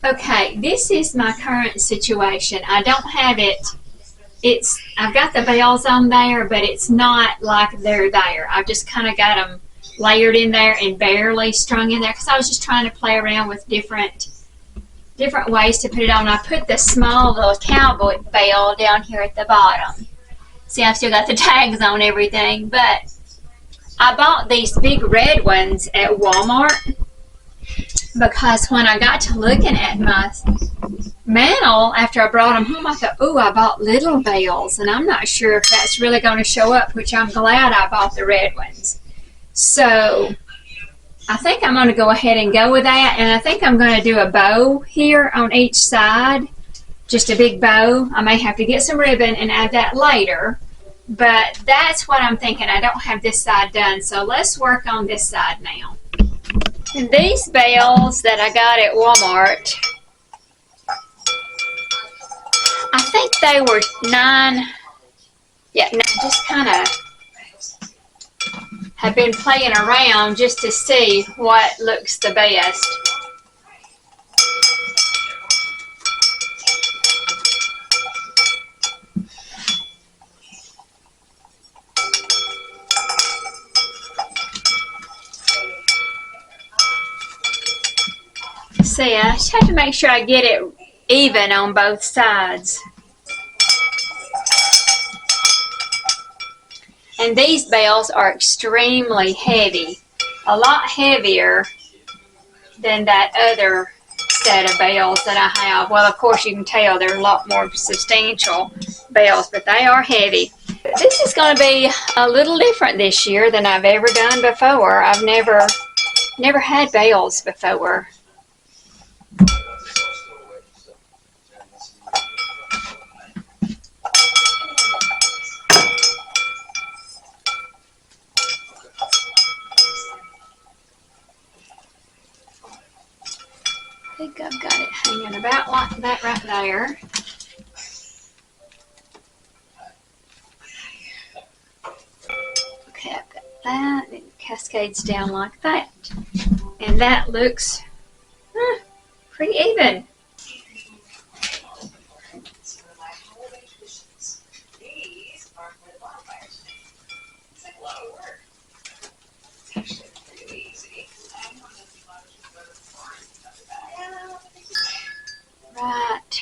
Okay, this is my current situation. I don't have it. I've got the bells on there, but it's not like they're there. I've just kind of got them layered in there and barely strung in there because I was just trying to play around with different ways to put it on. I put the small little cowboy bell down here at the bottom. See, I've still got the tags on everything, but I bought these big red ones at Walmart because when I got to looking at my mantle after I brought them home, I thought, oh, I bought little bells, and I'm not sure if that's really going to show up, which I'm glad I bought the red ones. So I think I'm going to go ahead and go with that, and I think I'm going to do a bow here on each side, just a big bow. I may have to get some ribbon and add that later, but that's what I'm thinking. I don't have this side done, so let's work on this side now. And these bells that I got at Walmart, I think they were just kind of have been playing around just to see what looks the best. See, I just have to make sure I get it even on both sides. And these bells are extremely heavy, a lot heavier than that other set of bells that I have. Well, of course, you can tell they're a lot more substantial bells, but they are heavy. This is going to be a little different this year than I've ever done before. I've never had bells before. I think I've got it hanging about like that right there. Okay, I've got that. It cascades down like that. And that looks pretty even. Right.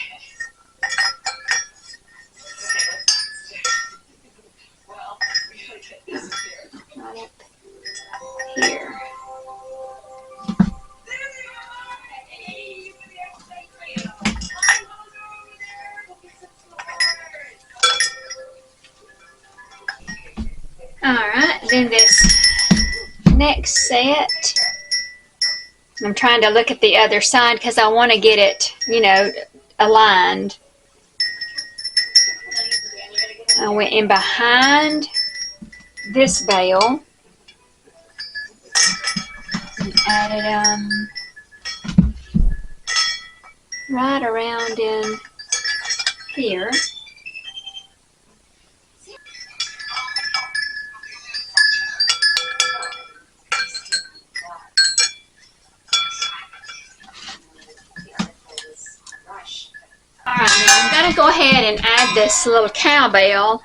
Right up here. set. I'm trying to look at the other side because I want to get it, you know, aligned. I went in behind this bale and added right around in here. Alright, now I'm going to go ahead and add this little cowbell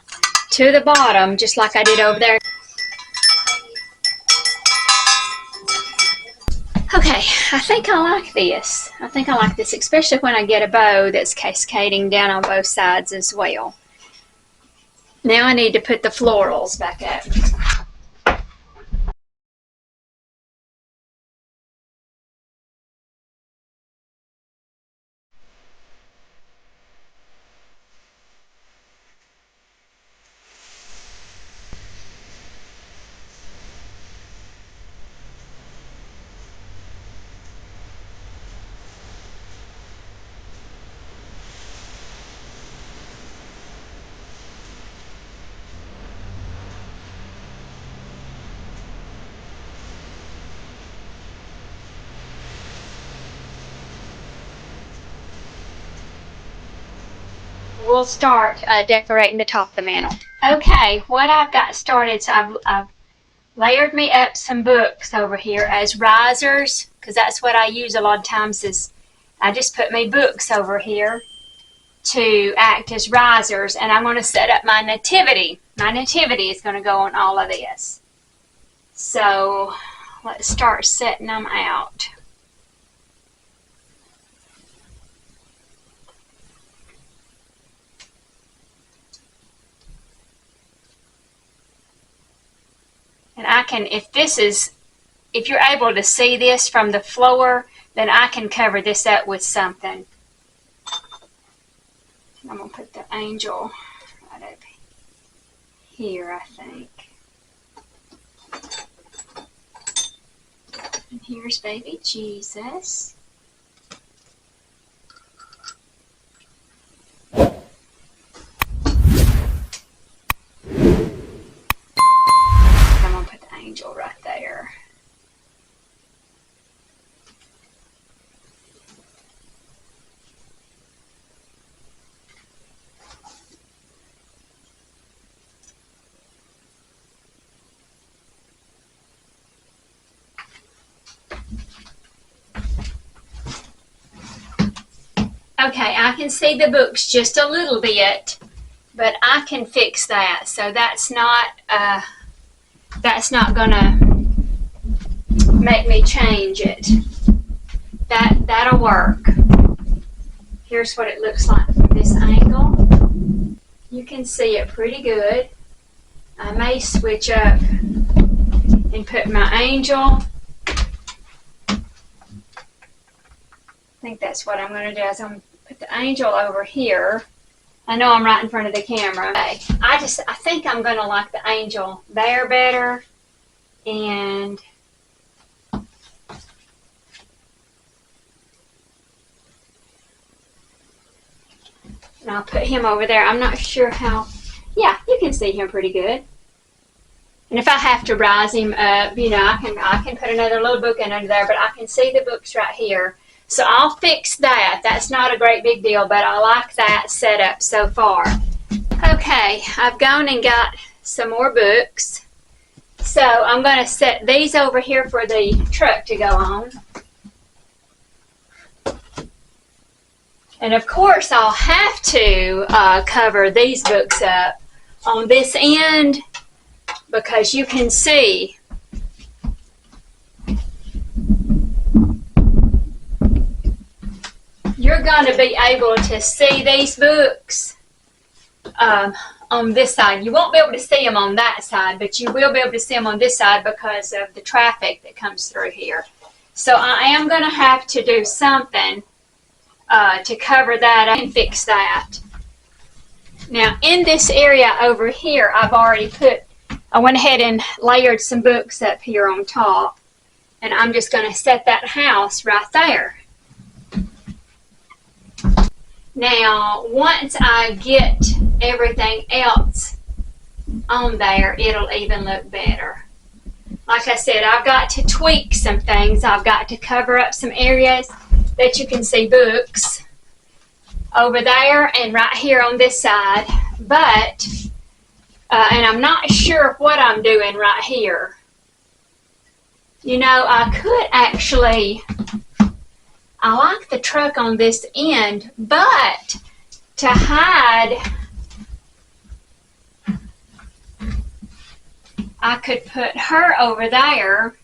to the bottom, just like I did over there. Okay, I think I like this. I think I like this, especially when I get a bow that's cascading down on both sides as well. Now I need to put the florals back up. We'll start decorating the top of the mantle. Okay, what I've got started, so I've layered me up some books over here as risers, because that's what I use a lot of times. Is I just put my books over here to act as risers, and I'm going to set up my nativity. My nativity is going to go on all of this. So let's start setting them out. And I can, if you're able to see this from the floor, then I can cover this up with something. I'm going to put the angel right up here, I think. And here's baby Jesus. Angel right there. Okay, I can see the books just a little bit, but I can fix that. So that's not gonna make me change it. That'll work. Here's what it looks like from this angle. You can see it pretty good. I may switch up and put my angel. I think that's what I'm going to do. Is I'm going to put the angel over here. I know I'm right in front of the camera. Okay. I think I'm going to like the angel there better. And I'll put him over there. I'm not sure how. Yeah, you can see him pretty good. And if I have to rise him up, you know, I can put another little book in under there, but I can see the books right here. So I'll fix that. That's not a great big deal, but I like that setup so far. Okay, I've gone and got some more books. So I'm going to set these over here for the truck to go on. And of course I'll have to cover these books up on this end, because you can see you're going to be able to see these books on this side. You won't be able to see them on that side, but you will be able to see them on this side because of the traffic that comes through here. So I am going to have to do something to cover that and fix that. Now in this area over here, I went ahead and layered some books up here on top. And I'm just going to set that house right there. Now, once I get everything else on there, it'll even look better. Like I said, I've got to tweak some things. I've got to cover up some areas that you can see books over there and right here on this side. But, and I'm not sure what I'm doing right here. You know, I could actually, I like the truck on this end, but to hide, I could put her over there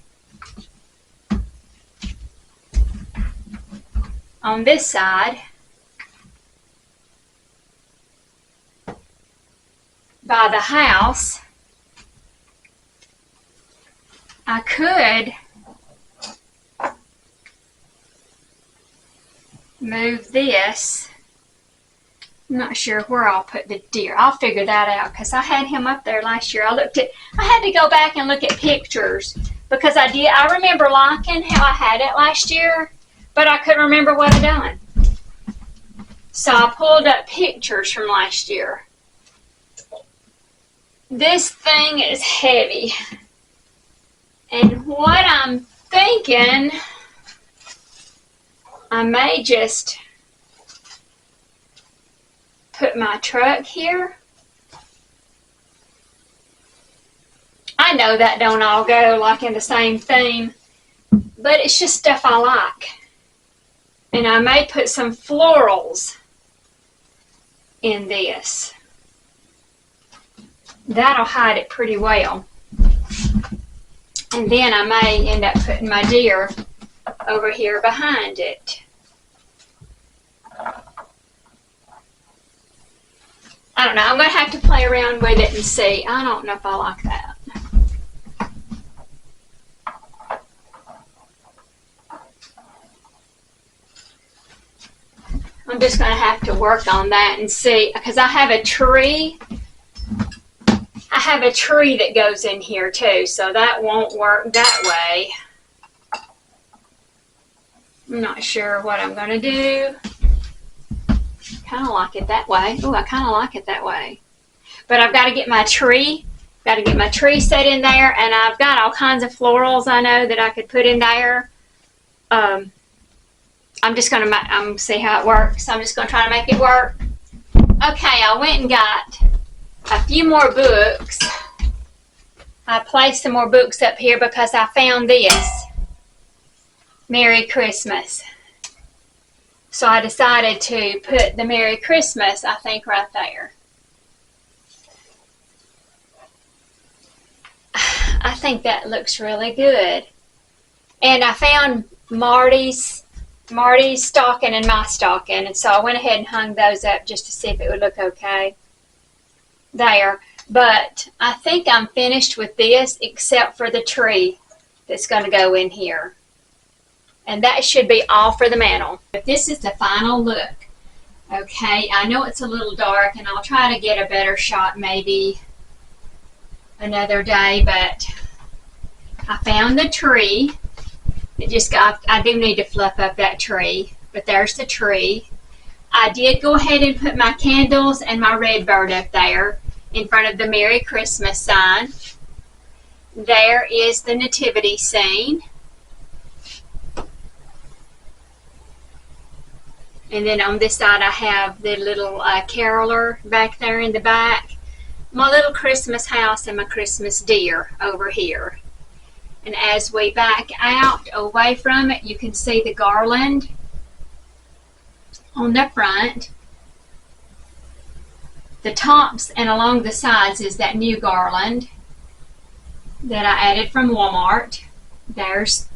on this side by the house. I could move this. I'm not sure where I'll put the deer. I'll figure that out because I had him up there last year. I had to go back and look at pictures because I remember liking how I had it last year, but I couldn't remember what I'd done. So I pulled up pictures from last year. This thing is heavy. And what I'm thinking, I may just put my truck here. I know that don't all go like in the same theme, but it's just stuff I like. And I may put some florals in this. That'll hide it pretty well. And then I may end up putting my deer over here behind it. I don't know. I'm going to have to play around with it and see. I don't know if I like that. I'm just going to have to work on that and see, because I have a tree. I have a tree that goes in here too, so that won't work that way. I'm not sure what I'm going to do. Kind of like it that way. Oh, I kind of like it that way. But I've got to get my tree. Got to get my tree set in there, and I've got all kinds of florals I know that I could put in there. I'm just going to see how it works. I'm just going to try to make it work. Okay, I went and got a few more books. I placed some more books up here because I found this. Merry Christmas. So I decided to put the Merry Christmas, I think, right there. I think that looks really good. And I found Marty's stocking and my stocking, and so I went ahead and hung those up just to see if it would look okay there. But I think I'm finished with this except for the tree that's going to go in here. And that should be all for the mantle. But this is the final look. Okay, I know it's a little dark, and I'll try to get a better shot maybe another day, but I found the tree. I do need to fluff up that tree, but there's the tree. I did go ahead and put my candles and my red bird up there in front of the Merry Christmas sign. There is the nativity scene. And then on this side I have the little caroler back there in the back. My little Christmas house and my Christmas deer over here. And as we back out away from it, you can see the garland on the front. The tops and along the sides is that new garland that I added from Walmart. There's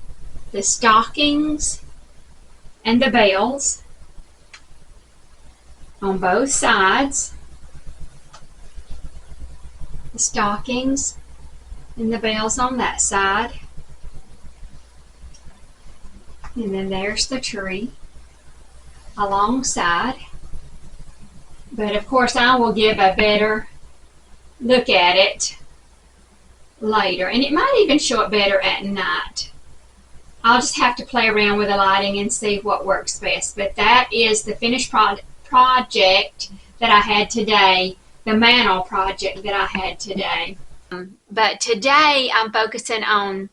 the stockings and the bells on both sides. The stockings and the bells on that side. And then there's the tree alongside. But of course I will give a better look at it later. And it might even show it better at night. I'll just have to play around with the lighting and see what works best. But that is the finished project that I had today, the mantle project that I had today. But today I'm focusing on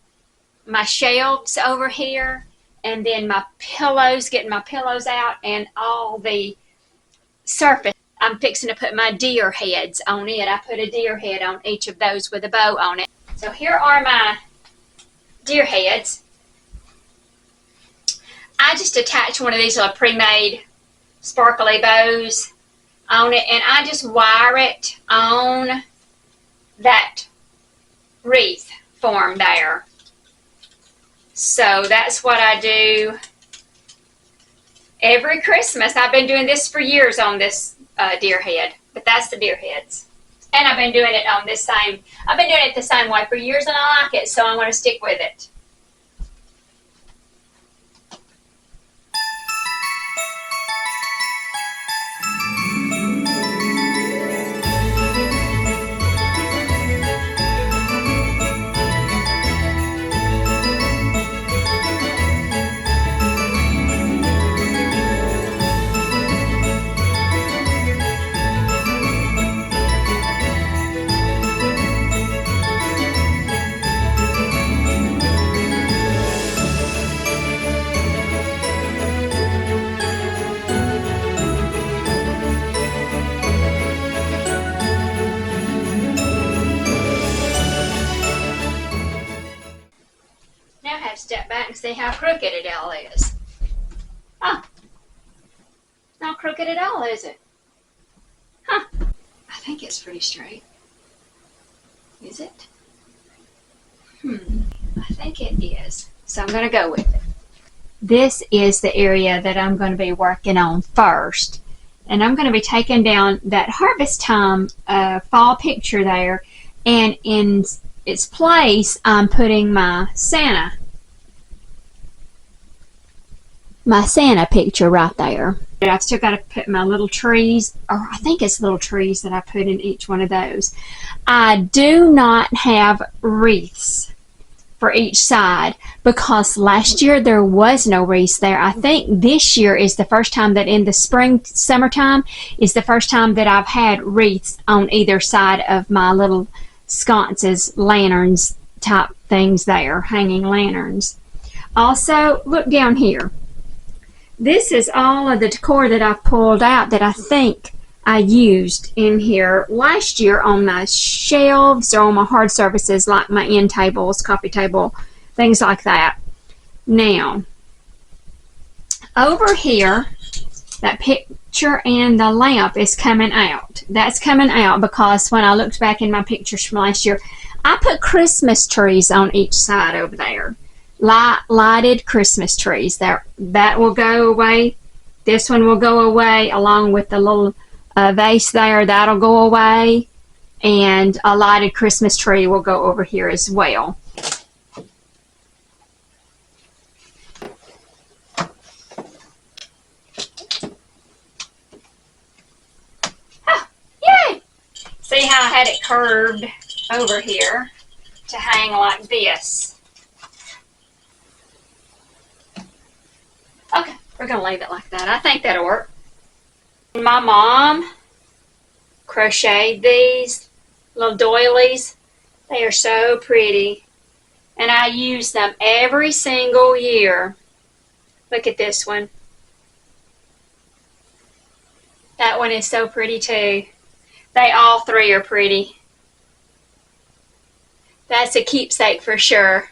my shelves over here, and then my pillows, getting my pillows out, and all the surface. I'm fixing to put my deer heads on it. I put a deer head on each of those with a bow on it. So here are my deer heads. I just attached one of these little pre-made sparkly bows on it, and I just wire it on that wreath form there. So that's what I do every Christmas. I've been doing this for years on this deer head, but that's the deer heads. And I've been doing it on this same, I've been doing it the same way for years, and I like it, so I'm going to stick with it. Now I have to step back and see how crooked it all is. Oh, not crooked at all, is it? Huh. I think it's pretty straight. Is it? I think it is. So I'm going to go with it. This is the area that I'm going to be working on first. And I'm going to be taking down that harvest time fall picture there. And in its place, I'm putting my Santa picture right there. I've still got to put my little trees, or I think it's little trees that I put in each one of those. I do not have wreaths for each side because last year there was no wreaths there. I think this year is the first time that in the summertime is the first time that I've had wreaths on either side of my little sconces, lanterns type things there, hanging lanterns. Also, look down here. This is all of the decor that I pulled out that I think I used in here last year on my shelves or on my hard surfaces like my end tables, coffee table, things like that. Now, over here, that picture and the lamp is coming out. That's coming out because when I looked back in my pictures from last year, I put Christmas trees on each side over there. Lighted Christmas trees. That will go away. This one will go away along with the little vase there. That'll go away. And a lighted Christmas tree will go over here as well. Oh, yay! See how I had it curved over here to hang like this. Okay, we're going to leave it like that. I think that'll work. My mom crocheted these little doilies. They are so pretty. And I use them every single year. Look at this one. That one is so pretty too. They all three are pretty. That's a keepsake for sure.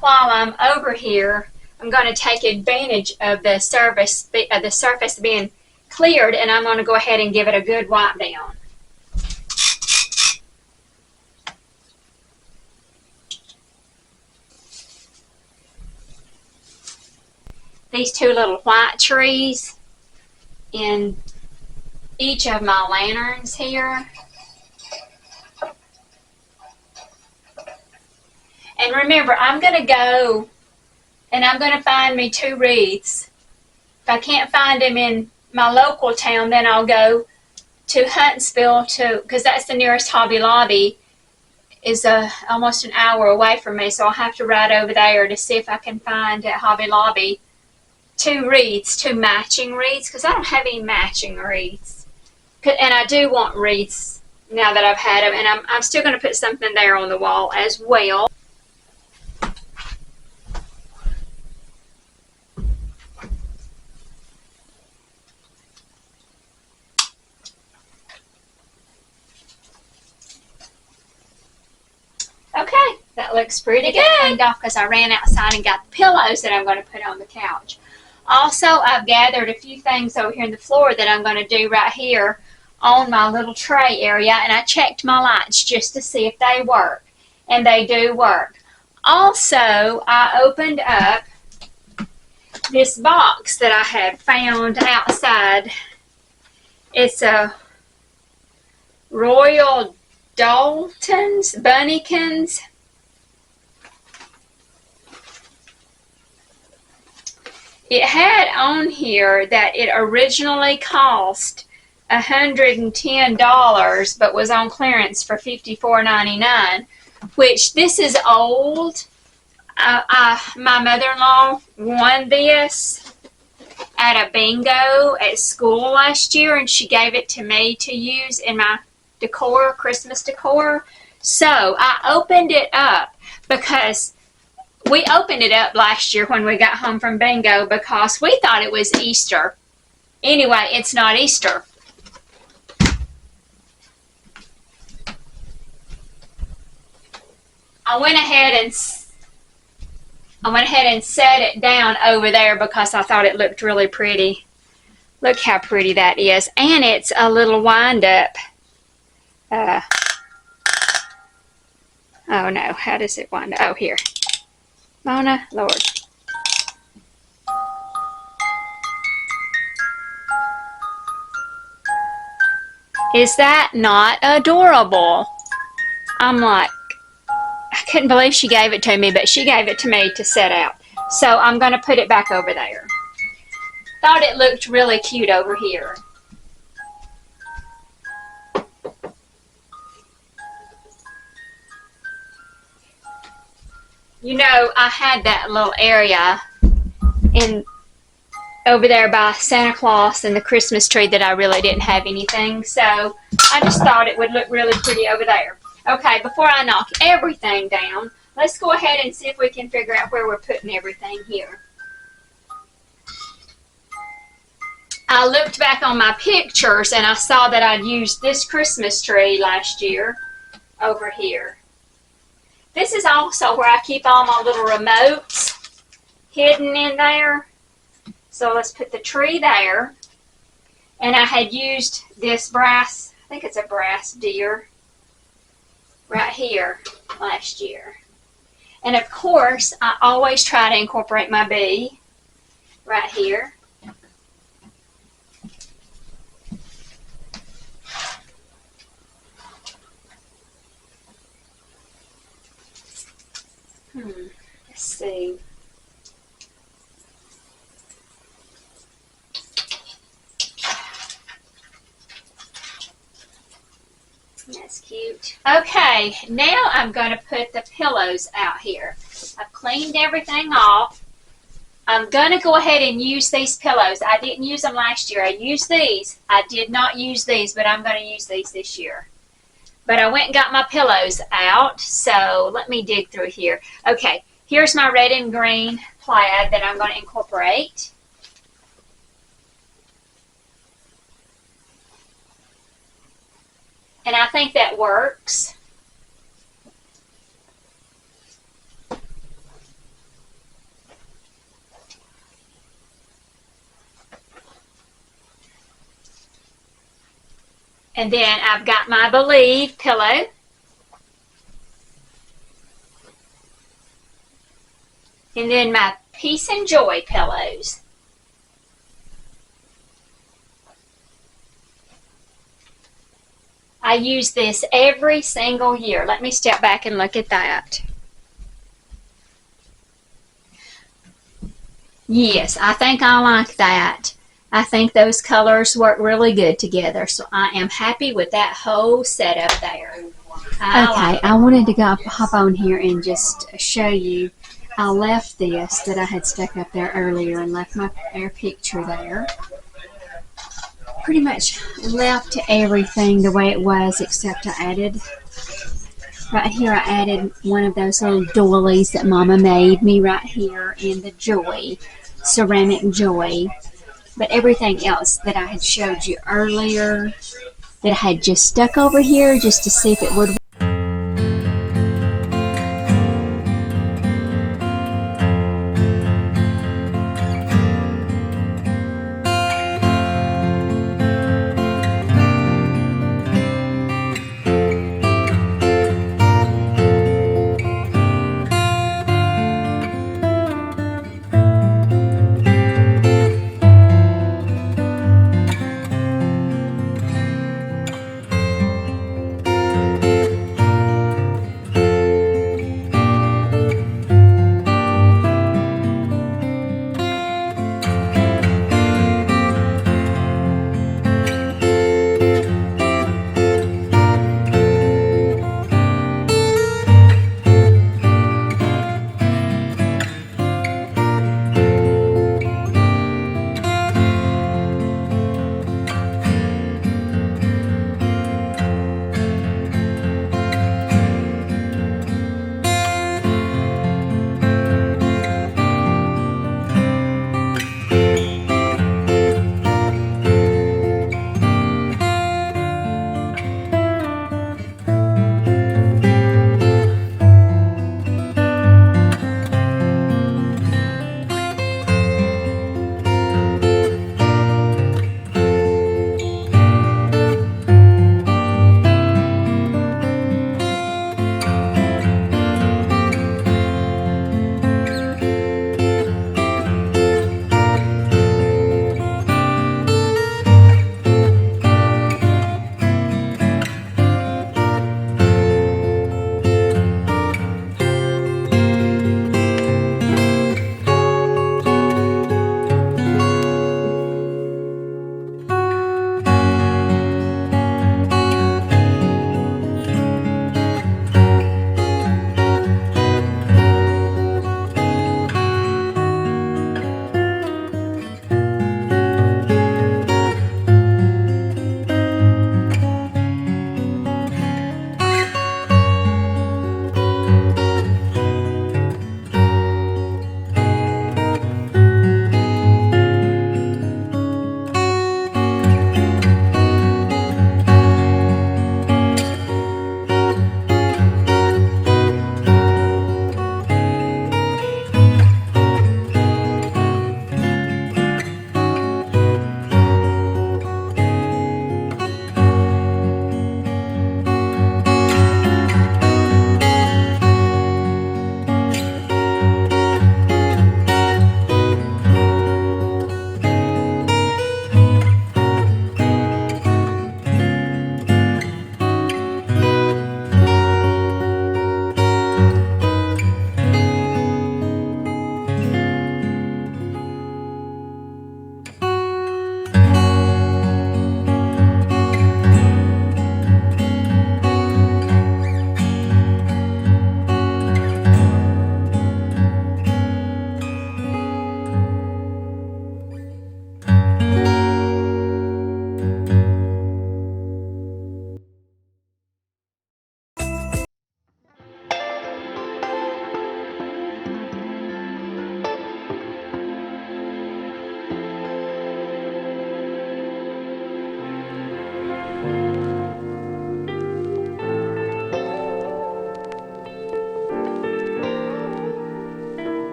While I'm over here, I'm going to take advantage of the surface being cleared, and I'm going to go ahead and give it a good wipe down. These two little white trees in each of my lanterns here. And remember, I'm going to go and I'm going to find me two wreaths If I can't find them in my local town, then I'll go to Huntsville because that's the nearest Hobby Lobby. Is almost an hour away from me, so I'll have to ride over there to see if I can find at Hobby Lobby two matching wreaths, because I don't have any matching wreaths. And I do want wreaths now that I've had them, and I'm still going to put something there on the wall as well. Okay, that looks pretty good. Cleaned off because I ran outside and got the pillows that I'm going to put on the couch. Also, I've gathered a few things over here on the floor that I'm going to do right here on my little tray area, and I checked my lights just to see if they work, and they do work. Also, I opened up this box that I had found outside. It's a Royal Dalton's Bunnykins. It had on here that it originally cost $110, but was on clearance for $54.99, which this is old. My mother-in-law won this at a bingo at school last year, and she gave it to me to use in my decor, Christmas decor. So I opened it up because we opened it up last year when we got home from bingo because we thought it was Easter. Anyway, it's not Easter. I went ahead and set it down over there because I thought it looked really pretty. Look how pretty that is. And it's a little wind up. Oh no, how does it wind up? Oh, here. Mona, Lord. Is that not adorable? I'm like, I couldn't believe she gave it to me, but she gave it to me to set out. So I'm going to put it back over there. Thought it looked really cute over here. You know, I had that little area over there by Santa Claus and the Christmas tree that I really didn't have anything. So I just thought it would look really pretty over there. Okay, before I knock everything down, let's go ahead and see if we can figure out where we're putting everything here. I looked back on my pictures and I saw that I'd used this Christmas tree last year over here. This is also where I keep all my little remotes hidden in there. So let's put the tree there. And I had used this brass, I think it's a brass deer, right here last year. And of course, I always try to incorporate my bee right here. Let's see. That's cute. Okay, now I'm going to put the pillows out here. I've cleaned everything off. I'm going to go ahead and use these pillows. I didn't use them last year. I used these. I did not use these, but I'm going to use these this year. But I went and got my pillows out, so let me dig through here. Okay, here's my red and green plaid that I'm going to incorporate. And I think that works. And then I've got my Believe pillow. And then my Peace and Joy pillows. I use this every single year. Let me step back and look at that. Yes, I think I like that. I think those colors work really good together, so I am happy with that whole setup there. Okay, I wanted to hop on here and just show you. I left this that I had stuck up there earlier and left my air picture there. Pretty much left everything the way it was, except I added right here. I added one of those little doilies that Mama made me right here in the joy, ceramic joy. But everything else that I had showed you earlier that I had just stuck over here just to see if it would.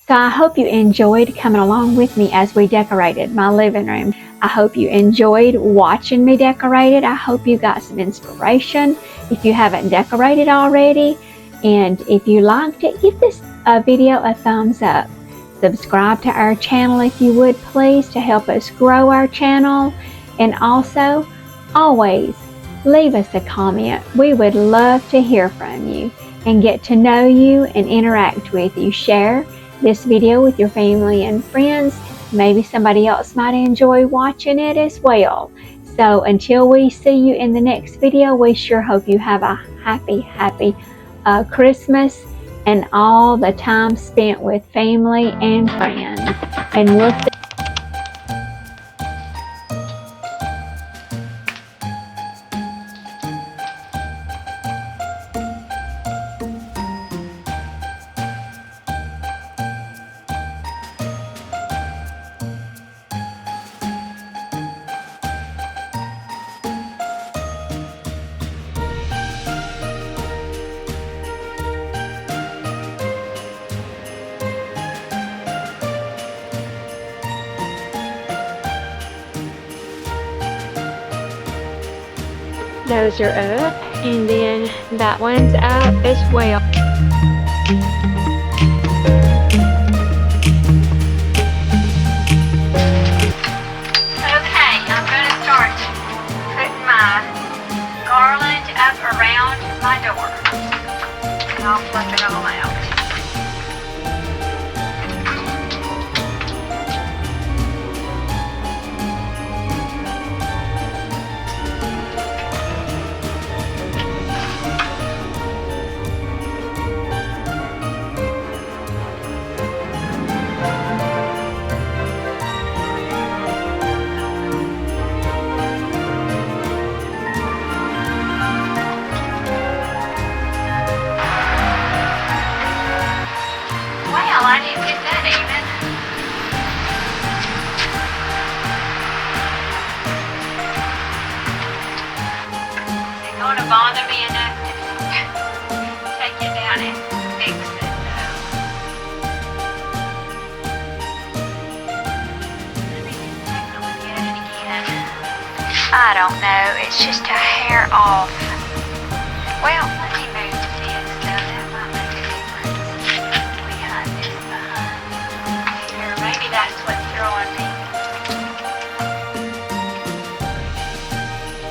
So I hope you enjoyed coming along with me as we decorated my living room. I hope you enjoyed watching me decorate it. I hope you got some inspiration if you haven't decorated already. And if you liked it, give this video a thumbs up. Subscribe to our channel if you would, please, to help us grow our channel. And also, always leave us a comment. We would love to hear from you and get to know you and interact with you. Share this video with your family and friends. Maybe somebody else might enjoy watching it as well. So until we see you in the next video, we sure hope you have a happy Christmas and all the time spent with family and friends. And we'll see those are up, and then that one's up as well. Okay, I'm going to start putting my garland up around my door, and I'll fluff it all out. I didn't get that even. Is it going to bother me enough to take it down and fix it though? Let me just take a look at it again. I don't know, it's just a hair off. Well, let me move this so that might make a difference. Maybe that's what's throwing me.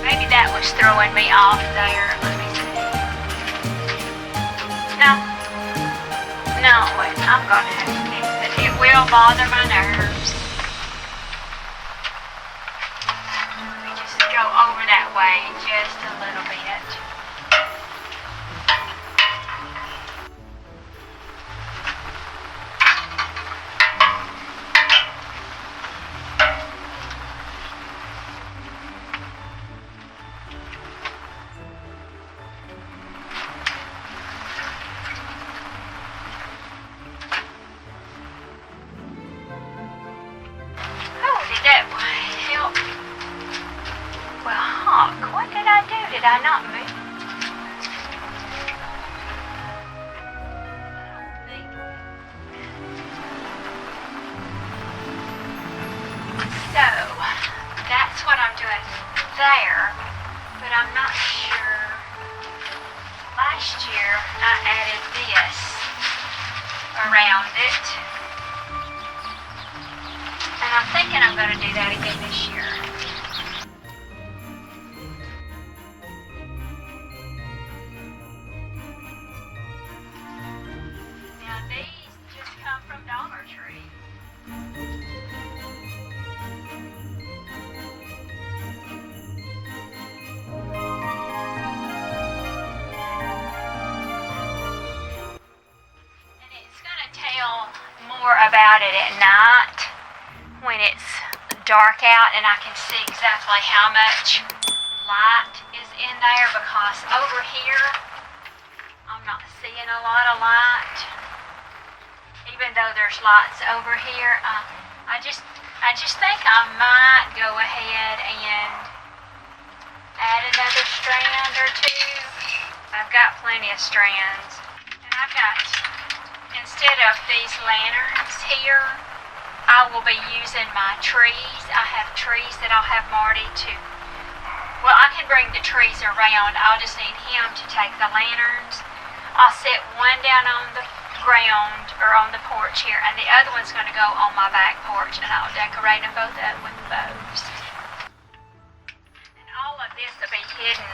Maybe that was throwing me off there. Let me see. No, wait, I'm gonna have to fix it. It will bother my nerves. Let me just go over that way just a little bit. What did I do? Did I not move? So, that's what I'm doing there, but I'm not sure. Last year, I added this around it, and I'm thinking I'm going to do that again this year. Dollar Tree. And it's going to tell more about it at night when it's dark out and I can see exactly how much light is in there, because over here I'm not seeing a lot of light. Even though there's lights over here, I just think I might go ahead and add another strand or two. I've got plenty of strands, and I've got instead of these lanterns here, I will be using my trees. I have trees that I'll have Marty to, well, I can bring the trees around. I'll just need him to take the lanterns. I'll set one down on the ground or on the porch here, and the other one's going to go on my back porch, and I'll decorate them both up with bows. And all of this will be hidden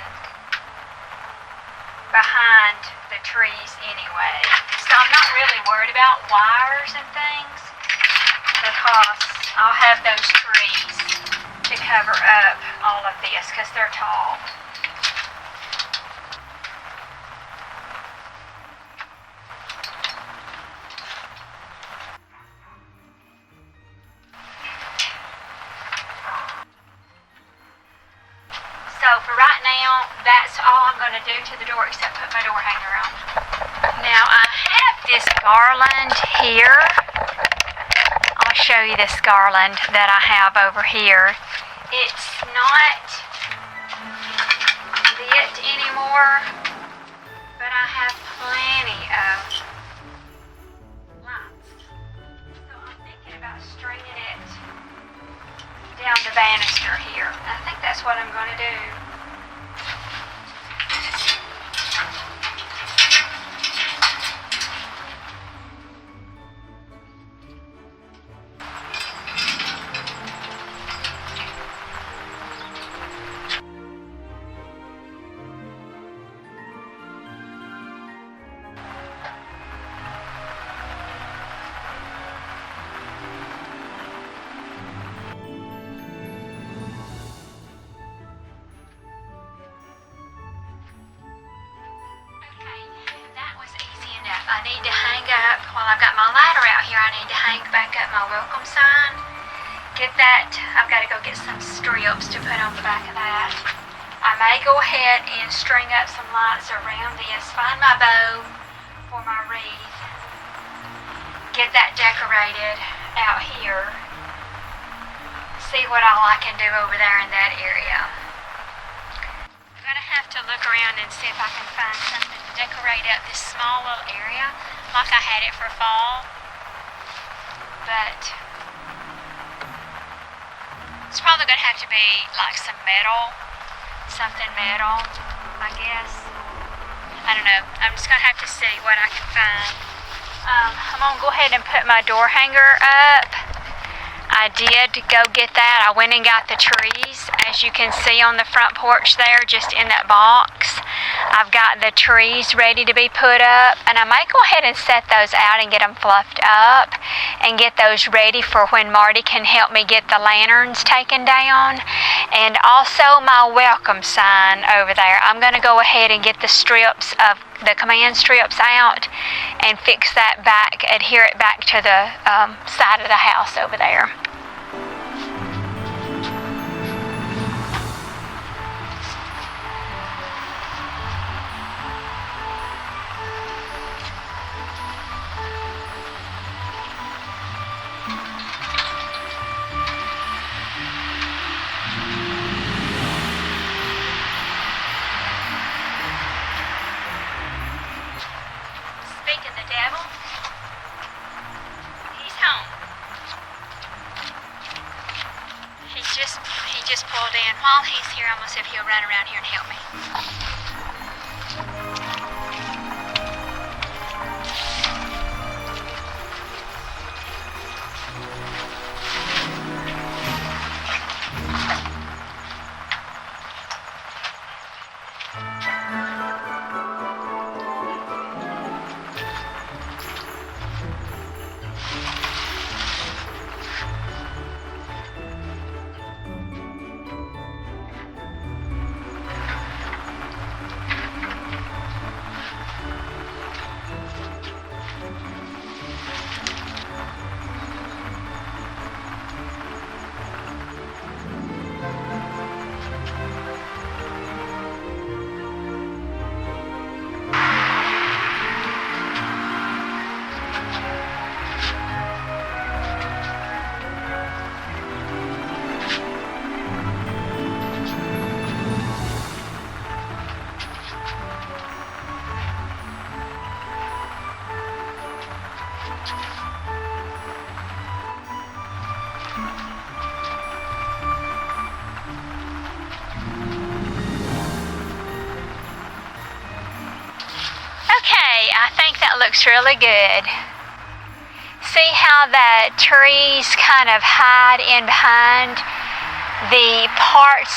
behind the trees anyway. So I'm not really worried about wires and things because I'll have those trees to cover up all of this because they're tall. So for right now, that's all I'm going to do to the door except put my door hanger on. Now I have this garland here. I'll show you this garland that I have over here. It's not lit anymore, but I have plenty of lights. So I'm thinking about stringing it down the banister here. I think that's what I'm going to do. I need to hang up, while I've got my ladder out here, I need to hang back up my welcome sign. Get that, I've got to go get some strips to put on the back of that. I may go ahead and string up some lights around this, find my bow for my wreath, get that decorated out here, see what all I can do over there in that area. I'm going to have to look around and see if I can find something to decorate up this small little area like I had it for fall. But it's probably going to have to be like some metal, something metal, I guess. I don't know. I'm just going to have to see what I can find. I'm going to go ahead and put my door hanger up. I did go get that. I went and got the trees, as you can see on the front porch there, just in that box. I've got the trees ready to be put up, and I might go ahead and set those out and get them fluffed up and get those ready for when Marty can help me get the lanterns taken down. And also my welcome sign over there. I'm going to go ahead and get the strips of the command strips out and fix that back, adhere it back to the side of the house over there. Speak of the devil, he's home. He just pulled in. While he's here, I'm gonna see if he'll run around here and help me. looks really good. See how the trees kind of hide in behind the parts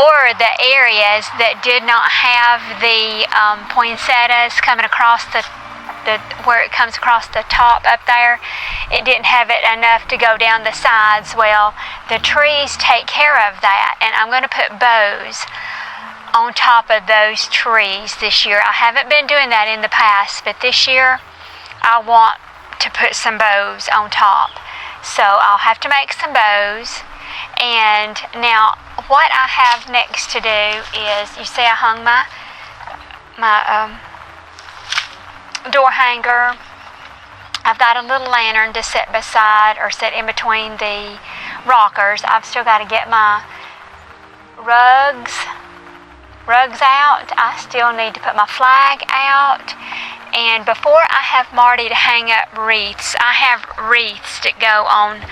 or the areas that did not have the poinsettias coming across the where it comes across the top up there. It didn't have it enough to go down the sides. Well, the trees take care of that, and I'm going to put bows on top of those trees this year. I haven't been doing that in the past, but this year I want to put some bows on top. So I'll have to make some bows. And now what I have next to do is, you see I hung my door hanger. I've got a little lantern to sit beside or sit in between the rockers. I've still got to get my rugs out. I still need to put my flag out. And before I have Marty to hang up wreaths, I have wreaths that go on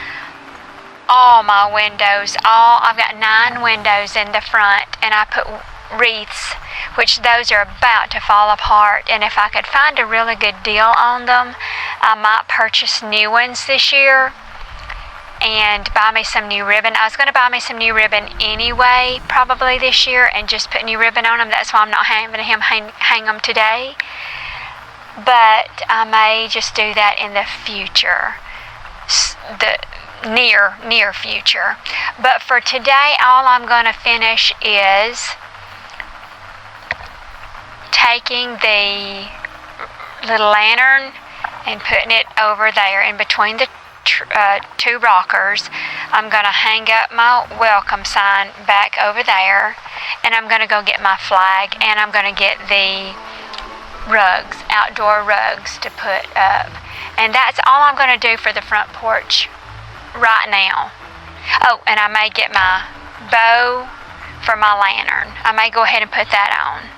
all my windows. I've got 9 windows in the front, and I put wreaths, which those are about to fall apart. And if I could find a really good deal on them, I might purchase new ones this year and buy me some new ribbon. I was going to buy me some new ribbon anyway, probably this year, and just put new ribbon on them. That's why I'm not having him hang them today. But I may just do that in the future, the near future. But for today, all I'm going to finish is taking the little lantern and putting it over there in between the 2 rockers. I'm going to hang up my welcome sign back over there, and I'm going to go get my flag, and I'm going to get the rugs, outdoor rugs to put up. And that's all I'm going to do for the front porch right now. Oh, and I may get my bow for my lantern. I may go ahead and put that on.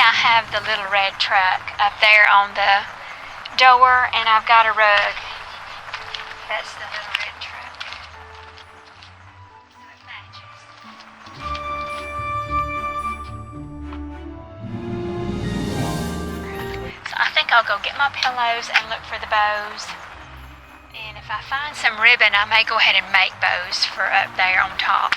I have the little red truck up there on the door, and I've got a rug. That's the little red truck. So it matches. So I think I'll go get my pillows and look for the bows. And if I find some ribbon, I may go ahead and make bows for up there on top.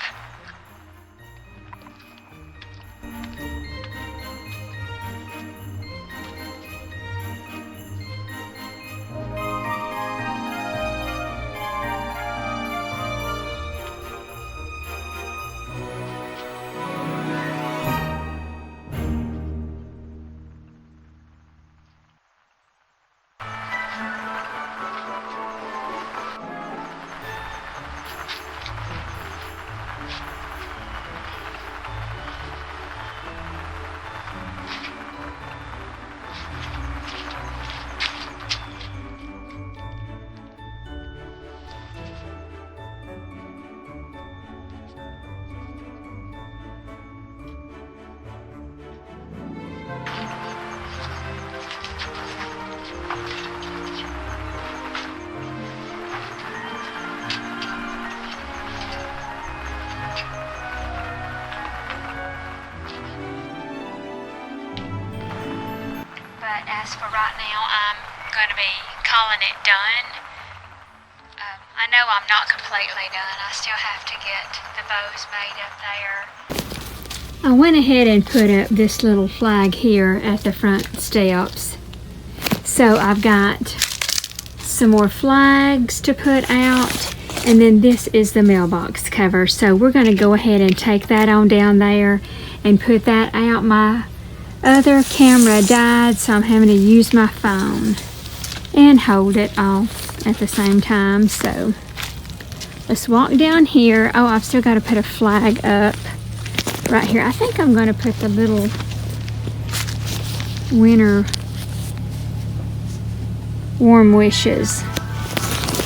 but as for right now, I'm going to be calling it done. I know I'm not completely done. I still have to get the bows made up there. I went ahead and put up this little flag here at the front steps. So I've got some more flags to put out, and then this is the mailbox cover. So we're going to go ahead and take that on down there and put that out. My other camera died, so I'm having to use my phone and hold it off at the same time. So let's walk down here. Oh, I've still got to put a flag up right here. I think I'm going to put the little winter warm wishes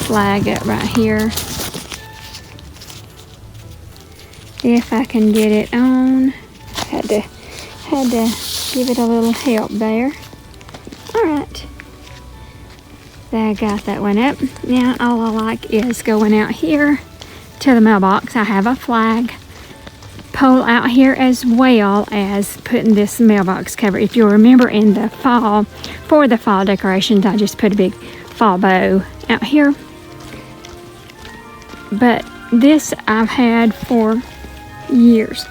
flag up right here, if I can get it on. Had to give it a little help there. All right, I got that one up. Now all I like is going out here to the mailbox. I have a flag pole out here as well as putting this mailbox cover. If you'll remember, in the fall, for the fall decorations, I just put a big fall bow out here. But this I've had for years.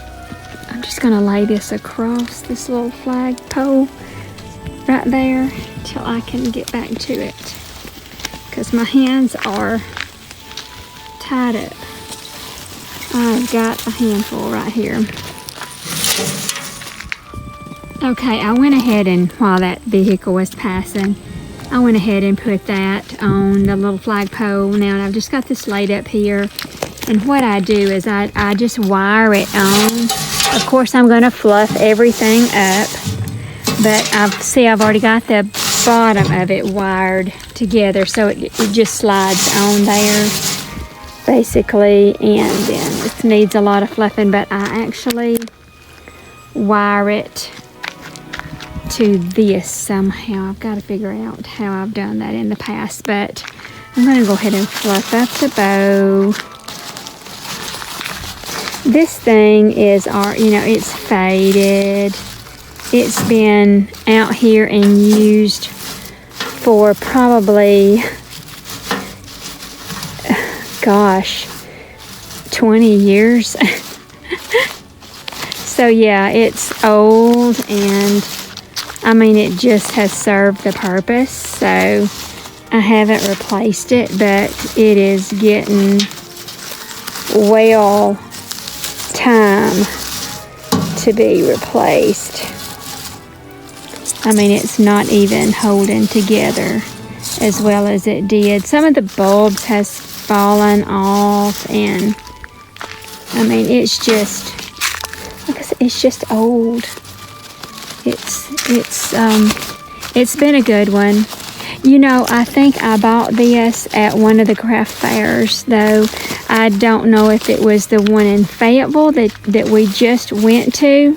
I'm just gonna lay this across this little flag pole right there till I can get back to it, because my hands are tied up. I've got a handful right here. Okay, I went ahead and while that vehicle was passing, I went ahead and put that on the little flagpole. Now I've just got this laid up here, and what I do is I just wire it on. Of course, I'm going to fluff everything up, but I've already got the bottom of it wired together, so it just slides on there basically, and then it needs a lot of fluffing, but I actually wire it to this somehow. I've got to figure out how I've done that in the past, but I'm going to go ahead and fluff up the bow. This thing is it's faded. It's been out here and used for probably, gosh, 20 years. So yeah, it's old, and I mean, it just has served the purpose, so I haven't replaced it, but it is getting well time to be replaced. I mean, it's not even holding together as well as it did. Some of the bulbs has fallen off, and I mean, it's just, like I said, it's just old. It's been a good one. You know, I think I bought this at one of the craft fairs, though. I don't know if it was the one in Fayetteville that we just went to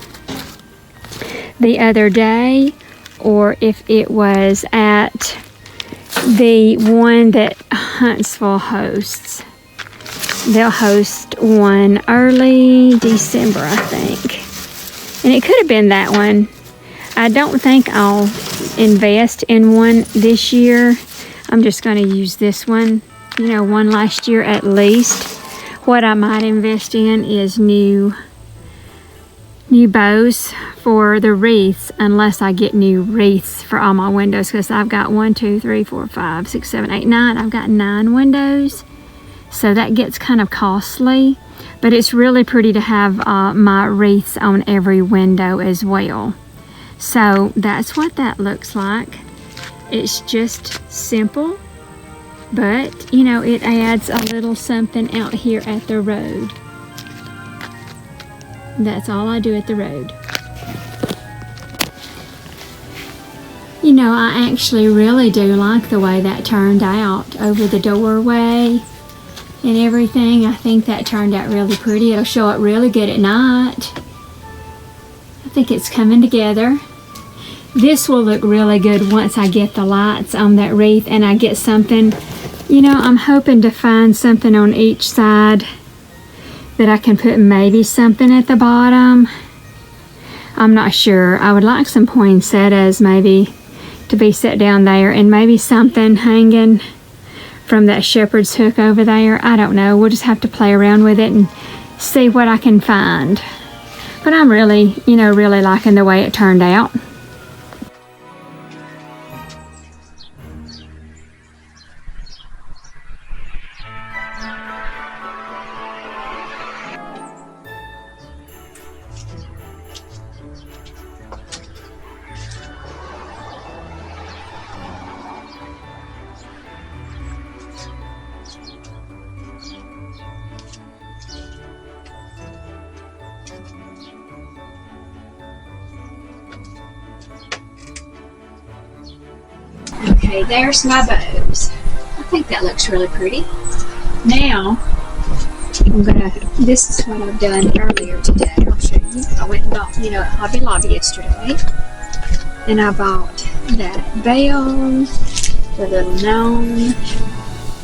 the other day, or if it was at the one that Huntsville hosts. They'll host one early December, I think. And it could have been that one. I don't think I'll invest in one this year. I'm just going to use this one, one last year at least. What I might invest in is new bows for the wreaths, unless I get new wreaths for all my windows, because I've got 1, 2, 3, 4, 5, 6, 7, 8, 9. I've got 9 windows, so that gets kind of costly, but it's really pretty to have my wreaths on every window as well. So that's what that looks like. It's just simple, but it adds a little something out here at the road. That's all I do at the road. I actually really do like the way that turned out over the doorway and everything. I think that turned out really pretty. It'll show up really good at night. I think it's coming together. This will look really good once I get the lights on that wreath, and I get something, I'm hoping to find something on each side that I can put maybe something at the bottom. I'm not sure. I would like some poinsettias maybe to be set down there, and maybe something hanging from that shepherd's hook over there. I don't know. We'll just have to play around with it and see what I can find. But I'm really, really liking the way it turned out. Okay, there's my bows. I think that looks really pretty. Now, this is what I've done earlier today. I'll show you. I went and bought, at Hobby Lobby yesterday. And I bought that bell, the little gnome,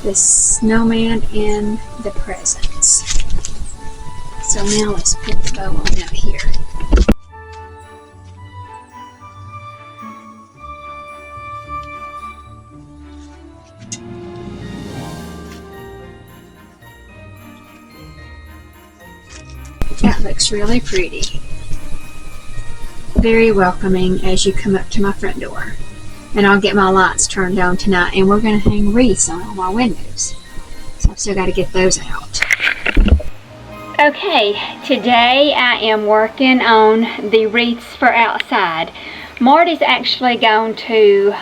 the snowman, and the presents. So now let's put the bow on out here. That looks really pretty. Very welcoming as you come up to my front door. And I'll get my lights turned on tonight, and we're going to hang wreaths on all my windows. So I've still got to get those out. Okay, today I am working on the wreaths for outside. Marty's actually going to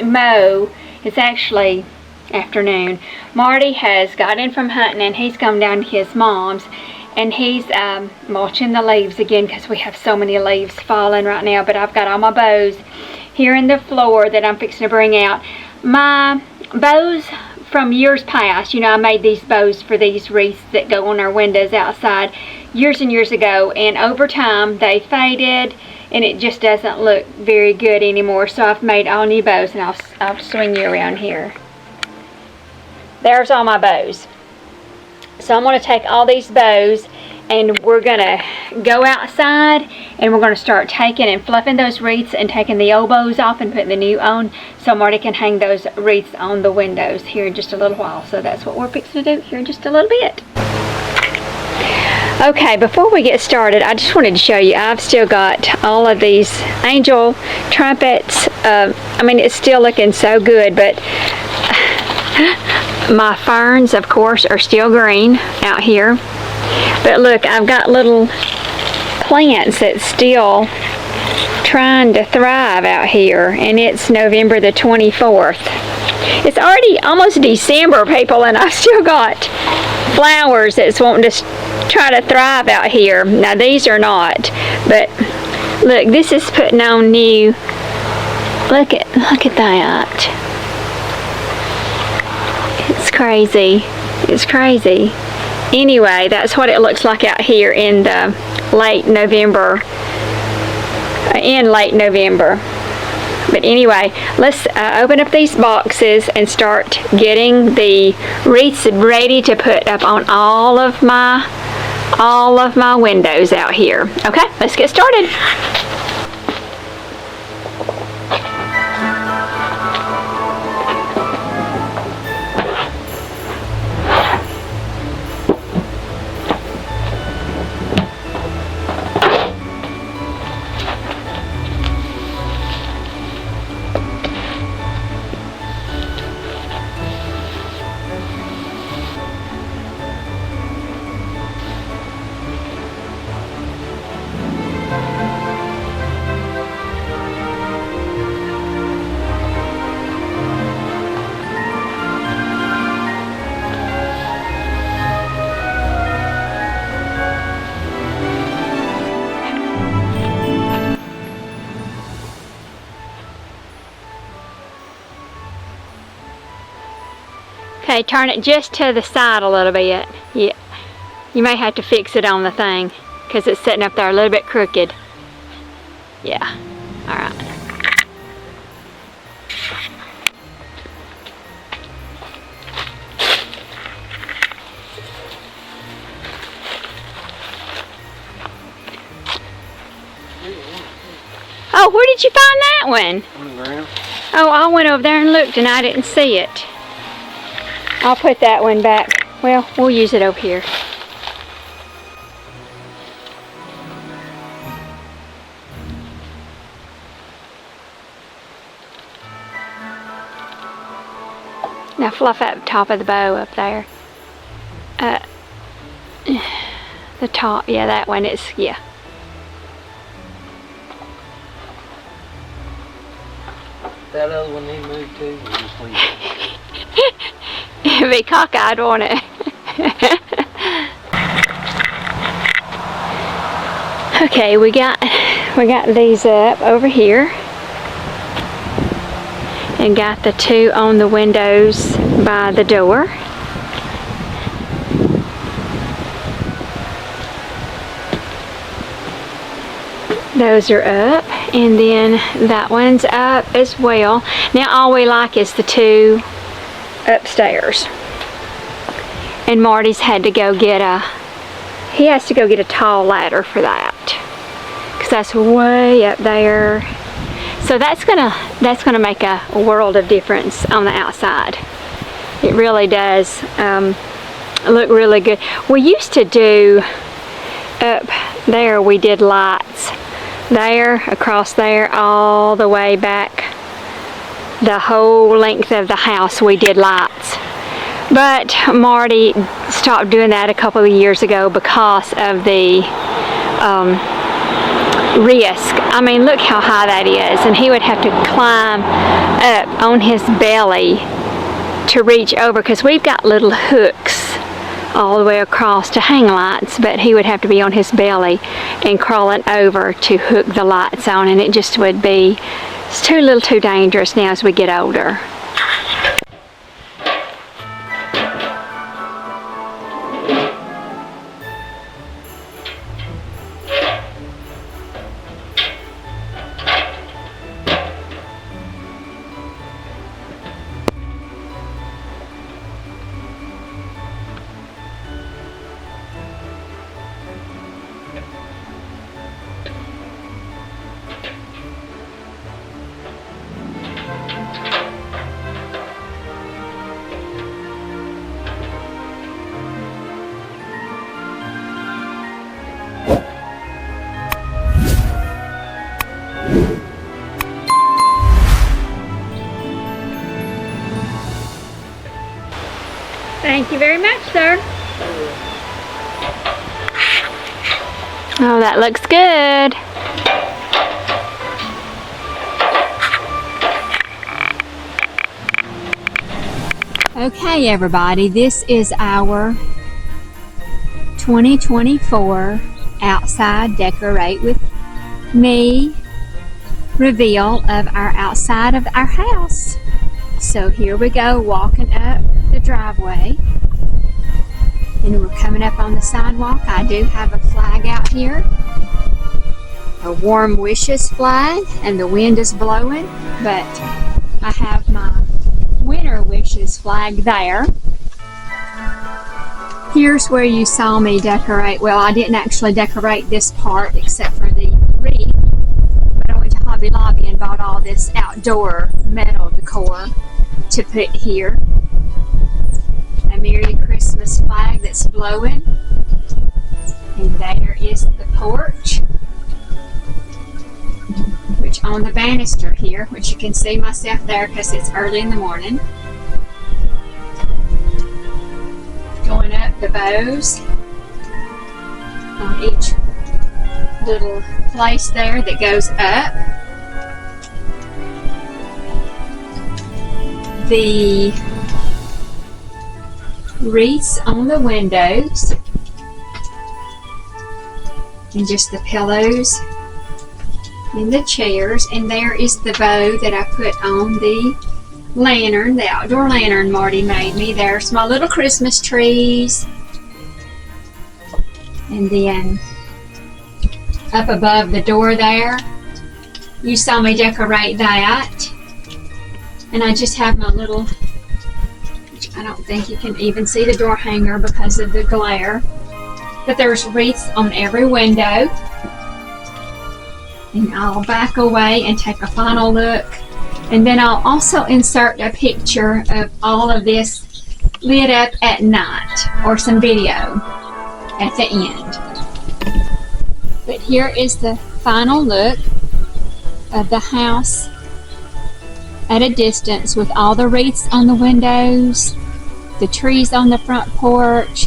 mow. It's actually afternoon. Marty has got in from hunting, and he's come down to his mom's. And he's mulching the leaves again because we have so many leaves falling right now. But I've got all my bows here in the floor that I'm fixing to bring out. My bows from years past, I made these bows for these wreaths that go on our windows outside years and years ago. And over time, they faded and it just doesn't look very good anymore. So I've made all new bows, and I'll swing you around here. There's all my bows. So I'm going to take all these bows, and we're going to go outside, and we're going to start taking and fluffing those wreaths and taking the old bows off and putting the new on, so Marty can hang those wreaths on the windows here in just a little while. So that's what we're fixing to do here in just a little bit. Okay, before we get started, I just wanted to show you, I've still got all of these angel trumpets. It's still looking so good, but my ferns, of course, are still green out here. But look, I've got little plants that's still trying to thrive out here, and it's November the 24th. It's already almost December, people, and I've still got flowers that's wanting to try to thrive out here. Now, these are not, but look, this is putting on new. Look at that. It's crazy. It's crazy. Anyway, that's what it looks like out here in the late November. But anyway, let's open up these boxes and start getting the wreaths ready to put up on all of my windows out here. Okay, let's get started. Okay, turn it just to the side a little bit. Yeah, you may have to fix it on the thing because it's sitting up there a little bit crooked. Yeah, all right. Oh, where did you find that one? On the ground. Oh, I went over there and looked and I didn't see it. I'll put that one back. Well, we'll use it over here. Now fluff that top of the bow up there. The top, yeah, that one is, yeah. That other one need to move too, or just leave it? It'd be cockeyed, won't it? Okay, we got these up over here. And got the two on the windows by the door. Those are up, and then that one's up as well. Now all we like is the two upstairs. And Marty's had to go get he has to go get a tall ladder for that, because that's way up there. So that's gonna make a world of difference on the outside. It really does look really good. We used to do up there, we did lights there, across there, all the way back the whole length of the house we did lights. But Marty stopped doing that a couple of years ago because of the risk. I mean, look how high that is, and he would have to climb up on his belly to reach over, because we've got little hooks all the way across to hang lights, but he would have to be on his belly and crawling over to hook the lights on, and it just would be, it's a little too dangerous now as we get older. Thank you very much, sir. Oh, that looks good. Okay, everybody, this is our 2024 outside decorate with me reveal of our outside of our house. So here we go, walking up the driveway, and we're coming up on the sidewalk. I do have a flag out here, a warm wishes flag, and the wind is blowing, but I have my winter wishes flag there. Here's where you saw me decorate. Well, I didn't actually decorate this part except for the wreath, but I went to Hobby Lobby and bought all this outdoor metal decor to put here. A Merry Christmas flag that's blowing, and there is the porch, which on the banister here, which you can see myself there because it's early in the morning. Going up the bows on each little place there that goes up. The wreaths on the windows, and just the pillows and the chairs, and there is the bow that I put on the lantern, the outdoor lantern Marty made me. There's my little Christmas trees, and then up above the door there, you saw me decorate that, and I just have my little, I don't think you can even see the door hanger because of the glare, but there's wreaths on every window. And I'll back away and take a final look And then I'll also insert a picture of all of this lit up at night, or some video at the end. But here is the final look of the house at a distance, with all the wreaths on the windows, the trees on the front porch,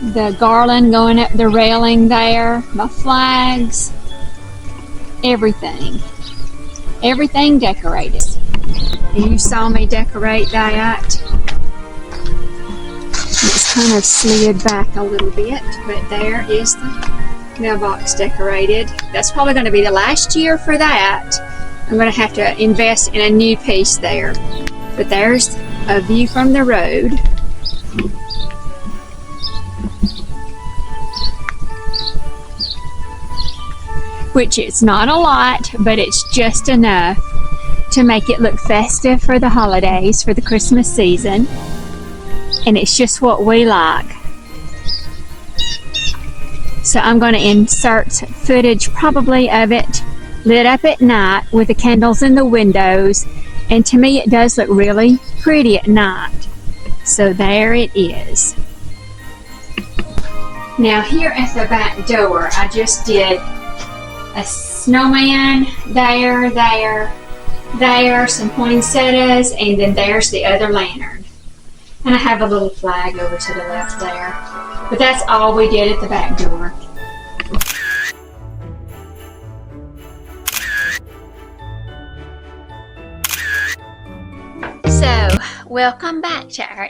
the garland going up the railing there, my flags, everything decorated. And you saw me decorate that. It's kind of slid back a little bit, but there is the mailbox decorated. That's probably going to be the last year for that. I'm going to have to invest in a new piece there. But there's a view from the road. Which it's not a lot, but it's just enough to make it look festive for the holidays, for the Christmas season. And it's just what we like. So I'm going to insert footage probably of it lit up at night with the candles in the windows. And to me it does look really pretty at night. So there it is. Now here at the back door, I just did a snowman there, some poinsettias, and then there's the other lantern. And I have a little flag over to the left there. But that's all we did at the back door. So, welcome back to our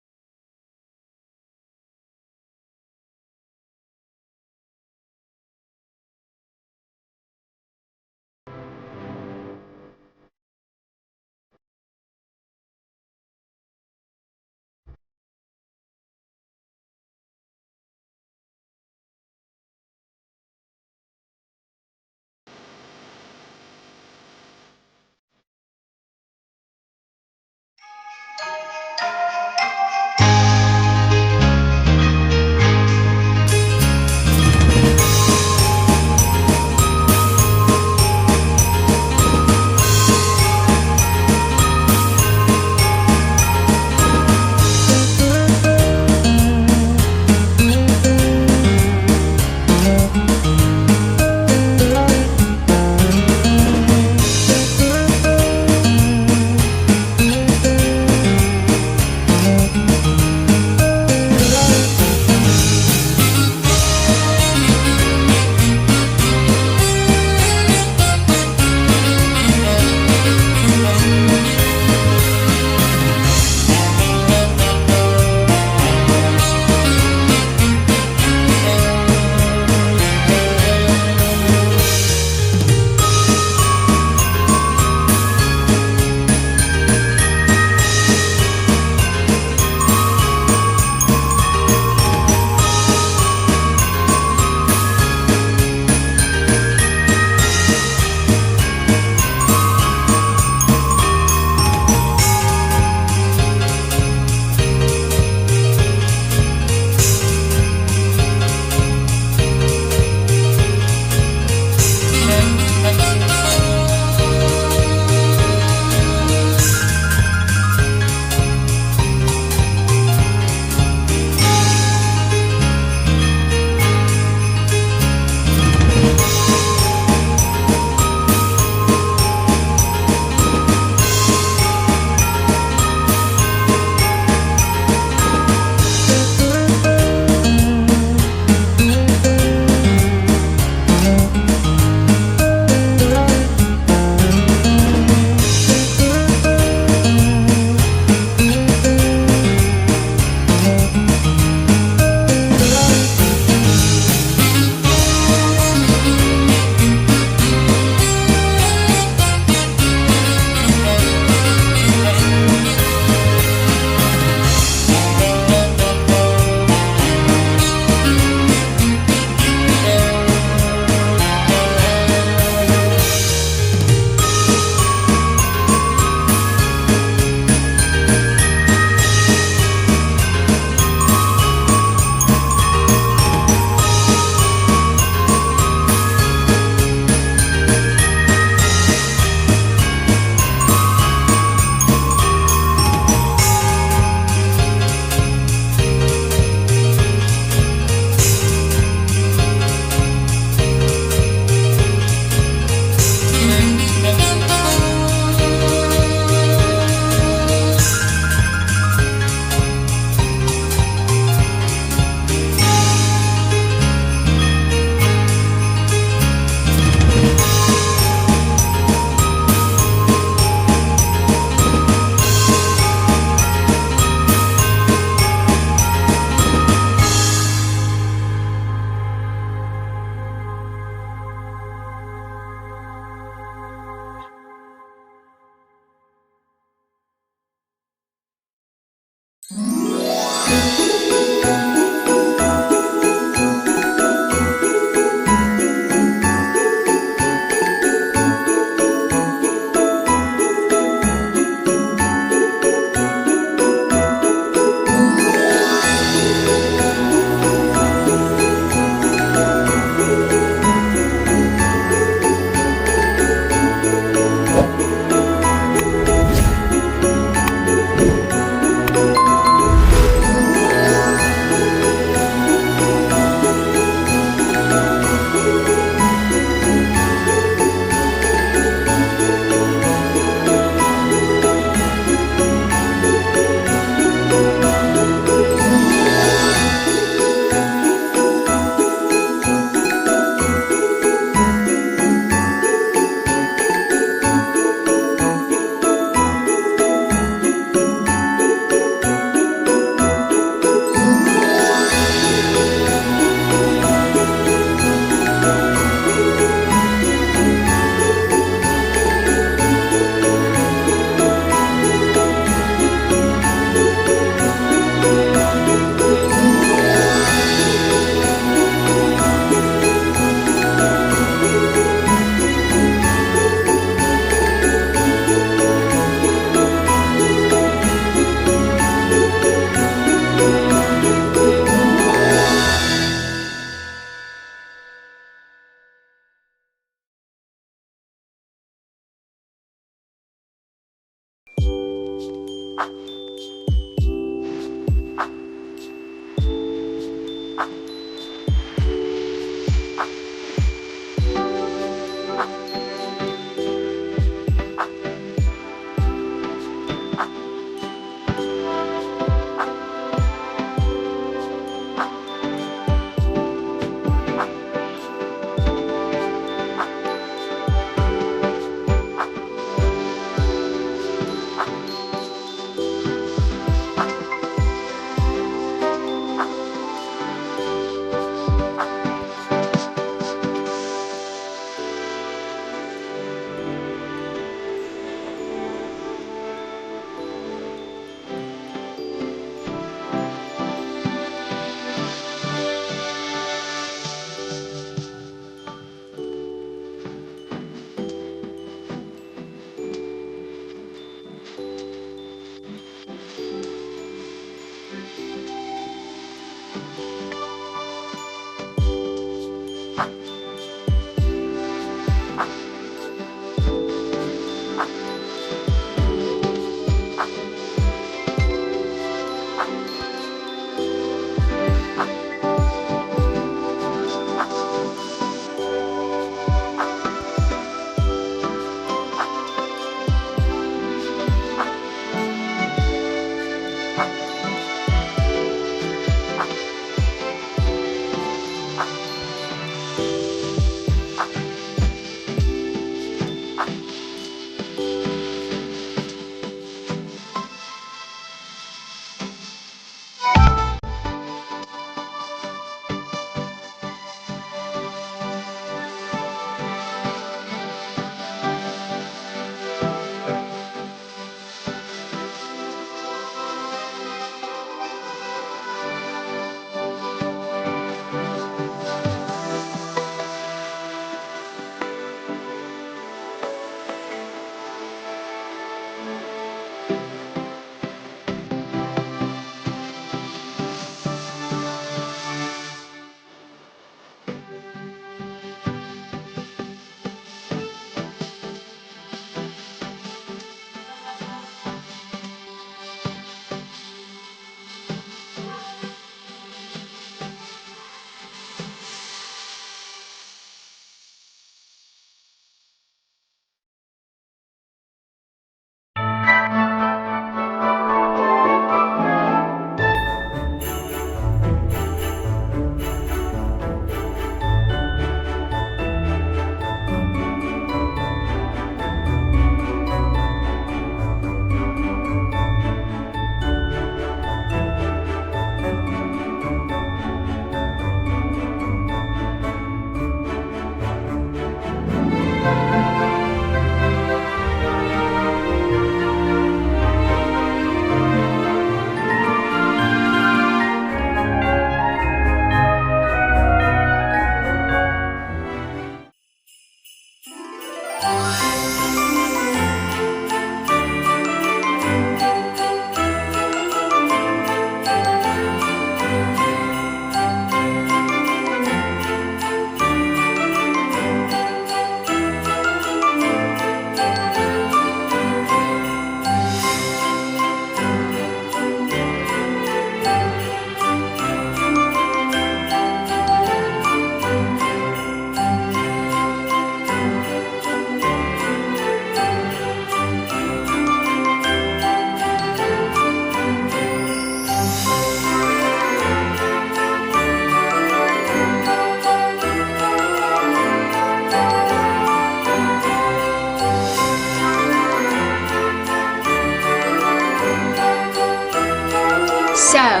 So,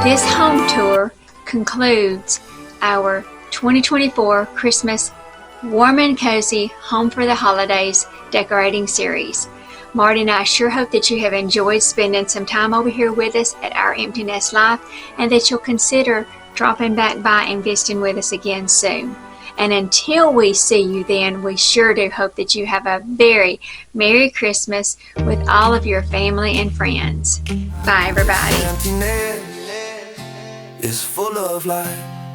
this home tour concludes our 2024 Christmas Warm and Cozy Home for the Holidays decorating series. Marty and I sure hope that you have enjoyed spending some time over here with us at our Empty Nest Life, and that you'll consider dropping back by and visiting with us again soon. And until we see you then, we sure do hope that you have a very Merry Christmas with all of your family and friends. Bye, everybody. Emptiness is full of light.